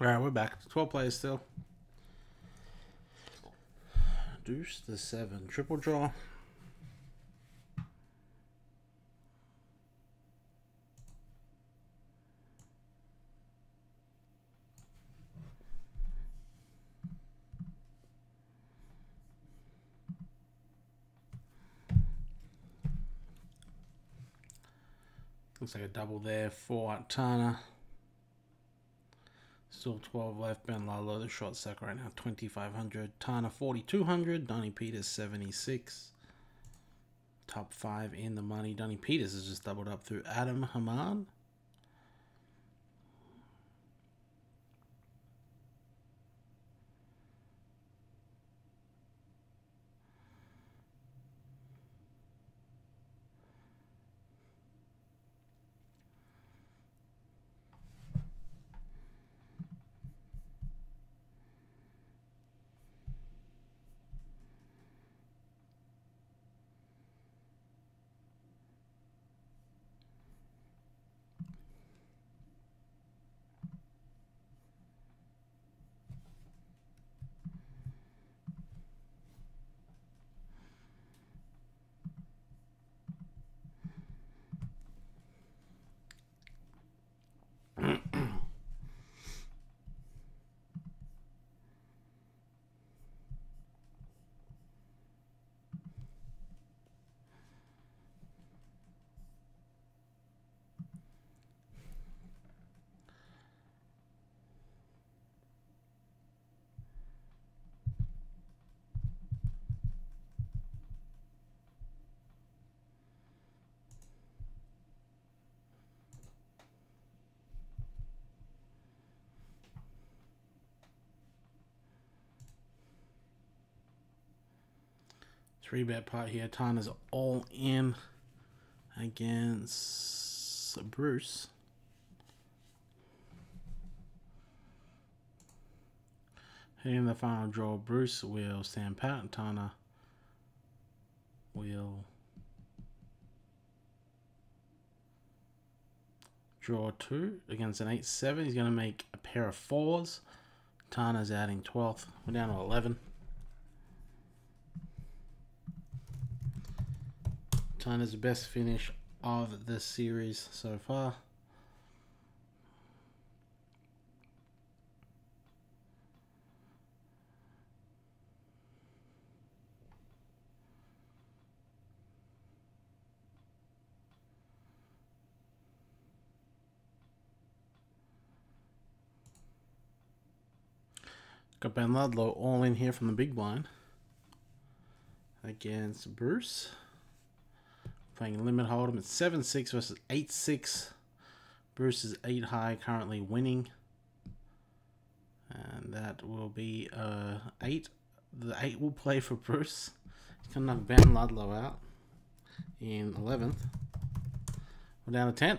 Alright, we're back. 12 players still. Deuce the 7. Triple draw. Looks like a double there for Tana. Still 12 left. Ben Ludlow, the short stack right now, 2,500. Tana, 4,200. Donnie Peters, 76. Top 5 in the money. Donnie Peters has just doubled up through Adam Hamad. Three-bet pot here. Tana's all in against Bruce. In the final draw, Bruce will stand pat and Tana will draw 2 against an 8-7. He's going to make a pair of 4s. Tana's adding 12th. We're down to 11. Tana's the best finish of this series so far. Got Ben Ludlow all in here from the big blind against Bruce. Playing limit hold'em at 7-6 versus 8-6. Bruce is 8 high, currently winning. And that will be 8. The 8 will play for Bruce. He's going to knock Ben Ludlow out in 11th. We're down to 10.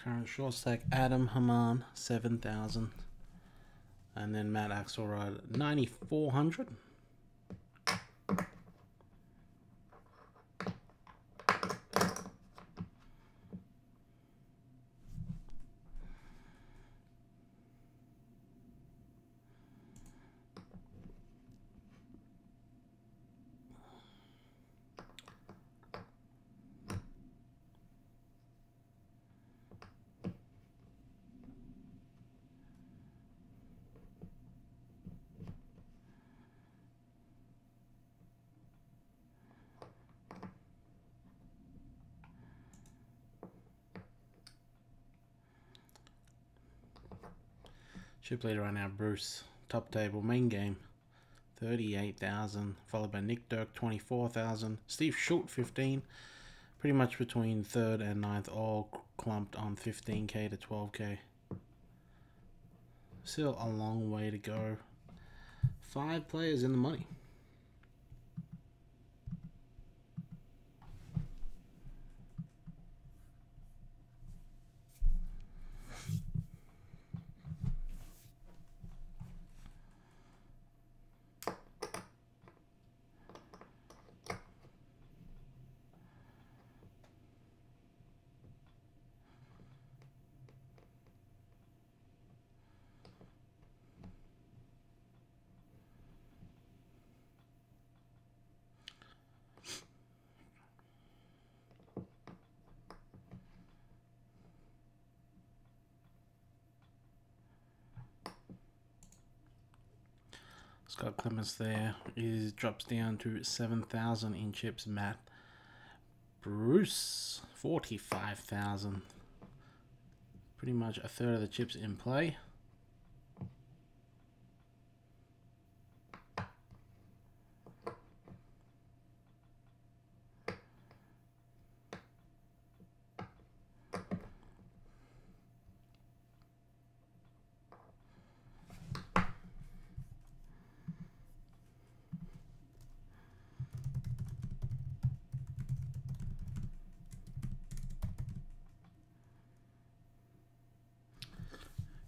Current short stack, Adam Haman, 7,000. And then Matt Axelrod, 9,400. Chip leader right now, Bruce. Top table, main game, 38,000, followed by Nick Dirk 24,000, Steve Schultz 15, pretty much between 3rd and 9th, all clumped on 15k to 12k. Still a long way to go. 5 players in the money. Scott Clements there drops down to 7,000 in chips. Matt Bruce 45,000. Pretty much a third of the chips in play.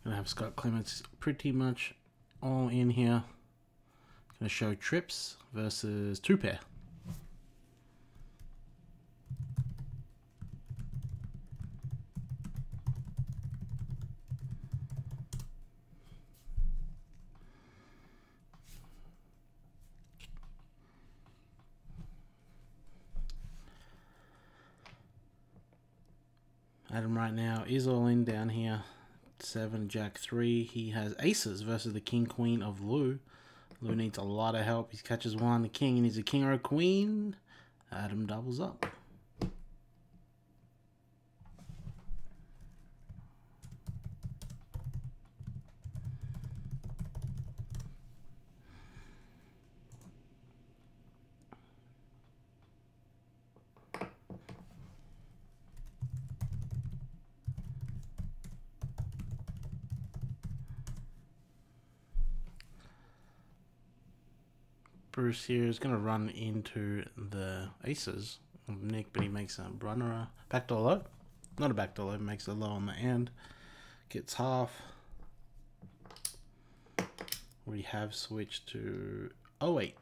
Gonna have Scott Clements pretty much all in here. Gonna show trips versus 2 pair. Adam right now is all in down here. 7, Jack 3. He has aces versus the King Queen of Lou. Lou needs a lot of help. He catches 1. The King needs a King or a Queen. Adam doubles up. Bruce here is going to run into the aces of Nick, but he makes a runner, backdoor low. Not a backdoor low, makes a low on the end. Gets half. We have switched to 08.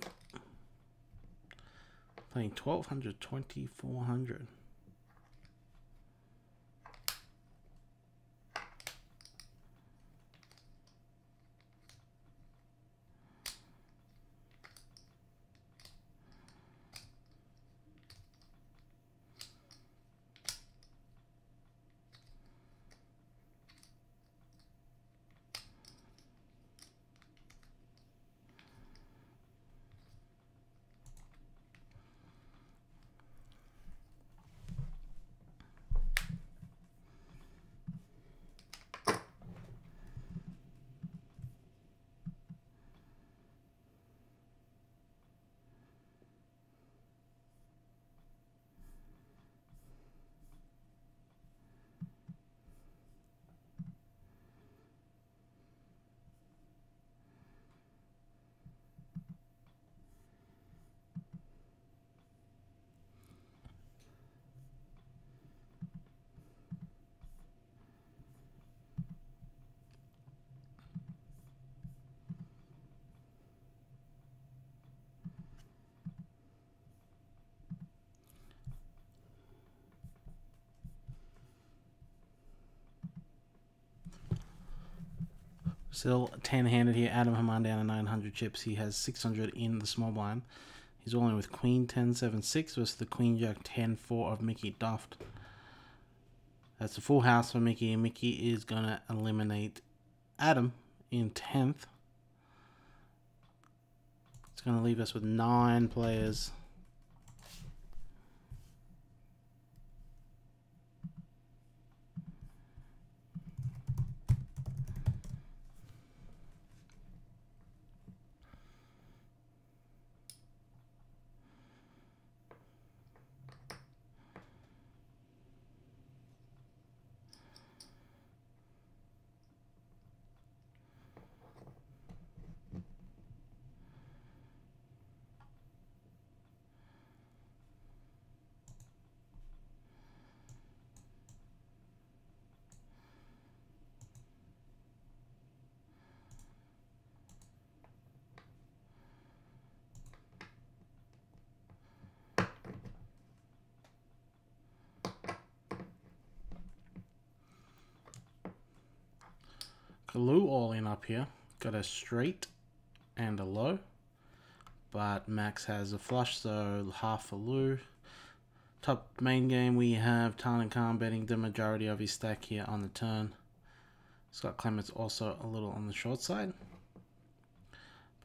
Playing 1200, 2400. Still 10-handed here. Adam Haman down to 900 chips. He has 600 in the small blind. He's all in with Queen 10-7-6 versus the Queen Jack 10-4 of Mickey Duft. That's a full house for Mickey, and Mickey is going to eliminate Adam in 10th. It's going to leave us with 9 players. Lou all in up here. Got a straight and a low. But Max has a flush, so half for Lou. Top main game, we have Tan and Khan betting the majority of his stack here on the turn. Scott Clements also a little on the short side.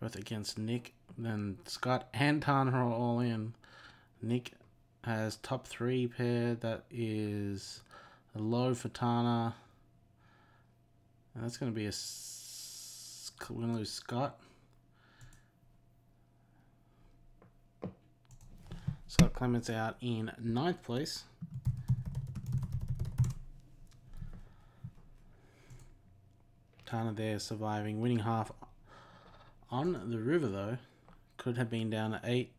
Both against Nick. Then Scott and Tan are all in. Nick has top 3 pair. That is a low for Tana. And that's going to be we're going to lose Scott. Scott Clements out in 9th place. Tana there surviving, winning half on the river though. Could have been down to 8.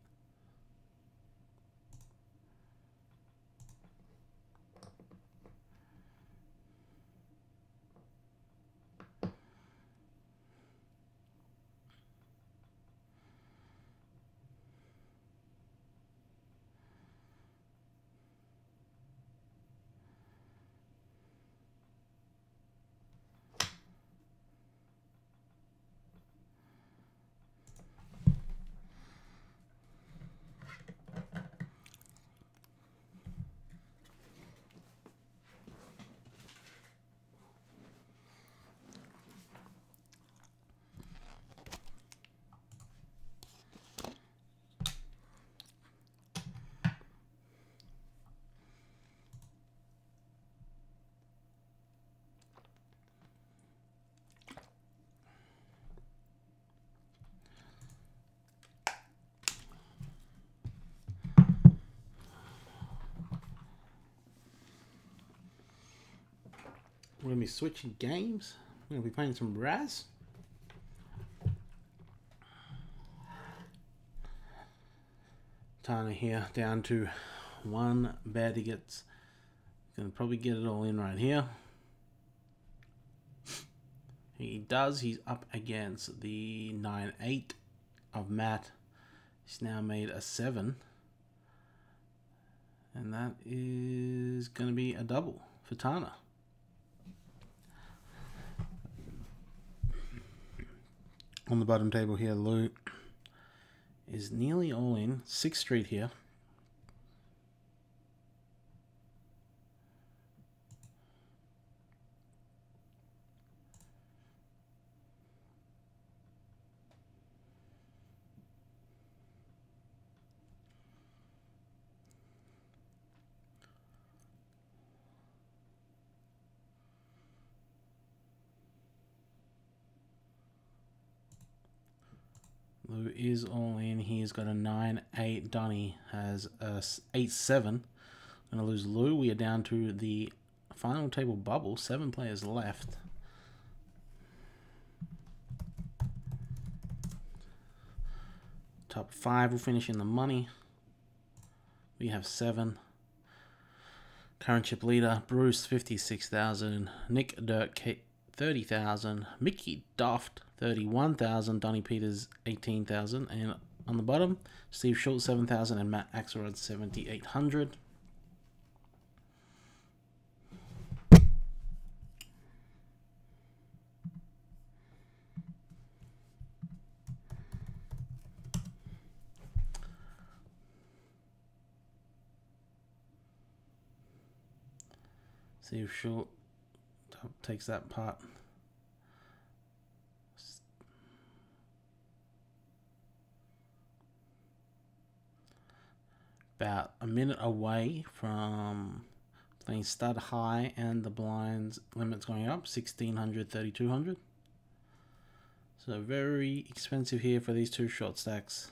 We're going to be switching games. We're going to be playing some Raz. Tana here down to 1 bet. He gets, going to probably get it all in right here. He does. He's up against the 9-8 of Matt. He's now made a 7. And that is going to be a double for Tana. On the bottom table here, Lou is nearly all in. 6th Street here. Lou is all in. He's got a 9-8. Donnie has a 8-7. Gonna lose Lou. We are down to the final table bubble. 7 players left. Top 5 will finish in the money. We have 7. Current chip leader, Bruce, 56,000. Nick Dirk, 30,000. Mickey Doft, 31,000. Donnie Peters, 18,000. And on the bottom, Steve Schultz, 7,000. And Matt Axelrod, 7,800. Steve Schultz takes that part. About a minute away from playing stud high and the blinds limits going up, 1,600, 3,200. So very expensive here for these two short stacks.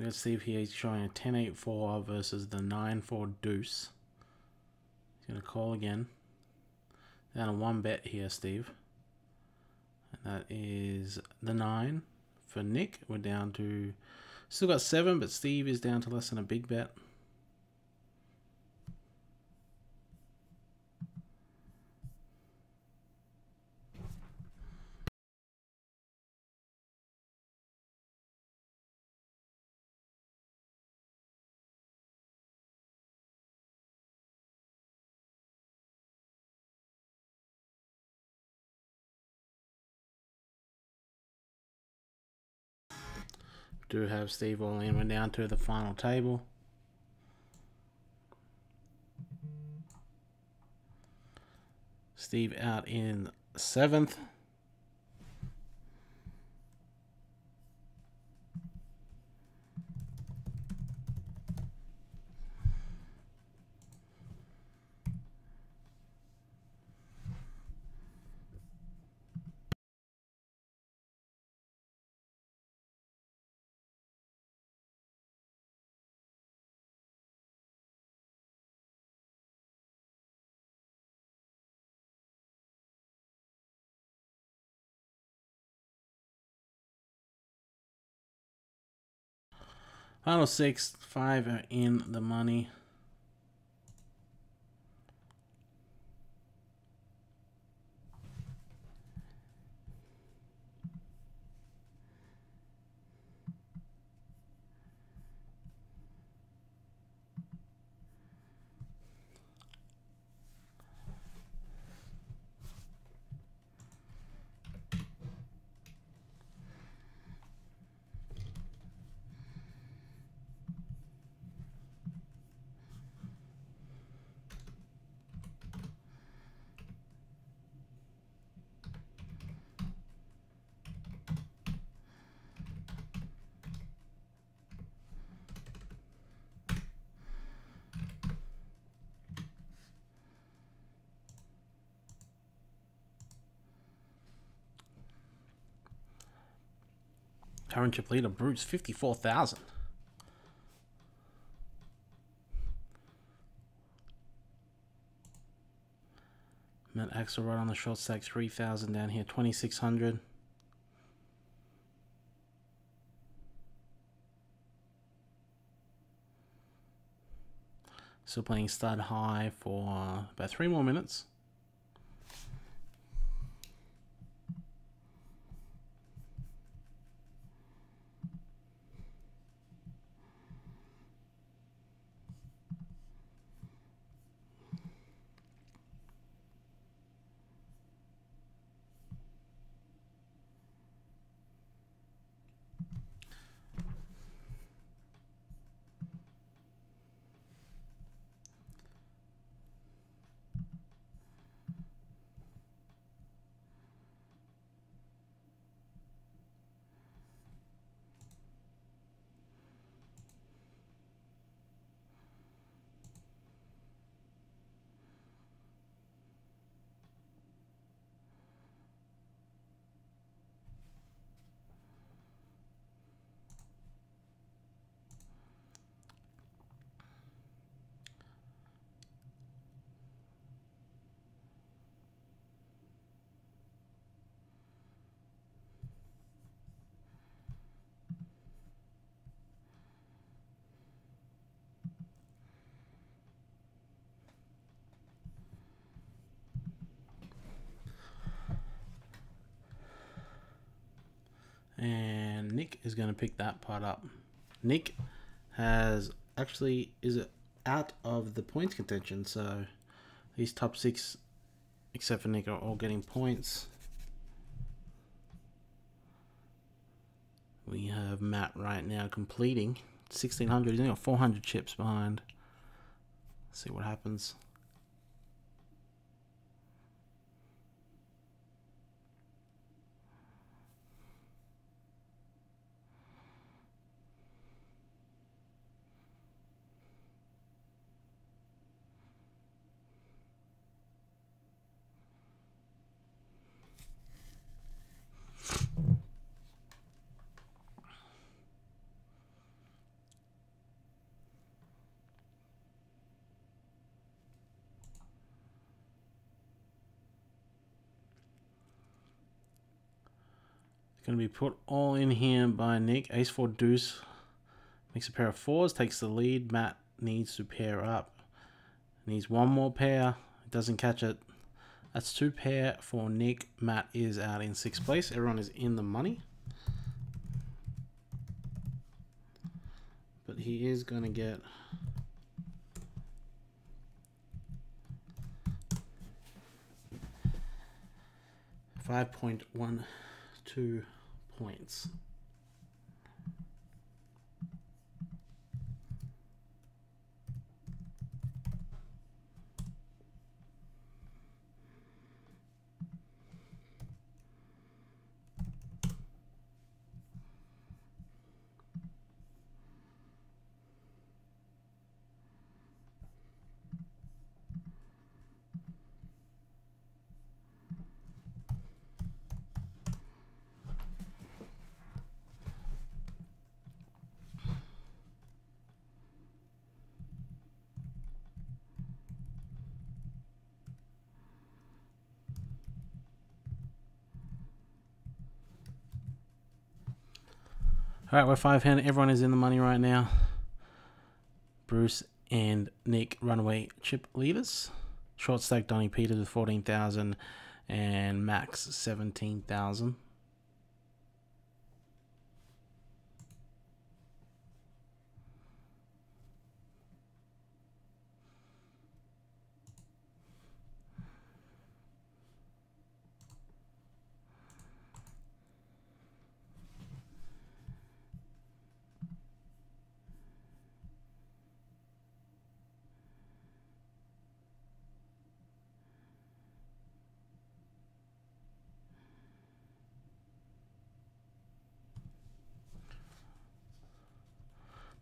Let's see if he's showing a 10-8-4 versus the 9-4 deuce. He's going to call again. Down to 1 bet here, Steve. And that is the 9 for Nick. We're down to, still got 7, but Steve is down to less than a big bet. Do have Steve all in. We're down to the final table. Steve out in 7th. Final 6, 5 are in the money. Current chip leader, Bruce, 54,000. Matt Axelrod on the short stack, 3,000 down here, 2,600. Still playing stud high for about 3 more minutes. And Nick is going to pick that part up. Nick is out of the points contention, so these top 6, except for Nick, are all getting points. We have Matt right now completing 1,600. He's only got 400 chips behind. Let's see what happens. Going to be put all in here by Nick. Ace 4 deuce. Makes a pair of fours. Takes the lead. Matt needs to pair up. Needs one more pair. Doesn't catch it. That's 2 pair for Nick. Matt is out in 6th place. Everyone is in the money. But he is going to get... $5.12 points. Alright, we're 5-hand. Everyone is in the money right now. Bruce and Nick runaway chip leaders. Short stack Donnie Peters with 14,000 and Max 17,000.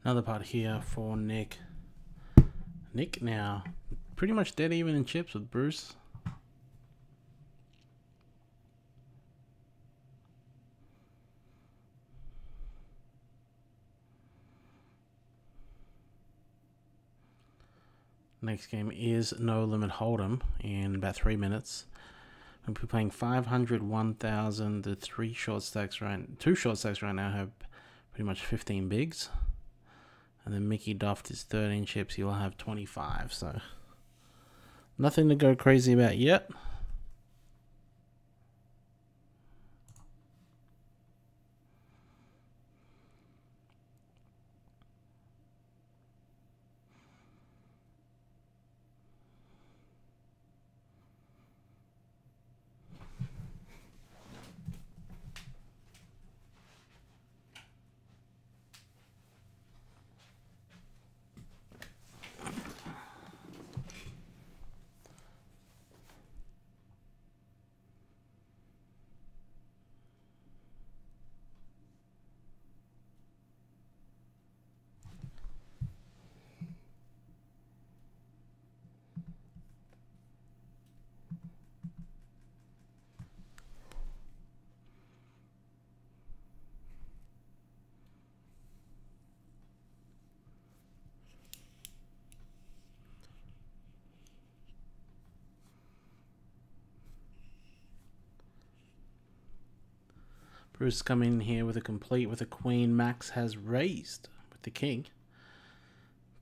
Another part here for Nick. Nick now pretty much dead even in chips with Bruce. Next game is No Limit Hold'em in about 3 minutes. We'll be playing 500, 1,000. The 2 short stacks right now have pretty much 15 bigs. And then Mickey Duft is 13 chips. He will have 25. So nothing to go crazy about yet. Bruce coming in here with a complete with a queen. Max has raised with the king.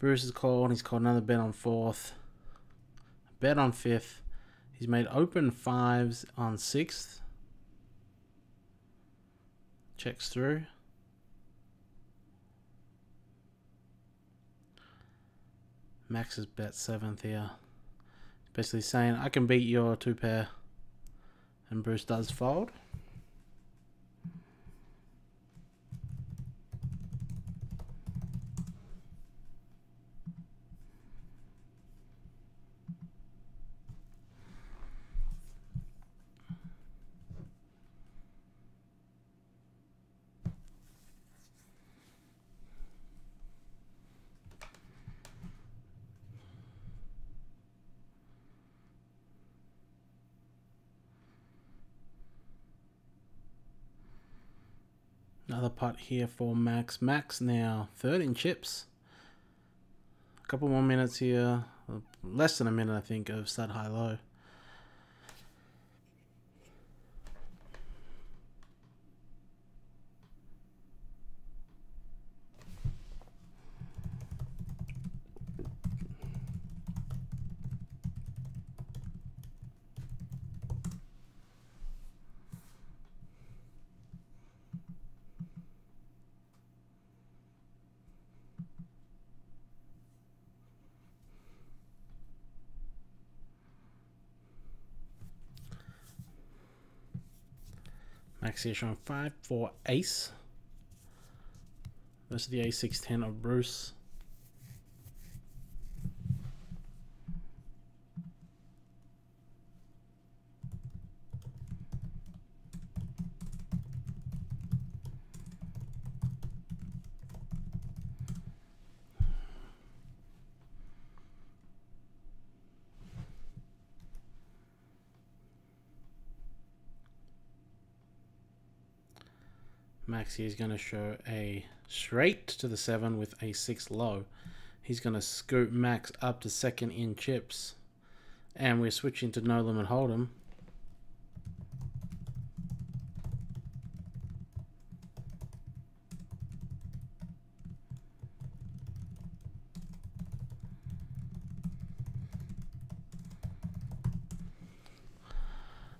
Bruce is called. He's called another bet on 4th. Bet on 5th. He's made open 5s on 6th. Checks through. Max has bet 7th here. Basically saying, I can beat your 2 pair. And Bruce does fold. Another putt here for Max. Max now 13 chips. A couple more minutes here. Less than a minute, I think, of stud high low. Max here showing 5 for ace. Versus the A610 of Bruce. Max here is going to show a straight to the 7 with a 6 low. He's going to scoop Max up to second in chips. And we're switching to no limit hold'em.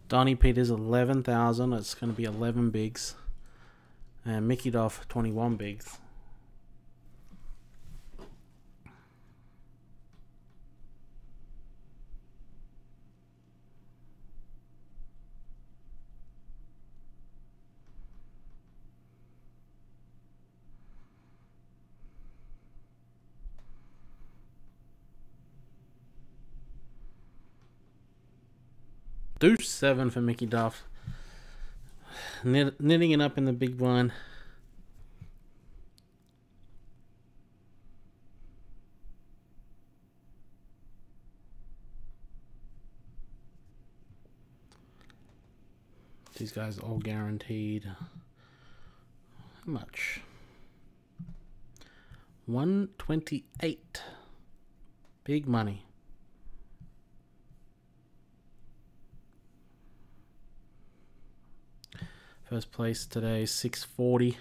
Donnie Peters 11,000. It's going to be 11 bigs. And Mickey Duff 21 bigs. Deuce 7 for Mickey Duff. Knitting it up in the big blind. These guys all guaranteed. How much? 128. Big money. First place today, 640.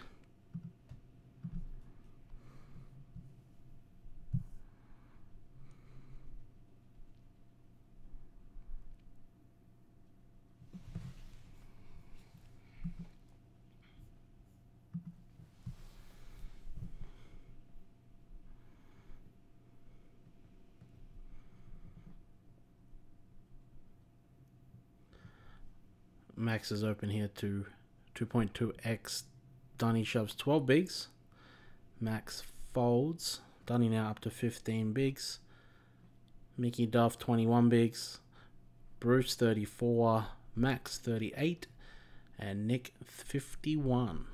Max is open here to 2.2x. Donnie shoves 12 bigs. Max folds. Donnie now up to 15 bigs. Mickey Duff 21 bigs. Bruce 34. Max 38. And Nick 51.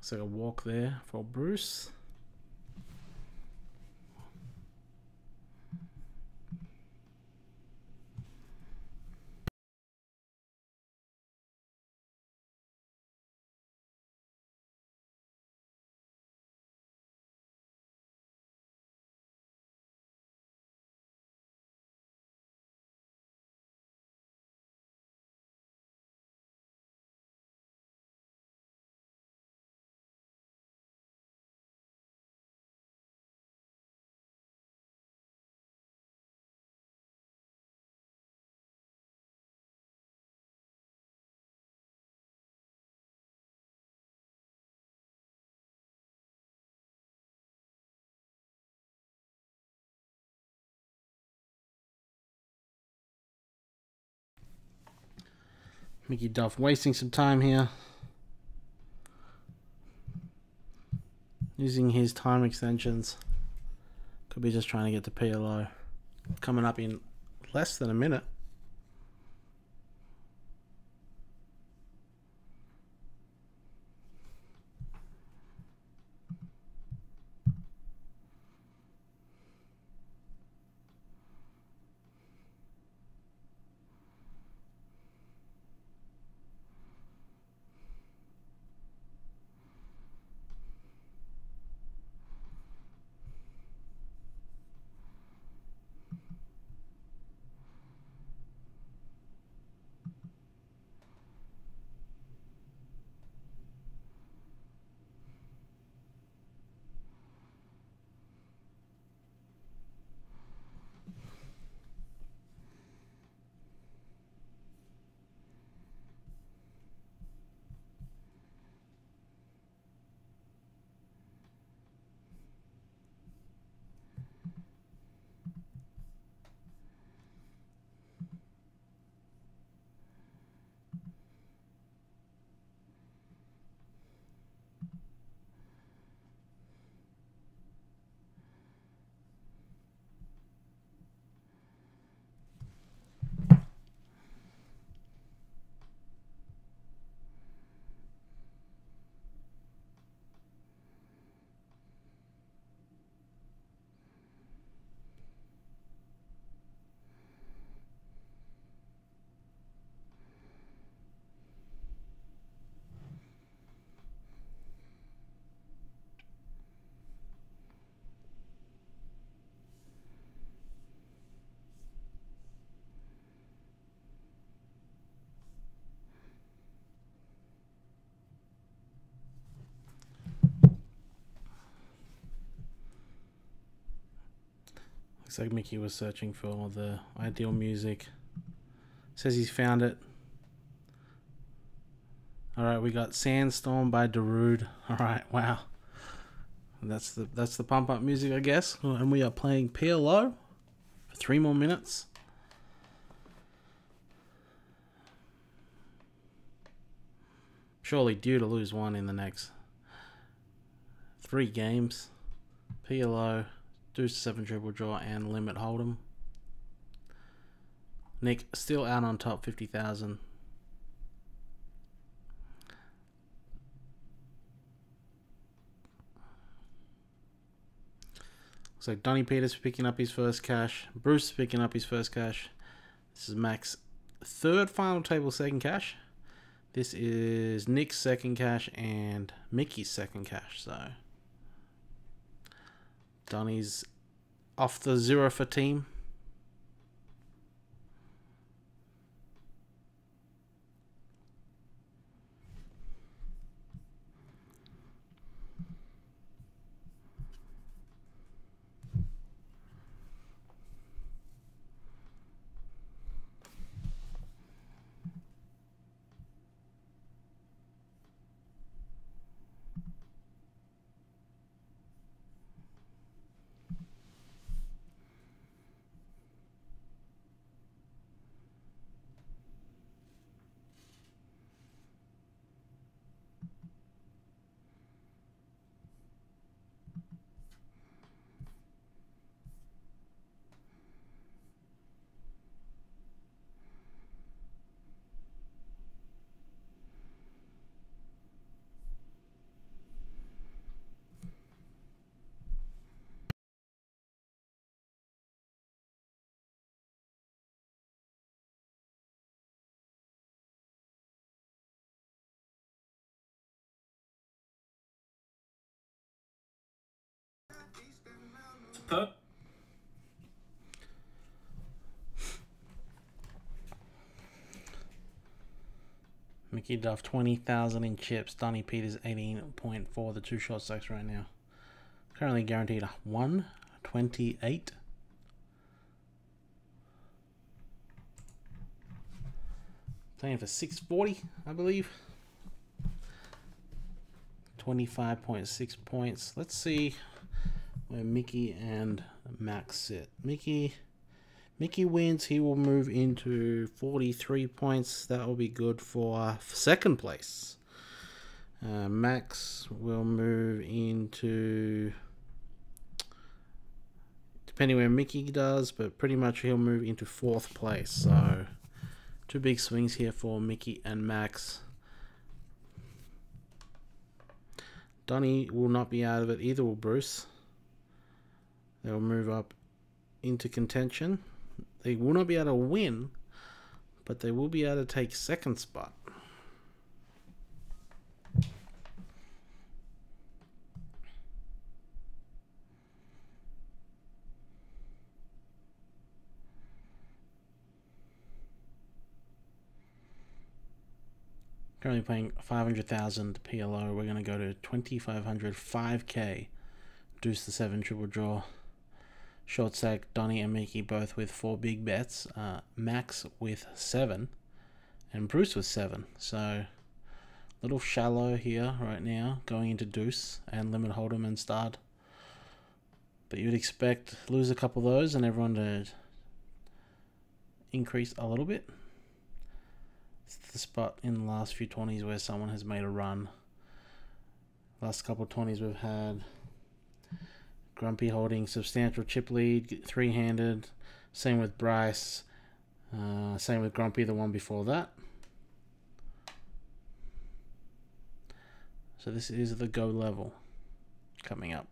So a walk there for Bruce. Mickey Duff wasting some time here. Using his time extensions. Could be just trying to get the PLO. Coming up in less than a minute. Looks like Mickey was searching for the ideal music. Says he's found it. Alright, we got Sandstorm by Darude. Alright, wow. That's the pump up music, I guess. And we are playing PLO for 3 more minutes. Surely due to lose one in the next 3 games. PLO, Deuce 7 triple draw, and limit hold'em. Nick still out on top, 50,000. Looks like Donnie Peters picking up his first cash. Bruce picking up his first cash. This is Mac's third final table second cash. This is Nick's second cash and Mickey's second cash. So Donnie's off the 0 for team. Mickey Duff 20,000 in chips. Donnie Peters 18.4. The 2 short stacks right now. Currently guaranteed 128. Playing for 640, I believe. 25.6 points. Let's see where Mickey and Max sit. Mickey wins. He will move into 43 points. That will be good for second place. Max will move into, depending where Mickey does, but pretty much he'll move into 4th place. So 2 big swings here for Mickey and Max. Donnie will not be out of it, either will Bruce. They'll move up into contention. They will not be able to win, but they will be able to take second spot. Currently playing 500,000 PLO. We're going to go to 2,500, 5K. Deuce the 7 triple draw. Short stack, Donnie and Mickey both with 4 big bets. Max with 7. And Bruce with 7. So, a little shallow here right now. Going into Deuce and limit hold'em and start. But you'd expect lose a couple of those and everyone to increase a little bit. It's the spot in the last few 20s where someone has made a run. Last couple of 20s we've had Grumpy holding substantial chip lead, 3-handed. Same with Bryce. Same with Grumpy, the one before that. So this is the go level coming up.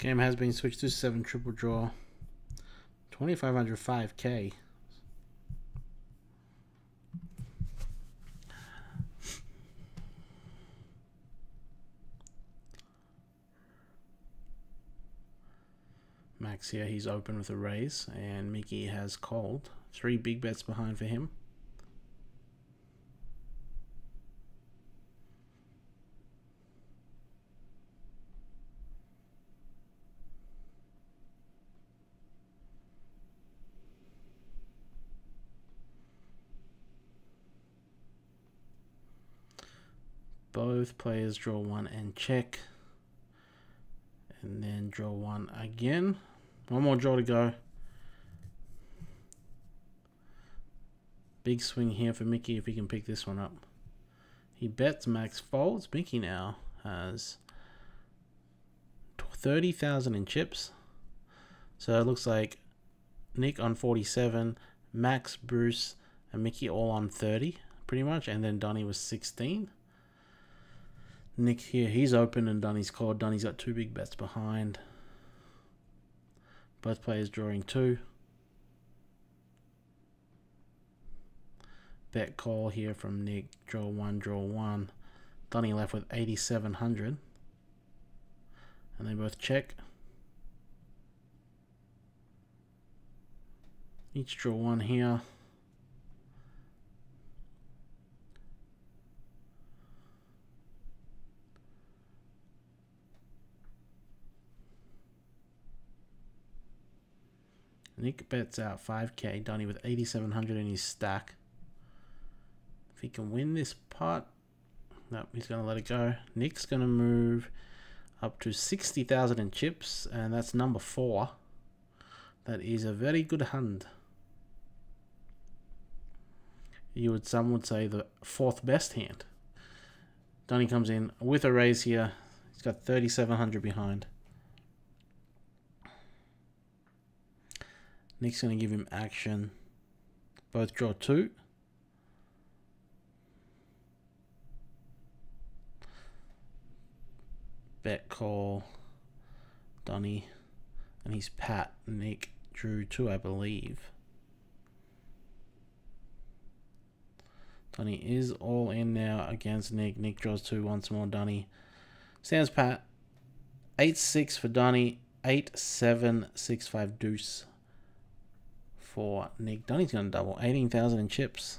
Game has been switched to 7 triple draw. 2,500 5K. Max here, he's open with a raise, and Mickey has called. 3 big bets behind for him. Both players draw 1 and check. And then draw 1 again. One more draw to go. Big swing here for Mickey if he can pick this one up. He bets, Max folds. Mickey now has 30,000 in chips. So it looks like Nick on 47, Max, Bruce, and Mickey all on 30, pretty much. And then Donnie was 16. Nick here, he's open and Donnie's called. Donnie's got 2 big bets behind. Both players drawing 2. Bet call here from Nick. Draw 1, draw 1. Donnie left with 8,700. And they both check. Each draw 1 here. Nick bets out 5K. Donnie with 8,700 in his stack. If he can win this pot, nope, he's going to let it go. Nick's going to move up to 60,000 in chips, and that's number 4. That is a very good hand. Some would say the 4th best hand. Donnie comes in with a raise here. He's got 3,700 behind. Nick's going to give him action. Both draw 2. Bet call. Donnie. And he's Pat. Nick drew 2, I believe. Donnie is all in now against Nick. Nick draws 2 once more. Donnie stands pat. 8-6 for Donnie. 8-7, 6-5 deuce for Nick. Donnie's going to double. 18,000 in chips.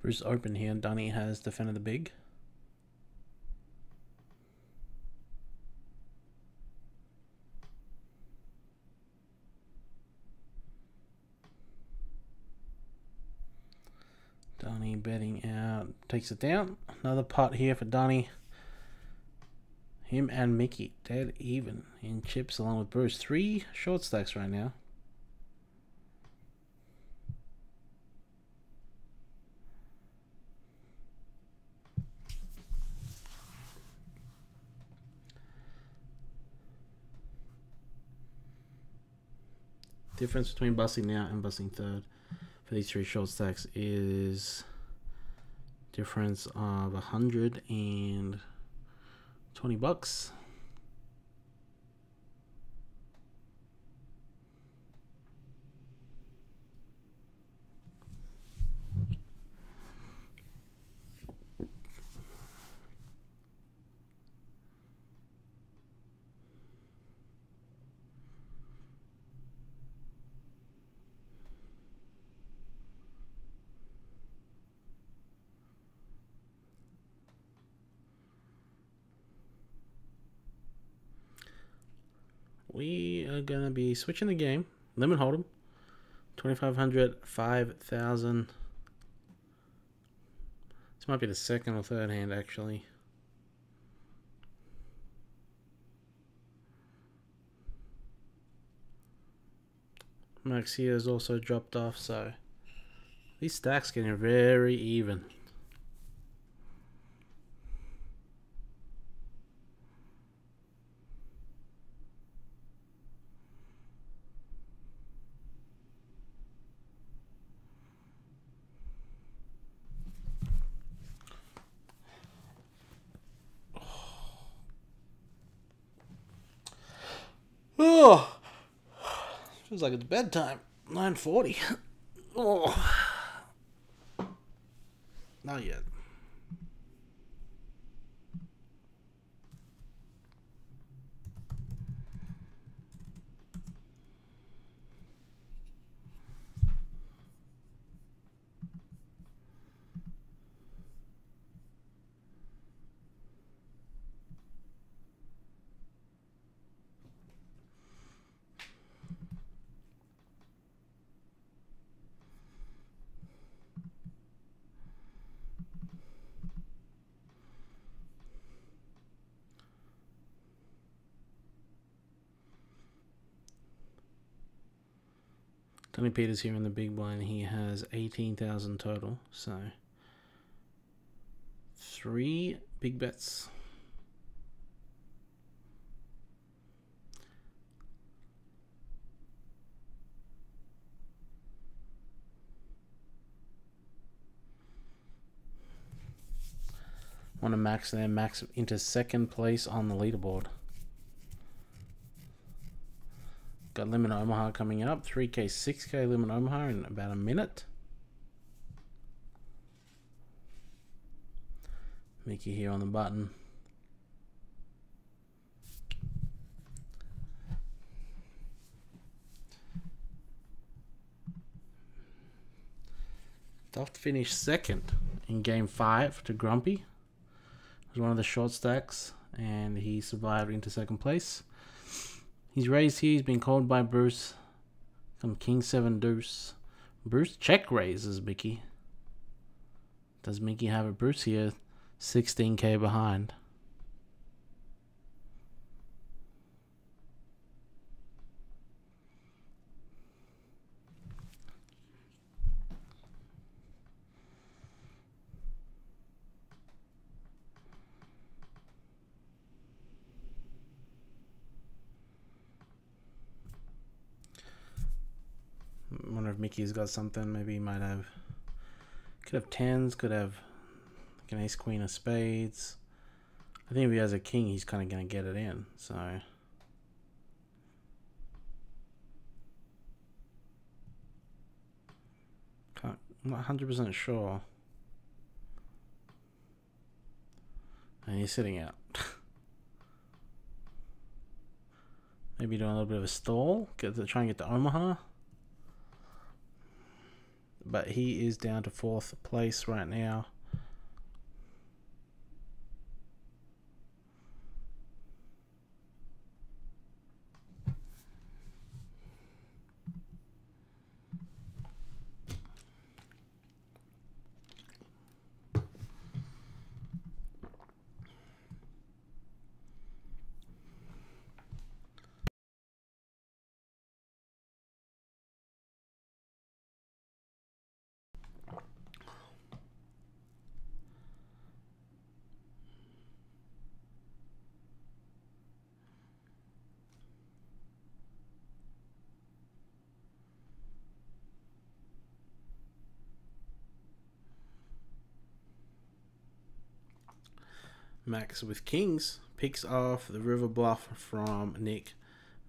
Bruce open here. Donnie has defended the big. Donnie betting out. Takes it down. Another pot here for Donnie. Him and Mickey dead even in chips along with Bruce. 3 short stacks right now. Difference between busting now and busting third for these 3 short stacks is difference of $120. we are gonna be switching the game. Limit hold'em. 2,500, 5,000. This might be the second or third hand actually. Max here has also dropped off, so these stacks getting very even. Oh, feels like it's bedtime. 9:40. Oh, not yet. Tony Peters here in the big blind. He has 18,000 total. So 3 big bets. Want to max there, max into second place on the leaderboard. Got Limit Omaha coming up. 3K, 6K Limit Omaha in about a minute. Mickey here on the button. Duft finished second in game 5 to Grumpy. It was one of the short stacks and he survived into second place. He's raised here. He's been called by Bruce. Some King 7 deuce. Bruce check raises Mickey. Does Mickey have a Bruce here? 16K behind. I wonder if Mickey's got something. Maybe he might have. Could have tens. Could have like an ace queen of spades. I think if he has a king, he's kind of going to get it in. So I'm not 100% sure. And he's sitting out. Maybe doing a little bit of a stall. Try and get to Omaha. But he is down to 4th place right now. Max with kings picks off the river bluff from Nick.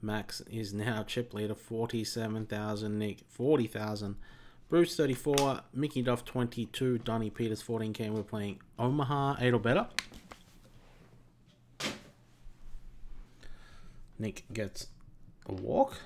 Max is now chip leader, 47,000. Nick 40,000. Bruce 34. Mickey Duff 22. Donnie Peters 14K. We're playing Omaha 8 or better. Nick gets a walk.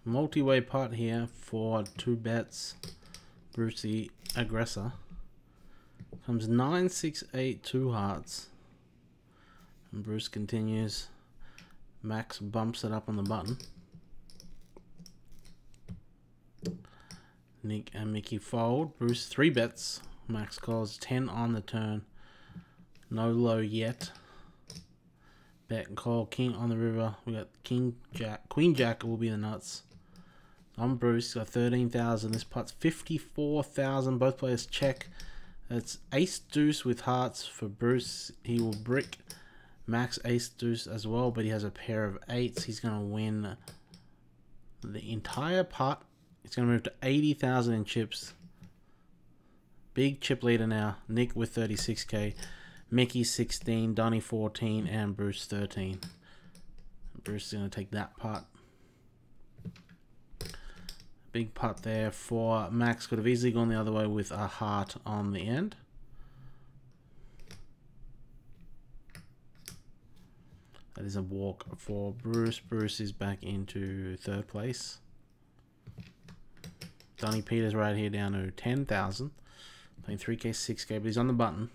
multi-way pot here for 2 bets. Bruce the aggressor. Comes 9, 6, 8, 2 hearts. And Bruce continues. Max bumps it up on the button. Nick and Mickey fold. Bruce 3 bets. Max calls 10 on the turn. No low yet. Bet and call king on the river. We got king jack, queen jack will be the nuts. I'm Bruce. Got 13,000. This pot's 54,000. Both players check. It's ace deuce with hearts for Bruce. He will brick Max ace deuce as well, but he has a pair of 8s. He's gonna win the entire pot. It's gonna move to 80,000 in chips. Big chip leader now. Nick with 36k. Mickey 16, Donnie 14, and Bruce 13. Bruce is going to take that pot. Big pot there for Max. Could have easily gone the other way with a heart on the end. That is a walk for Bruce. Bruce is back into 3rd place. Donnie Peters right here down to 10,000. Playing 3k, 6k, but he's on the button.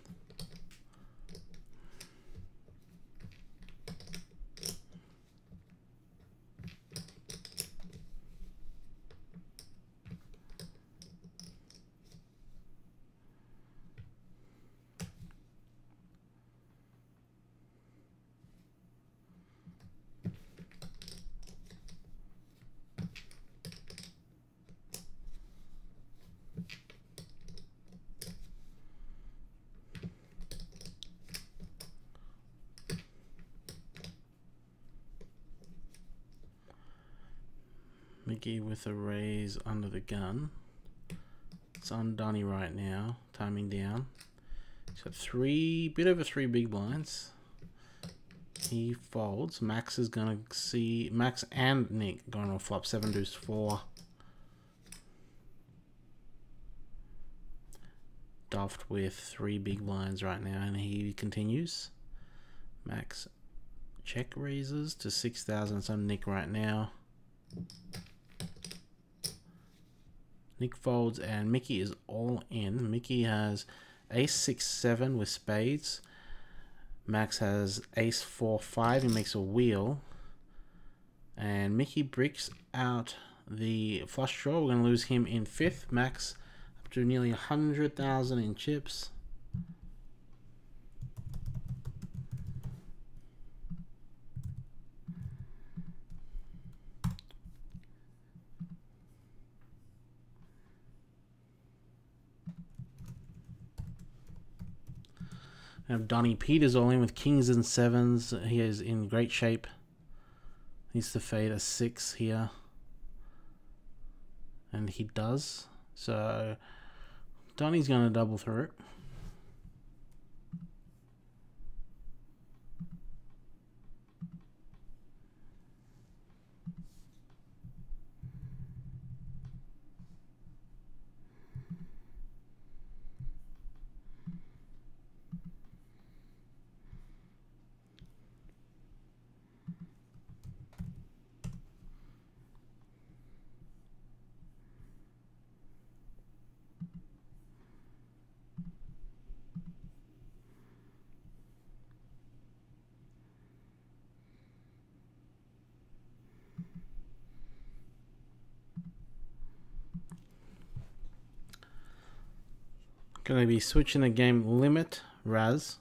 Mickey with a raise under the gun. It's on Donnie right now, timing down. He's got bit over 3 big blinds. He folds. Max is gonna see Max and Nick going to flop 7 deuce 4. Duffed with 3 big blinds right now, and he continues. Max check raises to 6,000. It's on Nick right now. Nick folds and Mickey is all in. Mickey has ace 6 7 with spades. Max has ace 4 5. He makes a wheel, and Mickey bricks out the flush draw. We're going to lose him in 5th. Max up to nearly 100,000 in chips. I have Donnie Peters all in with kings and 7s. He is in great shape. Needs to fade a 6 here. And he does. So Donnie's going to double through it. Going to be switching the game limit, Raz.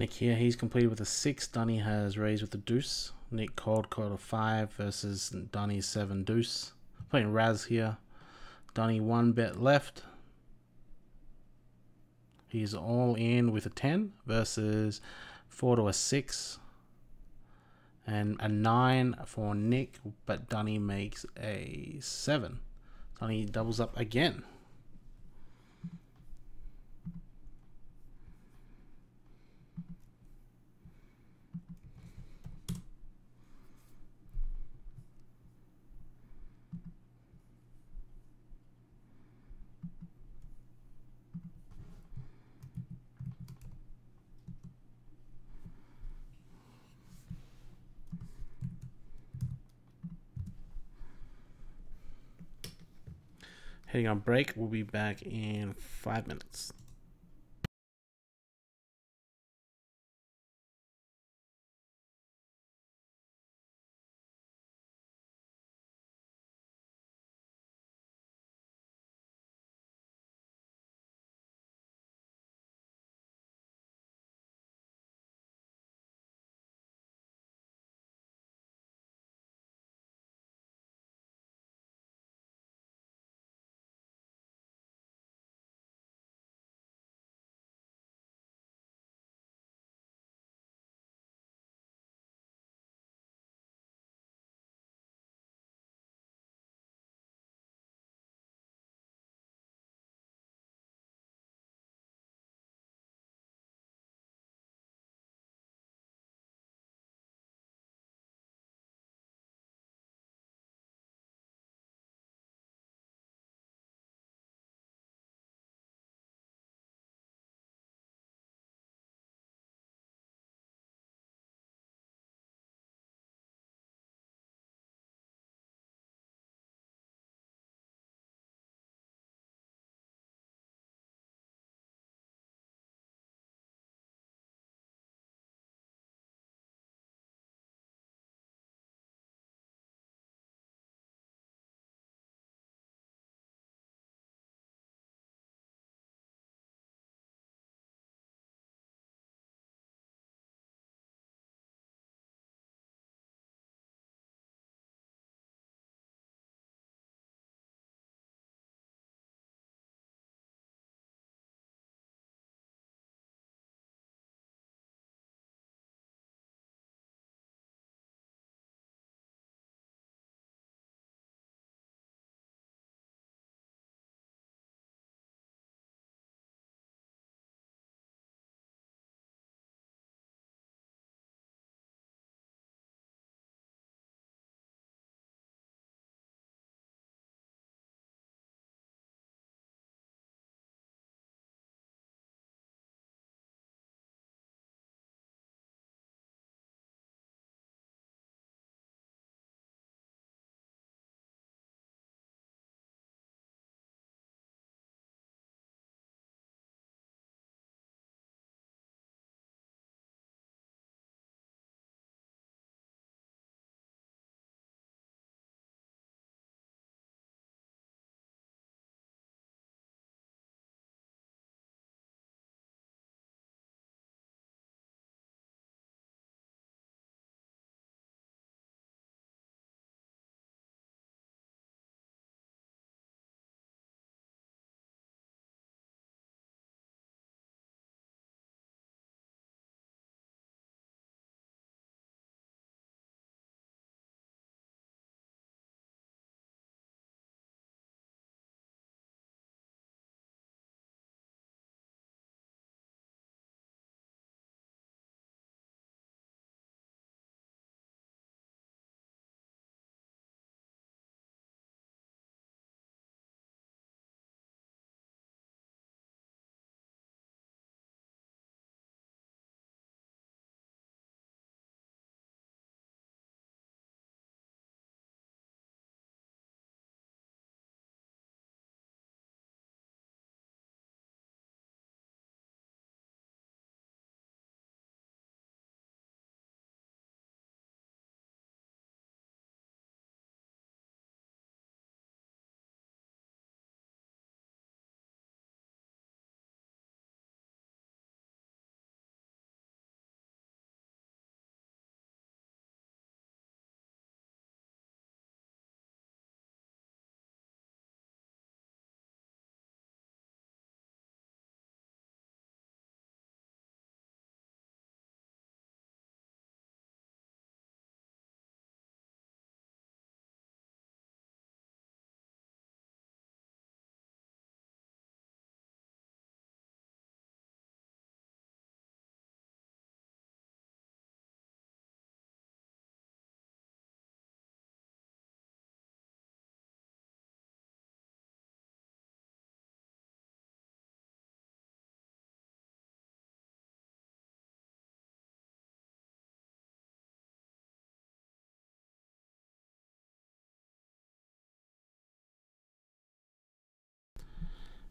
Nick here, he's completed with a 6. Dunny has raised with a deuce. Nick cold a 5 versus Dunny 7 deuce. Playing Raz here. Dunny 1 bet left. He's all in with a 10 versus 4 to a 6. And a 9 for Nick, but Dunny makes a 7. Dunny doubles up again. Heading on break, we'll be back in 5 minutes.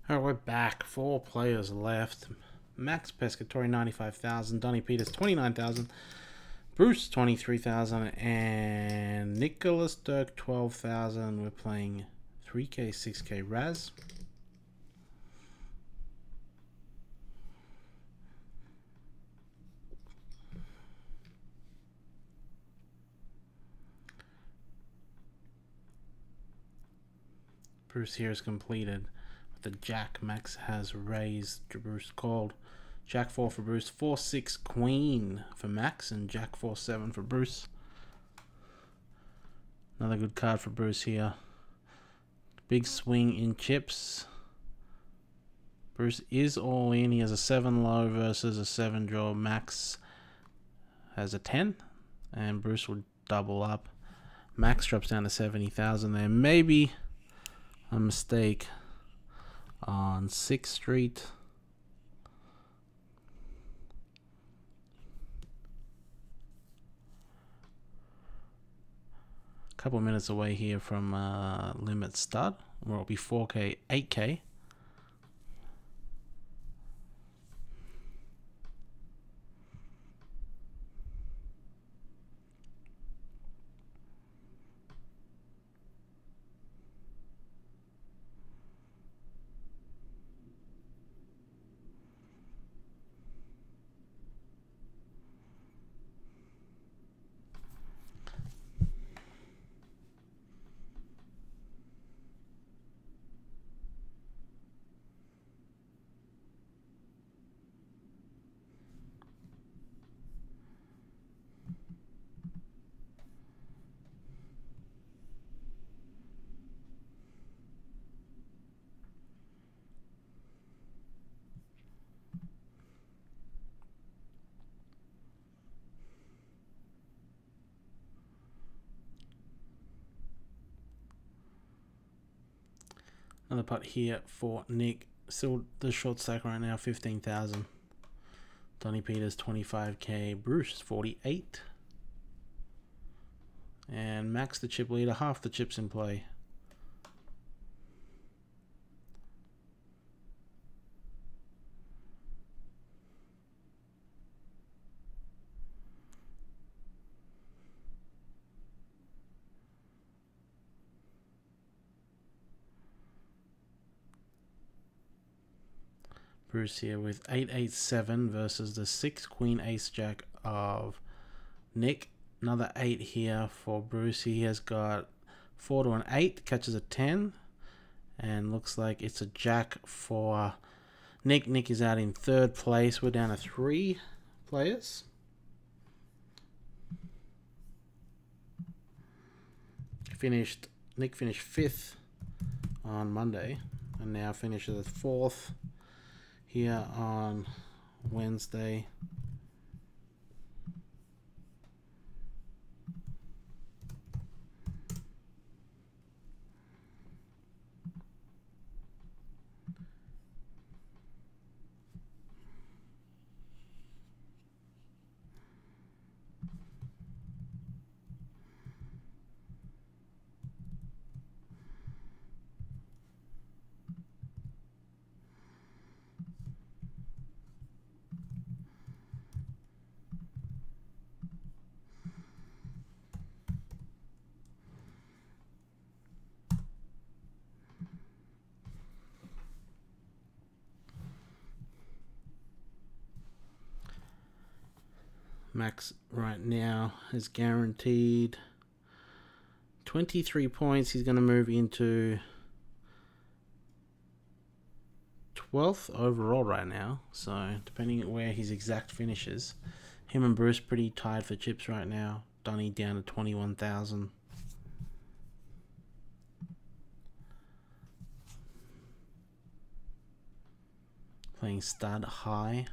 Alright, we're back. 4 players left. Max Pescatori 95,000, Donnie Peters 29,000, Bruce 23,000, and Nicholas Dirk 12,000. We're playing 3K, 6K Raz. Bruce here is completed. The Jack Max has raised. Bruce called. Jack 4 for Bruce. 4-6 Queen for Max, and Jack 4-7 for Bruce. Another good card for Bruce here. Big swing in chips. Bruce is all in. He has a 7 low versus a 7 draw. Max has a 10, and Bruce will double up. Max drops down to 70,000 there. Maybe a mistake on 6th Street. A couple of minutes away here from limit stud, where it'll be 4K, 8K. Another putt here for Nick. Still the short stack right now, 15,000. Donnie Peters 25K. Bruce 48. And Max the chip leader, half the chips in play. Bruce here with 8-8-7 versus the 6 Queen Ace Jack of Nick. Another 8 here for Bruce. He has got 4 to an 8, catches a 10, and looks like it's a Jack for Nick. Nick is out in 3rd place. We're down to 3 players. Nick finished 5th on Monday, and now finishes 4th here on Wednesday. Max right now is guaranteed 23 points. He's going to move into 12th overall right now. So depending on where his exact finishes, him and Bruce pretty tied for chips right now. Donnie down to 21,000. Playing stud high.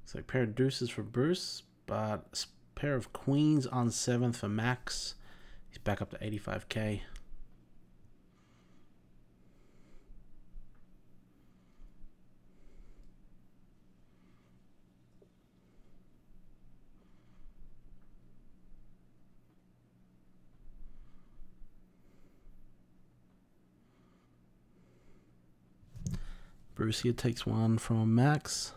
So a pair of deuces for Bruce, but a pair of queens on 7th for Max. He's back up to 85K. Bruce here takes one from Max.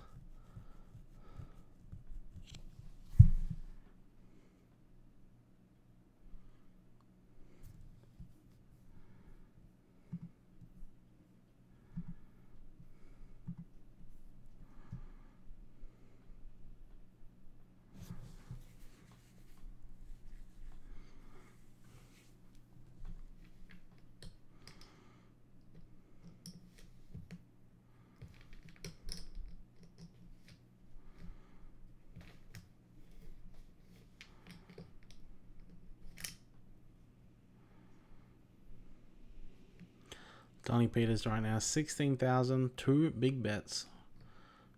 Donnie Peters right now, 16,000, 2 big bets.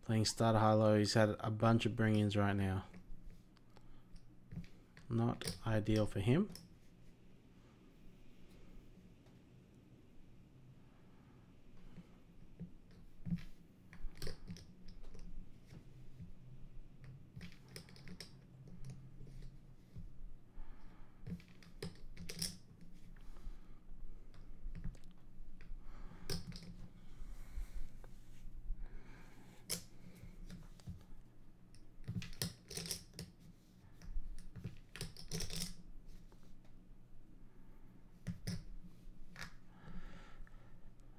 Playing starter high-low. He's had a bunch of bring-ins right now. Not ideal for him.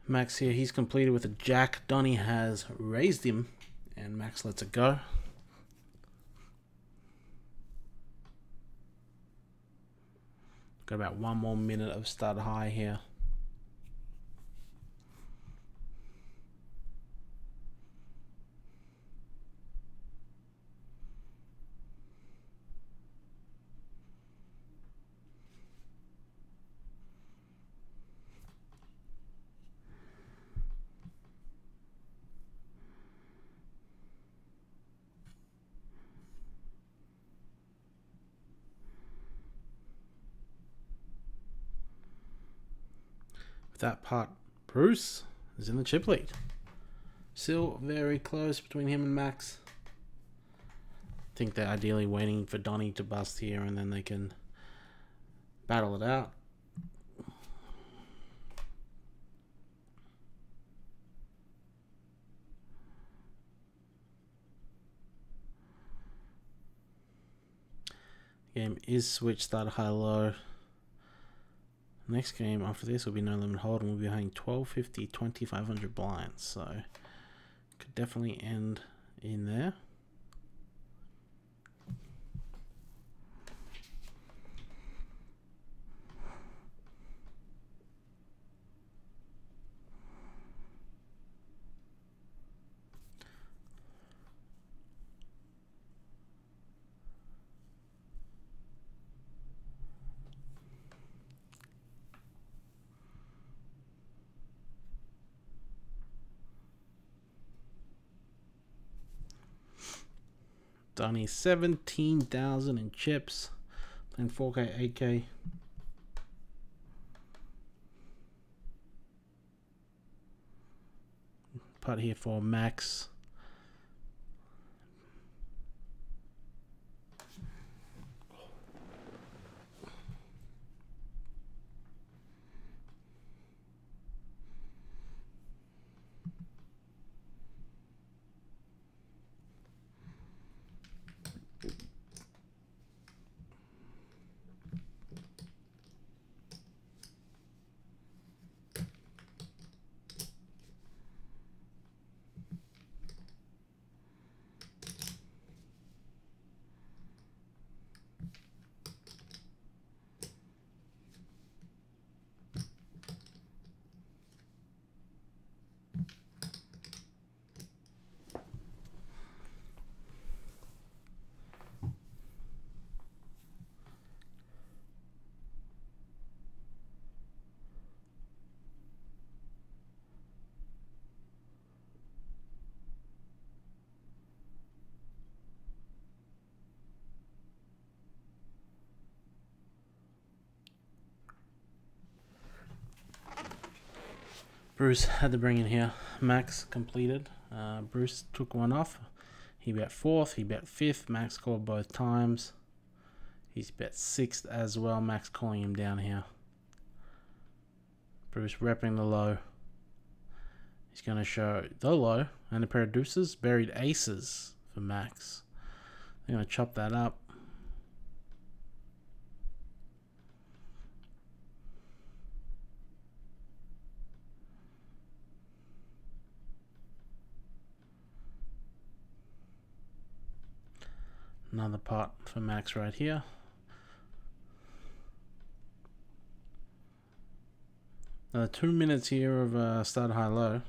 Max here, he's completed with a jack. Donnie has raised him, and Max lets it go. Got about 1 more minute of start high here. That part, Bruce is in the chip lead. Still very close between him and Max. I think they're ideally waiting for Donnie to bust here, and then they can battle it out. Game is switched, started high-low. Next game after this will be No Limit Hold, and we'll be having 1250, 2500 blinds, so could definitely end in there. Donnie 17,000 in chips, playing 4K, 8K. Putt here for Max. Bruce had to bring in here. Max completed. Bruce took one off. He bet 4th, he bet 5th. Max called both times. He's bet 6th as well. Max calling him down here. Bruce repping the low. He's going to show the low and a pair of deuces, buried aces for Max. I'm going to chop that up. Another pot for Max right here. Another 2 minutes here of start high low.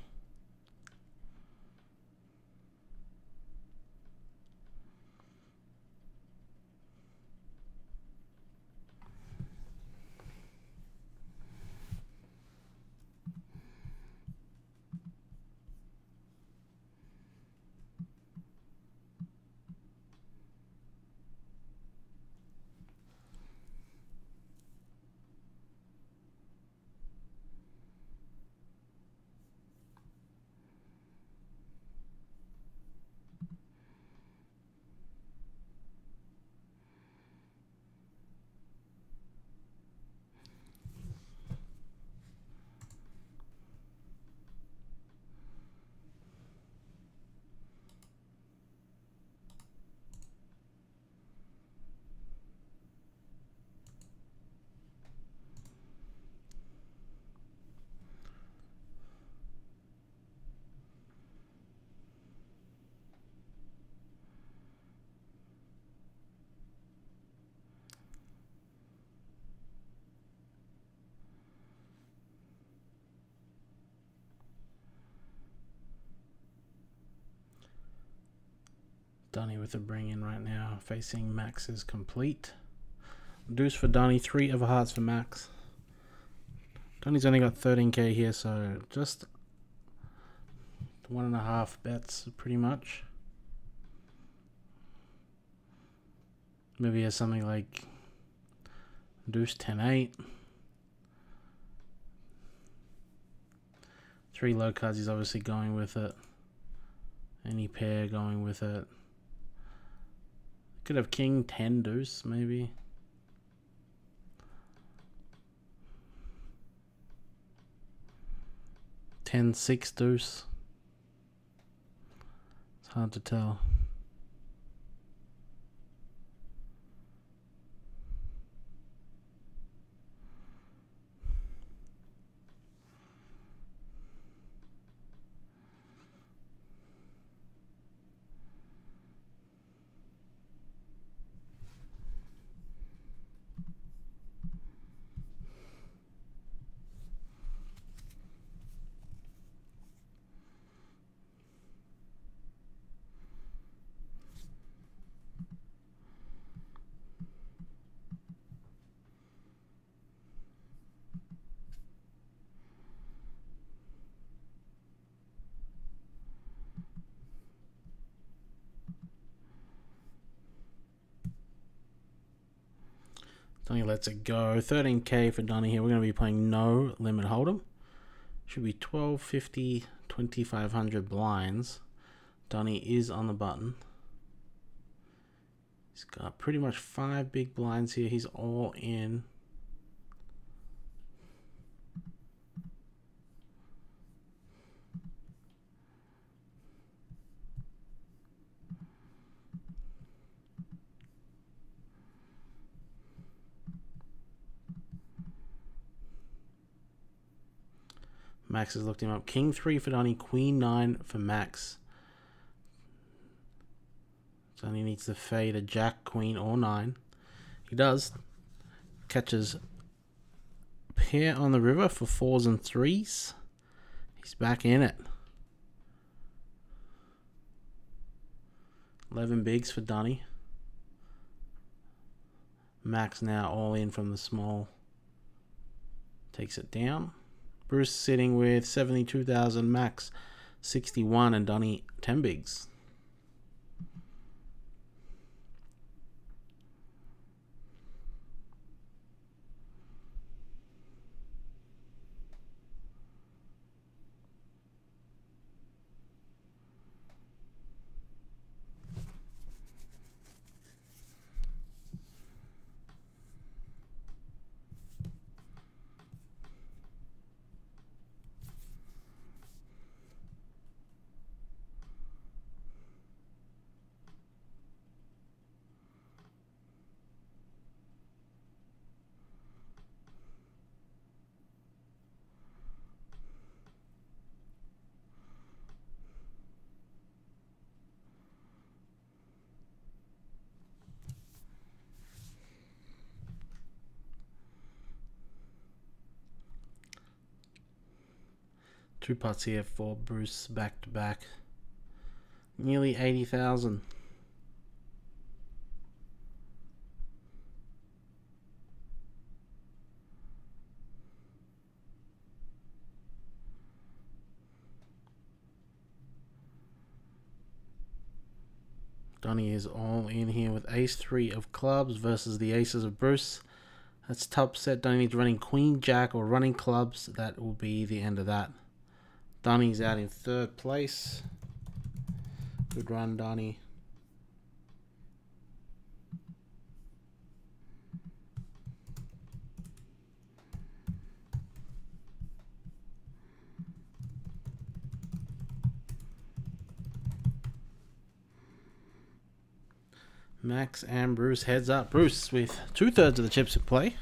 Donnie with a bring in right now, facing Max is complete. Deuce for Donnie, 3 of hearts for Max. Donnie's only got 13k here, so just 1.5 bets pretty much. Maybe he has something like Deuce 10-8. 3 low cards, he's obviously going with it. Any pair going with it. Could have King 10 deuce maybe. Ten 6 deuce. It's hard to tell. Donnie lets it go. 13k for Donnie here. We're going to be playing no limit hold'em. Should be 1250, 2500 blinds. Donnie is on the button. He's got pretty much 5 big blinds here. He's all in. Max has looked him up. King 3 for Donnie, Queen 9 for Max. Donnie needs to fade a Jack, Queen, or 9. He does. Catches a pair on the river for 4s and 3s. He's back in it. 11 bigs for Donnie. Max now all in from the small. Takes it down. Bruce sitting with 72,000, Max 61, and Donnie 10 bigs. 2 pots here for Bruce back to back. Nearly 80,000. Donnie is all in here with ace-3 of clubs versus the aces of Bruce. That's top set. Donnie needs running queen, jack, or running clubs. That will be the end of that. Donnie's out in 3rd place. Good run, Donnie. Max and Bruce heads up. Bruce with 2/3 of the chips in play.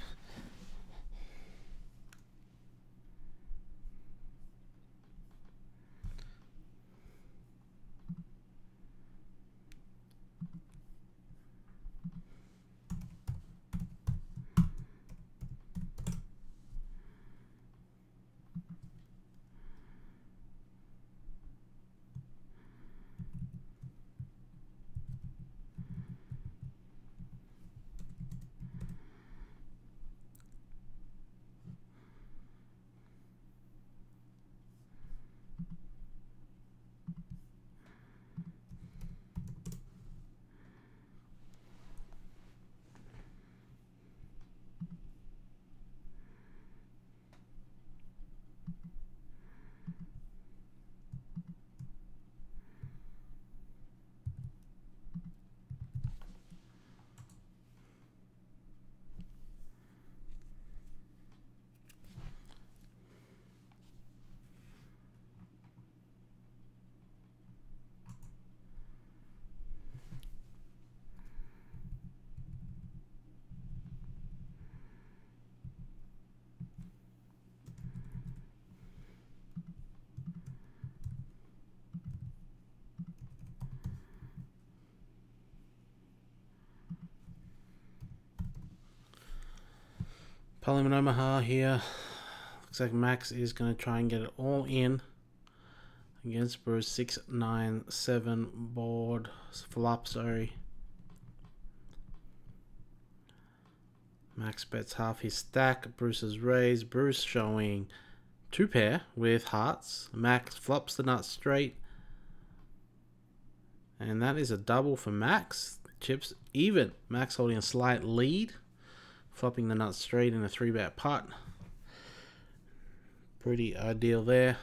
Parliament Omaha here. Looks like Max is going to try and get it all in against Bruce. 6, 9, 7 board flop, sorry. Max bets half his stack. Bruce is raised. Bruce showing 2 pair with hearts. Max flops the nut straight. And that is a double for Max. Chips even. Max holding a slight lead. Flopping the nut straight in a 3-bet pot. Pretty ideal there.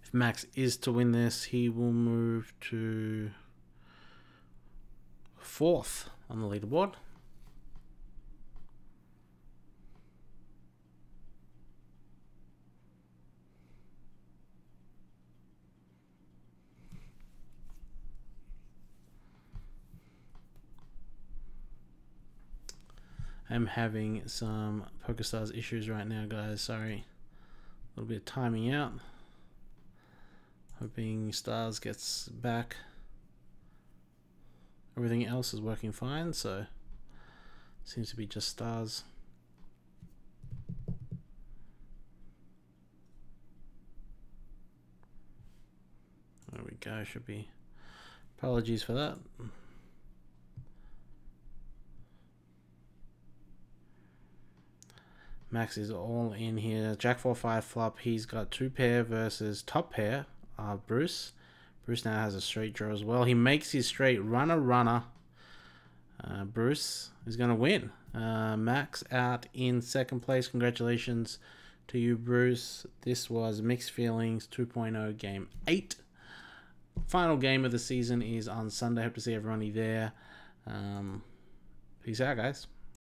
If Max is to win this, he will move to 4th on the leaderboard. I'm having some PokerStars issues right now, guys. Sorry. A little bit of timing out. Hoping Stars gets back. Everything else is working fine, so seems to be just Stars. There we go, should be. Apologies for that. Max is all in here. Jack 4-5 flop. He's got 2 pair versus top pair. Bruce. Bruce now has a straight draw as well. He makes his straight runner. Bruce is going to win. Max out in 2nd place. Congratulations to you, Bruce. This was Mixed Feelings 2.0 Game 8. Final game of the season is on Sunday. Hope to see everybody there. Peace out, guys.